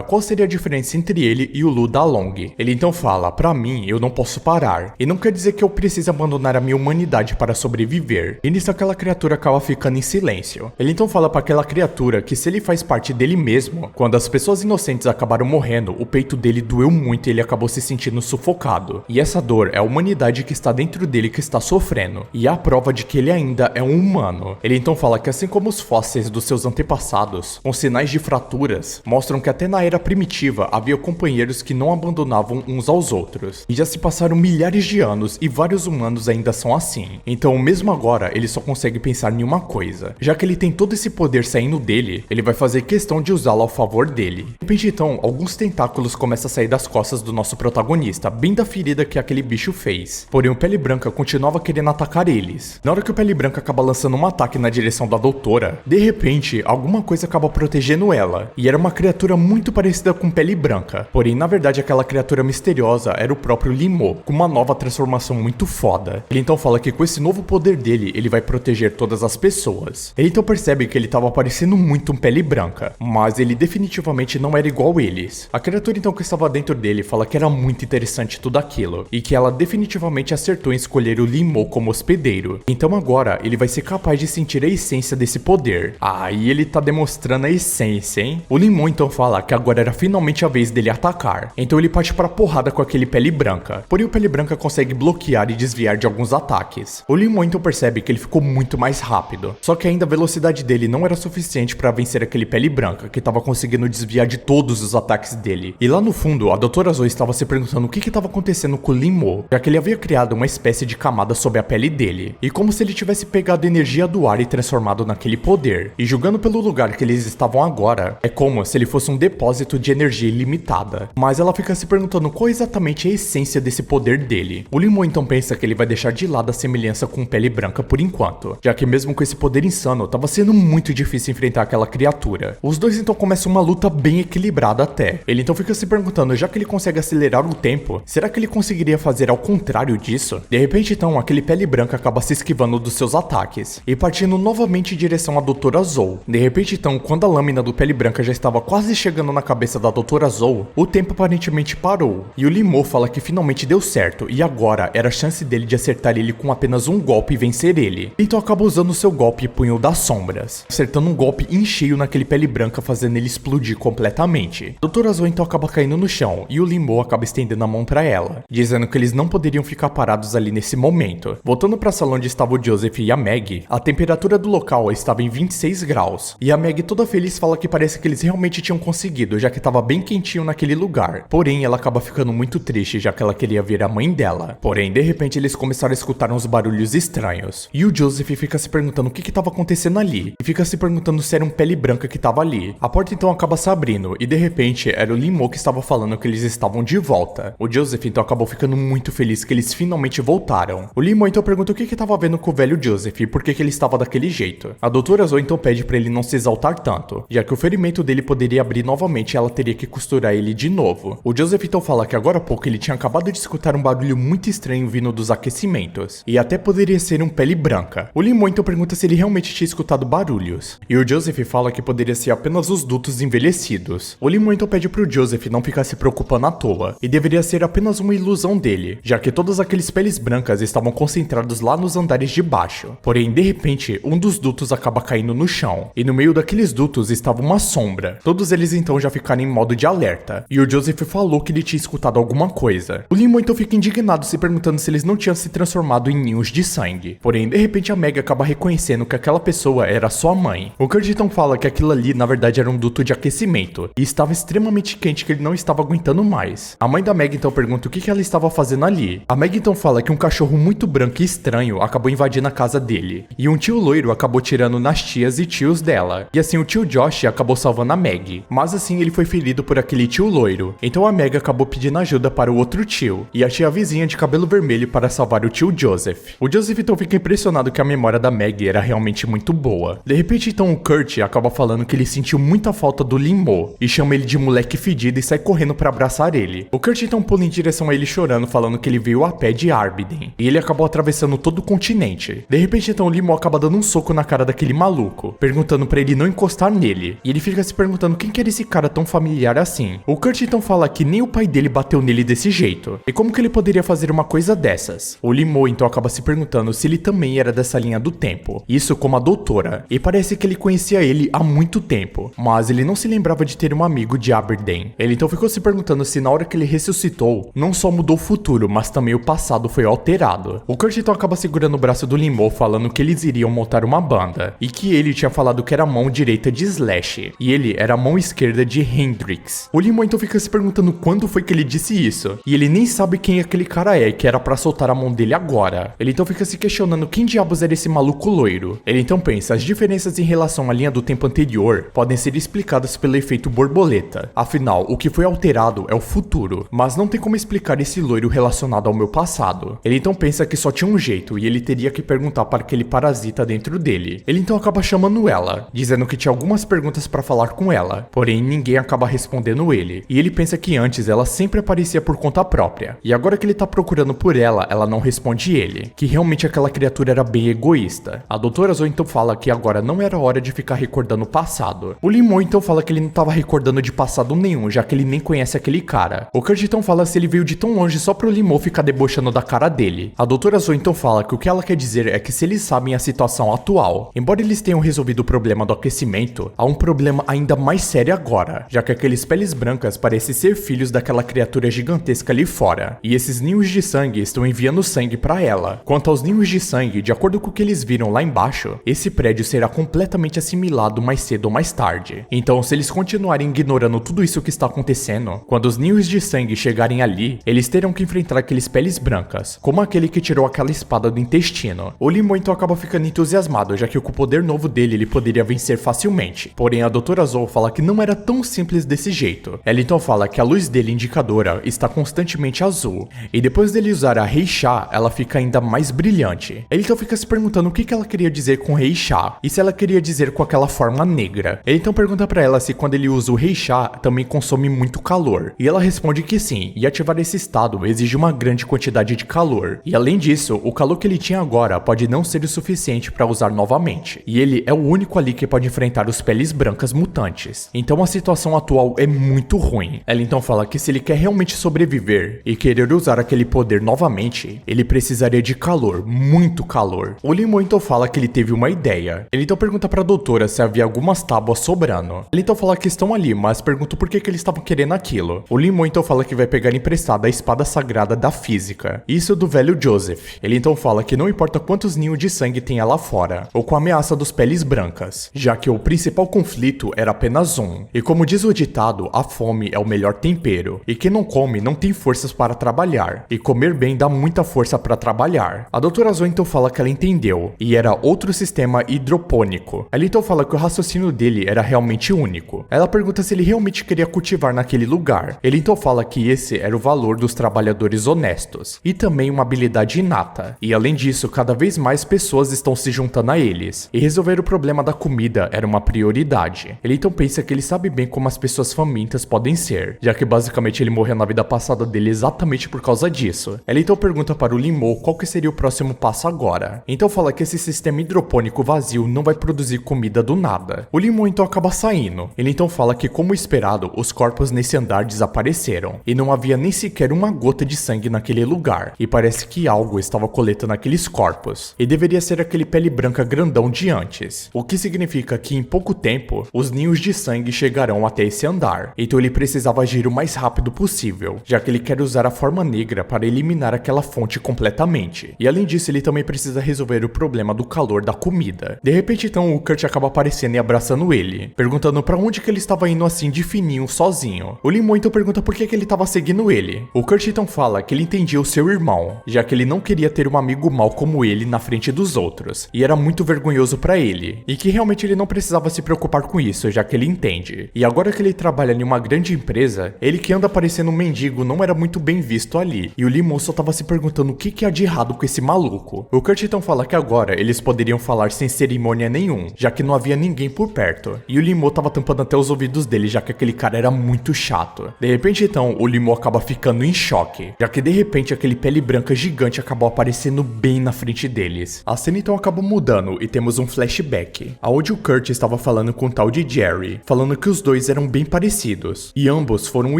qual seria a diferença entre ele e o Lu Dalong? Ele então fala, pra mim, eu não posso parar, e não quer dizer que eu precise abandonar a minha humanidade para sobreviver. E nisso aquela criatura acaba ficando em silêncio. Ele então fala para aquela criatura que se ele faz parte dele mesmo, quando as pessoas inocentes acabaram morrendo, o peito dele doeu muito e ele acabou se sentindo sufocado. E essa dor é a humanidade que está dentro dele que está sofrendo, e é a prova de que ele ainda é um humano. Ele então fala que assim como os fósseis dos seus antepassados, com sinais de fraturas, mostram que até na era primitiva havia companheiros que não abandonavam uns aos outros. E já se passaram milhares de anos e vários humanos ainda são assim. Então mesmo agora ele só consegue pensar em uma coisa. Já que ele tem todo esse poder saindo dele, ele vai fazer questão de usá-lo ao favor dele. De repente então, alguns tentáculos começam a sair das costas do nosso protagonista, bem da ferida que aquele bicho fez. Porém o Pele Branca continuava querendo atacar eles. Na hora que o Pele Branca acaba lançando um ataque na direção da doutora, de repente, alguma coisa acaba protegendo ela. E era uma criatura muito parecida com Pele Branca. Porém, na verdade, aquela criatura misteriosa era o próprio Limo, com uma nova transformação muito foda. Ele então fala que com esse novo poder dele, ele vai proteger todas as pessoas. Ele então percebe que ele estava parecendo muito um Pele Branca, mas ele definitivamente não era igual eles. A criatura então que estava dentro dele fala que era muito interessante tudo aquilo, e que ela definitivamente acertou em escolher o Limo como hospedeiro. Então agora, ele vai ser capaz de sentir a essência desse poder. Aí ele tá demonstrando a essência, hein? O Limo então fala que agora era finalmente a vez dele atacar. Então ele parte pra porrada com aquele Pele Branca. Porém o Pele Branca consegue bloquear e desviar de alguns ataques. O Limo então percebe que ele ficou muito mais rápido. Só que ainda a velocidade dele não era suficiente pra vencer aquele Pele Branca, que tava conseguindo desviar de todos os ataques dele. E lá no fundo, a Doutora Zoe estava se perguntando o que estava acontecendo com o Limo, já que ele havia criado uma espécie de camada sobre a pele dele. E como se ele tivesse pegado energia do ar e transformado naquele poder. E julgando pelo lugar que eles estavam agora, é como se ele fosse um depósito de energia ilimitada. Mas ela fica se perguntando qual exatamente é a essência desse poder dele. O Limo então pensa que ele vai deixar de lado a semelhança com Pele Branca por enquanto, já que mesmo com esse poder insano, tava sendo muito difícil enfrentar aquela criatura. Os dois então começam uma luta bem equilibrada até. Ele então fica se perguntando, já que ele consegue acelerar o tempo, será que ele conseguiria fazer ao contrário disso? De repente então, aquele pele branca acaba se esquivando dos seus ataques e partindo novamente em direção à Doutora Zou. De repente então, quando a lâmina do pele branca já estava quase chegando na cabeça da Doutora Zou, o tempo aparentemente parou, e o Limou fala que finalmente deu certo, e agora era a chance dele de acertar ele com apenas um golpe e vencer ele. Então acaba usando seu golpe Punho das Sombras, acertando um golpe em cheio naquele pele branca, fazendo ele explodir completamente. Doutora Zou então acaba caindo no chão, e o Limou acaba estendendo a mão pra ela, dizendo que eles não poderiam ficar parados ali nesse momento. Voltando pra sala onde estava o Joseph e a Meg, a temperatura do local estava em 26 graus, e a Meg toda feliz fala que parece que eles realmente tinham conseguido, já que estava bem quentinho naquele lugar. Porém, ela acaba ficando muito triste, já que ela queria ver a mãe dela. Porém, de repente eles começaram a escutar uns barulhos estranhos, e o Joseph fica se perguntando o que estava acontecendo ali, e fica se perguntando se era um pele branca que estava ali. A porta então acaba se abrindo, e de repente era o Limou que estava falando que eles estavam de volta. O Joseph então acabou ficando muito feliz que eles finalmente voltaram. O Limou então pergunta o que estava vendo com o velho Joseph e por que ele estava daquele jeito. A Doutora Zou então pede para ele não se exaltar tanto, já que o ferimento dele poderia abrir novamente e ela teria que costurar ele de novo. O Joseph então fala que agora há pouco ele tinha acabado de escutar um barulho muito estranho vindo dos aquecimentos, e até poderia ser um pele branca. O Limou então pergunta se ele realmente tinha escutado barulhos, e o Joseph fala que poderia ser apenas os dutos envelhecidos. O Limou então pede pro Joseph não ficar se preocupando à toa, e deveria ser apenas uma ilusão dele, já que todos aqueles peles brancas estavam concentrados lá nos andares de baixo. Porém, de repente, um dos dutos acaba caindo no chão, e no meio daqueles dutos estava uma sombra. Todos eles então já ficaram em modo de alerta, e o Joseph falou que ele tinha escutado alguma coisa. O Limou então fica indignado, se perguntando se eles não tinham se transformado em ninhos de sangue. Porém, de repente a Meg acaba reconhecendo que aquela pessoa era sua mãe. O Kurt então fala que aquilo ali na verdade era um duto de aquecimento, e estava extremamente quente que ele não estava aguentando mais. A mãe da Meg então pergunta o que ela estava fazendo ali. A Meg então fala que um cachorro muito branco e estranho acabou invadindo a casa dele, e um tio loiro acabou tirando nas tias e tios dela, e assim o tio Josh acabou salvando a Meg, mas assim ele foi ferido por aquele tio loiro. Então a Meg acabou pedindo ajuda para o outro tio, e a tia vizinha de cabelo vermelho para salvar o tio Joseph. O Joseph então fica impressionado que a memória da Meg era realmente muito boa. De repente então o Kurt acaba falando que ele sentiu muita falta do Limou, e chama ele de moleque fedido e sai correndo para abraçar ele. O Kurt então pula em direção a ele chorando, falando que ele veio a pé de Arbiden, e ele acabou atravessando todo o continente. De repente então o Limou acaba dando um soco na cara daquele maluco, perguntando para ele não encostar nele, e ele fica se perguntando quem que era esse cara tão familiar assim. O Kurt então fala que nem o pai dele bateu nele desse jeito, e como que ele poderia fazer uma coisa dessas? O Limou então acaba se perguntando se ele também era dessa linha do tempo, isso como a doutora, e parece que ele conhecia ele há muito tempo, mas ele não se lembrava de ter um amigo de Aberdeen. Ele então ficou se perguntando se na hora que ele ressuscitou, não só mudou o futuro, mas também o passado foi alterado. O Kurt então acaba segurando o braço do Limou, falando que eles iriam montar uma banda, e que ele tinha falado que era a mão direita de Slash, e ele era a mão esquerda de Hendrix. O Limou então fica se perguntando quando foi que ele disse isso, e ele nem sabe quem aquele cara é, que era pra soltar a mão dele agora. Ele então fica se questionando quem diabos era esse maluco loiro. Ele então pensa, as diferenças em relação à linha do tempo anterior podem ser explicadas pelo efeito borboleta. Afinal, o que foi alterado é o futuro, mas não tem como explicar esse loiro relacionado ao meu passado. Ele então pensa que só tinha um jeito, e ele teria que perguntar para aquele parasita dentro dele. Ele então acaba chamando ela, dizendo que tinha algumas perguntas para falar com ela, porém ninguém acaba respondendo ele, e ele pensa que antes ela sempre aparecia por conta própria, e agora que ele tá procurando por ela, ela não responde ele, que realmente aquela criatura era bem egoísta. A doutora Zou então fala que agora não era hora de ficar recordando o passado. O Limou então fala que ele não tava recordando de passado nenhum, já que ele nem conhece aquele cara. O Kurt então fala se ele veio de tão longe só pro Limou ficar debochando da cara dele. A doutora Zou então fala que o que ela quer dizer é que se eles sabem a situação atual, embora eles tenham resolvido o problema do aquecimento, há um problema ainda mais sério agora, já que aqueles peles brancas parecem ser filhos daquela criatura gigantesca ali fora, e esses ninhos de sangue estão enviando sangue pra ela. Quanto aos ninhos de sangue, de acordo com o que eles viram lá embaixo, esse prédio será completamente assimilado mais cedo ou mais tarde. Então, se eles continuarem ignorando tudo isso que está acontecendo, quando os ninhos de sangue chegarem ali, eles terão que enfrentar aqueles peles brancas, como aquele que tirou aquela espada do intestino. O Limou então acaba ficando entusiasmado, já que com o poder novo dele ele poderia vencer facilmente. Porém, a doutora Zou fala que não era tão simples desse jeito. Ela então fala que a luz dele indicadora está constantemente azul, e depois dele usar a Rei Chá, ela fica ainda mais brilhante. Ele então fica se perguntando o que ela queria dizer com Rei Chá, e se ela queria dizer com aquela forma negra. Ele então pergunta pra ela se quando quando ele usa o Rei Chá também consome muito calor. E ela responde que sim, e ativar esse estado exige uma grande quantidade de calor. E além disso, o calor que ele tinha agora pode não ser o suficiente para usar novamente. E ele é o único ali que pode enfrentar os peles brancas mutantes. Então a situação atual é muito ruim. Ela então fala que se ele quer realmente sobreviver e querer usar aquele poder novamente, ele precisaria de calor, muito calor. O Limon então fala que ele teve uma ideia. Ele então pergunta pra doutora se havia algumas tábuas sobrando. Ele então fala que estão ali, mas pergunta por que eles estavam querendo aquilo. O Limon então fala que vai pegar emprestada a espada sagrada da física. Isso do velho Joseph. Ele então fala que não importa quantos ninhos de sangue tenha lá fora, ou com a ameaça dos peles brancas, já que o principal conflito era apenas um. E como diz o ditado, a fome é o melhor tempero, e quem não come não tem forças para trabalhar, e comer bem dá muita força para trabalhar. A doutora Zoe então fala que ela entendeu, e era outro sistema hidropônico. Ela então fala que o raciocínio dele era realmente único. Ela pergunta se ele realmente queria cultivar naquele lugar. Ele então fala que esse era o valor dos trabalhadores honestos, e também uma habilidade inata. E além disso, cada vez mais pessoas estão se juntando a eles, e resolver o problema da comida era uma prioridade. Ele então pensa que ele sabe bem como as pessoas famintas podem ser, já que basicamente ele morreu na vida passada dele exatamente por causa disso. Ela então pergunta para o Limon qual que seria o próximo passo agora. Então fala que esse sistema hidropônico vazio não vai produzir comida do nada. O Limon então acaba saindo. Ele então fala que, como esperado, os corpos nesse andar desapareceram, e não havia nem sequer uma gota de sangue naquele lugar, e parece que algo estava coletando aqueles corpos, e deveria ser aquele pele branca grandão de antes, o que significa que em pouco tempo, os ninhos de sangue chegarão até esse andar. Então ele precisava agir o mais rápido possível, já que ele quer usar a forma negra para eliminar aquela fonte completamente. E além disso, ele também precisa resolver o problema do calor da comida. De repente então o Kurt acaba aparecendo e abraçando ele, perguntando pra onde que ele estava indo assim de fininho sozinho. O Limon então pergunta por que ele estava seguindo ele. O Kurt então fala que ele entendia o seu irmão, já que ele não queria ter um amigo mau como ele na frente dos outros, e era muito vergonhoso pra ele, e que realmente ele não precisava se preocupar com isso, já que ele entende. E agora que ele trabalha em uma grande empresa, ele que anda parecendo um mendigo não era muito bem visto ali, e o Limon só tava se perguntando o que há de errado com esse maluco. O Kurt então fala que agora eles poderiam falar sem cerimônia nenhum, já que não havia ninguém por perto, e o Limon tava tampando até os ouvidos dele, já que aquele cara era muito chato. De repente então, o Limon acaba ficando em choque, já que de repente aquele pele branca gigante acabou aparecendo bem na frente deles. A cena então acabou mudando e temos um flashback, aonde o Kurt estava falando com o tal de Jerry, falando que os dois eram bem parecidos, e ambos foram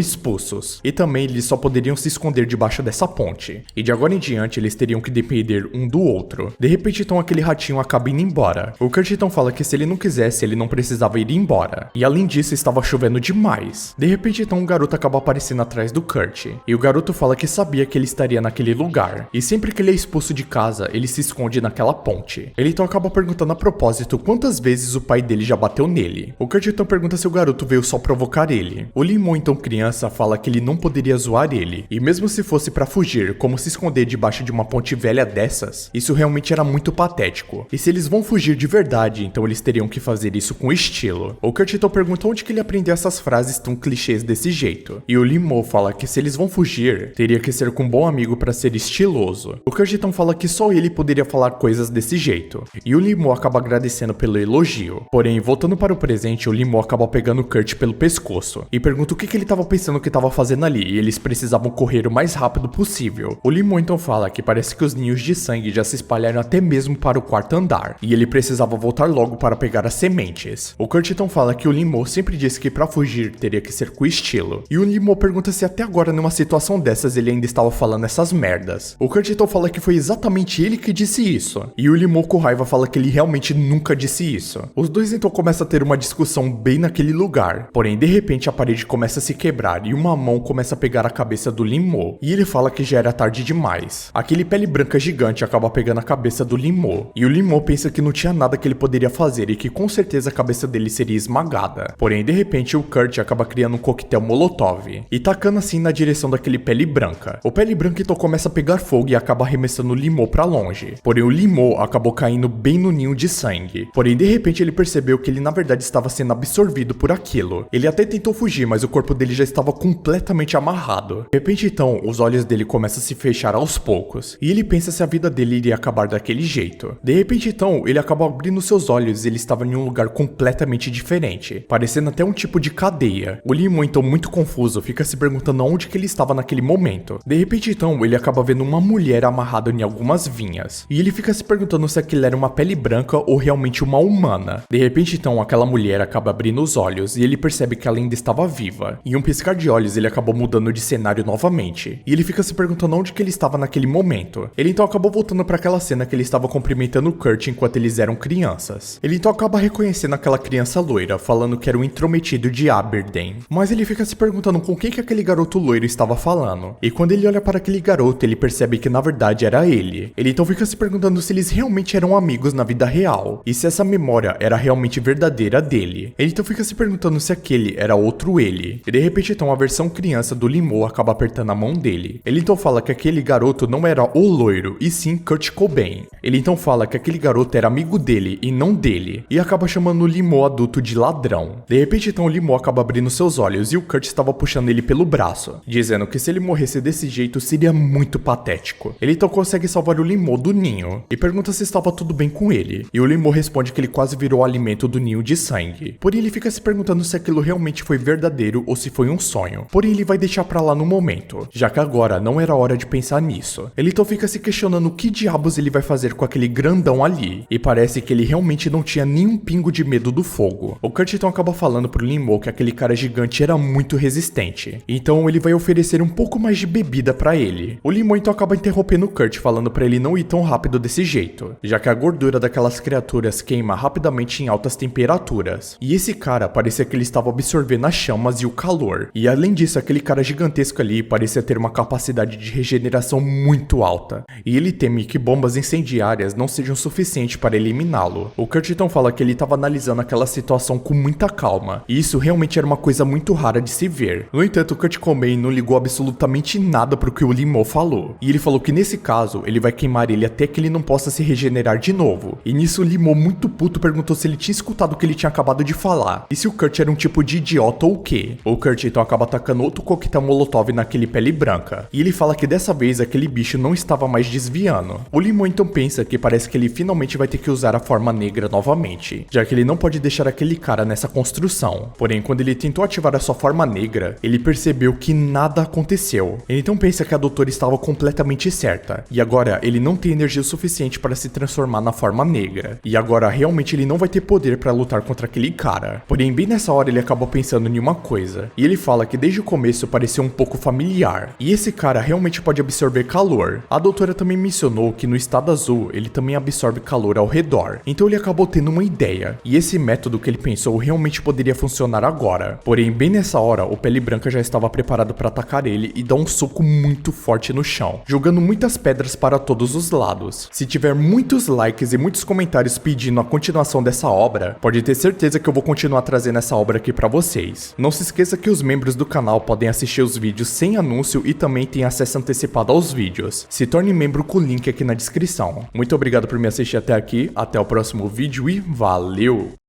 expulsos, e também eles só poderiam se esconder debaixo dessa ponte, e de agora em diante eles teriam que depender um do outro. De repente então aquele ratinho acaba indo embora. O Kurt então fala que se ele não quisesse, ele não precisava ir embora, e além disso estava chovendo demais. De repente então um garoto acaba aparecendo atrás do Kurt, e o garoto fala que sabia que ele estaria naquele lugar, e sempre que ele é expulso de casa, ele se esconde naquela ponte. Ele então acaba perguntando a propósito quantas vezes o pai dele já bateu nele. O Kurt então pergunta se o garoto veio só provocar ele. O Limon então criança fala que ele não poderia zoar ele, e mesmo se fosse pra fugir, como se esconder debaixo de uma ponte velha dessas, isso realmente era muito patético. E se eles vão fugir de verdade, então eles teriam que fazer isso com estilo. O Kurt então pergunta onde que ele aprendeu essas frases tão clichês desse jeito, e o Limon fala que se eles vão fugir, teria que ser com um bom amigo pra ser estiloso. O Kurt então fala que só ele poderia falar coisas desse jeito, e o Limon acaba agradecendo pelo elogio. Porém, voltando para o presente, o Limon acaba pegando o Kurt pelo pescoço e pergunta o que ele estava pensando que estava fazendo ali, e eles precisavam correr o mais rápido possível. O Limon então fala que parece que os ninhos de sangue já se espalharam até mesmo para o quarto andar, e ele precisava voltar logo para pegar as sementes. O Kurt então fala que o Limon sempre disse que para fugir teria que ser com estilo, e o Limon pergunta se até agora numa situação dessas ele ainda estava falando essas merdas. O Kurt então fala que foi exatamente ele que disse isso, e o Limon com raiva fala que ele realmente nunca disse isso. Os dois então começam a ter uma discussão bem naquele lugar, porém de repente a parede começa a se quebrar e uma mão começa a pegar a cabeça do Limon, e ele fala que já era tarde demais. Aquele pele branca gigante acaba pegando a cabeça do Limon, e o Limon pensa que não tinha nada que ele poderia fazer e que com certeza a cabeça dele seria esmagada. Porém de repente o Kurt acaba criando um coquetel molotov e tacando assim na direção daquele pele branca. O pele branca então começa a pegar fogo e acaba arremessando o Limon pra longe, porém o Limon acabou caindo bem no ninho de sangue. Porém de repente ele percebeu que ele na verdade estava sendo absorvido por aquilo. Ele até tentou fugir, mas o corpo dele já estava completamente amarrado. De repente então os olhos dele começam a se fechar aos poucos, e ele pensa se a vida dele iria acabar daquele jeito. De repente então ele acaba abrindo seus olhos e ele estava em um lugar completamente diferente. Parecia parecendo até um tipo de cadeia. O Limon, então muito confuso, fica se perguntando onde que ele estava naquele momento. De repente, então, ele acaba vendo uma mulher amarrada em algumas vinhas. E ele fica se perguntando se aquilo era uma pele branca ou realmente uma humana. De repente, então, aquela mulher acaba abrindo os olhos e ele percebe que ela ainda estava viva. Em um piscar de olhos, ele acabou mudando de cenário novamente. E ele fica se perguntando onde que ele estava naquele momento. Ele então acabou voltando para aquela cena que ele estava cumprimentando o Kurt enquanto eles eram crianças. Ele então acaba reconhecendo aquela criança loira, falando que era o intrometido de Aberdeen. Mas ele fica se perguntando com quem que aquele garoto loiro estava falando. E quando ele olha para aquele garoto, ele percebe que na verdade era ele. Ele então fica se perguntando se eles realmente eram amigos na vida real. E se essa memória era realmente verdadeira dele. Ele então fica se perguntando se aquele era outro ele. E de repente então a versão criança do Limon acaba apertando a mão dele. Ele então fala que aquele garoto não era o loiro, e sim Kurt Cobain. Ele então fala que aquele garoto era amigo dele e não dele. E acaba chamando o Limon adulto de ladrão. De repente então o Limon acaba abrindo seus olhos e o Kurt estava puxando ele pelo braço, dizendo que se ele morresse desse jeito seria muito patético. Ele então consegue salvar o Limon do ninho e pergunta se estava tudo bem com ele. E o Limon responde que ele quase virou alimento do ninho de sangue. Porém ele fica se perguntando se aquilo realmente foi verdadeiro ou se foi um sonho. Porém ele vai deixar pra lá no momento, já que agora não era hora de pensar nisso. Ele então fica se questionando o que diabos ele vai fazer com aquele grandão ali. E parece que ele realmente não tinha nenhum pingo de medo do fogo. O Kurt então acaba falando pro Limon que aquele cara gigante era muito resistente. Então ele vai oferecer um pouco mais de bebida pra ele. O Limon então acaba interrompendo o Kurt, falando pra ele não ir tão rápido desse jeito, já que a gordura daquelas criaturas queima rapidamente em altas temperaturas. E esse cara parecia que ele estava absorvendo as chamas e o calor. E além disso, aquele cara gigantesco ali parecia ter uma capacidade de regeneração muito alta. E ele teme que bombas incendiárias não sejam suficientes para eliminá-lo. O Kurt então fala que ele estava analisando aquela situação com muita calma. E isso realmente era uma coisa muito rara de se ver. No entanto, o Kurt Cobain não ligou absolutamente nada pro que o Limon falou. E ele falou que nesse caso, ele vai queimar ele até que ele não possa se regenerar de novo. E nisso o Limon, muito puto, perguntou se ele tinha escutado o que ele tinha acabado de falar. E se o Kurt era um tipo de idiota ou o quê? O Kurt então acaba atacando outro coquetel molotov naquele pele branca. E ele fala que dessa vez aquele bicho não estava mais desviando. O Limon então pensa que parece que ele finalmente vai ter que usar a forma negra novamente, já que ele não pode deixar aquele cara nessa construção. Porém, quando ele tentou ativar a sua forma negra, ele percebeu que nada aconteceu. Ele então pensa que a doutora estava completamente certa. E agora ele não tem energia suficiente para se transformar na forma negra. E agora realmente ele não vai ter poder para lutar contra aquele cara. Porém, bem nessa hora ele acabou pensando em uma coisa. E ele fala que desde o começo pareceu um pouco familiar. E esse cara realmente pode absorver calor. A doutora também mencionou que no estado azul ele também absorve calor ao redor. Então ele acabou tendo uma ideia. E esse método que ele pensou realmente poderia funcionar agora. Porém, bem nessa hora, o Pele Branca já estava preparado para atacar ele e dar um soco muito forte no chão, jogando muitas pedras para todos os lados. Se tiver muitos likes e muitos comentários pedindo a continuação dessa obra, pode ter certeza que eu vou continuar trazendo essa obra aqui para vocês. Não se esqueça que os membros do canal podem assistir os vídeos sem anúncio e também tem acesso antecipado aos vídeos. Se torne membro com o link aqui na descrição. Muito obrigado por me assistir até aqui, até o próximo vídeo e valeu!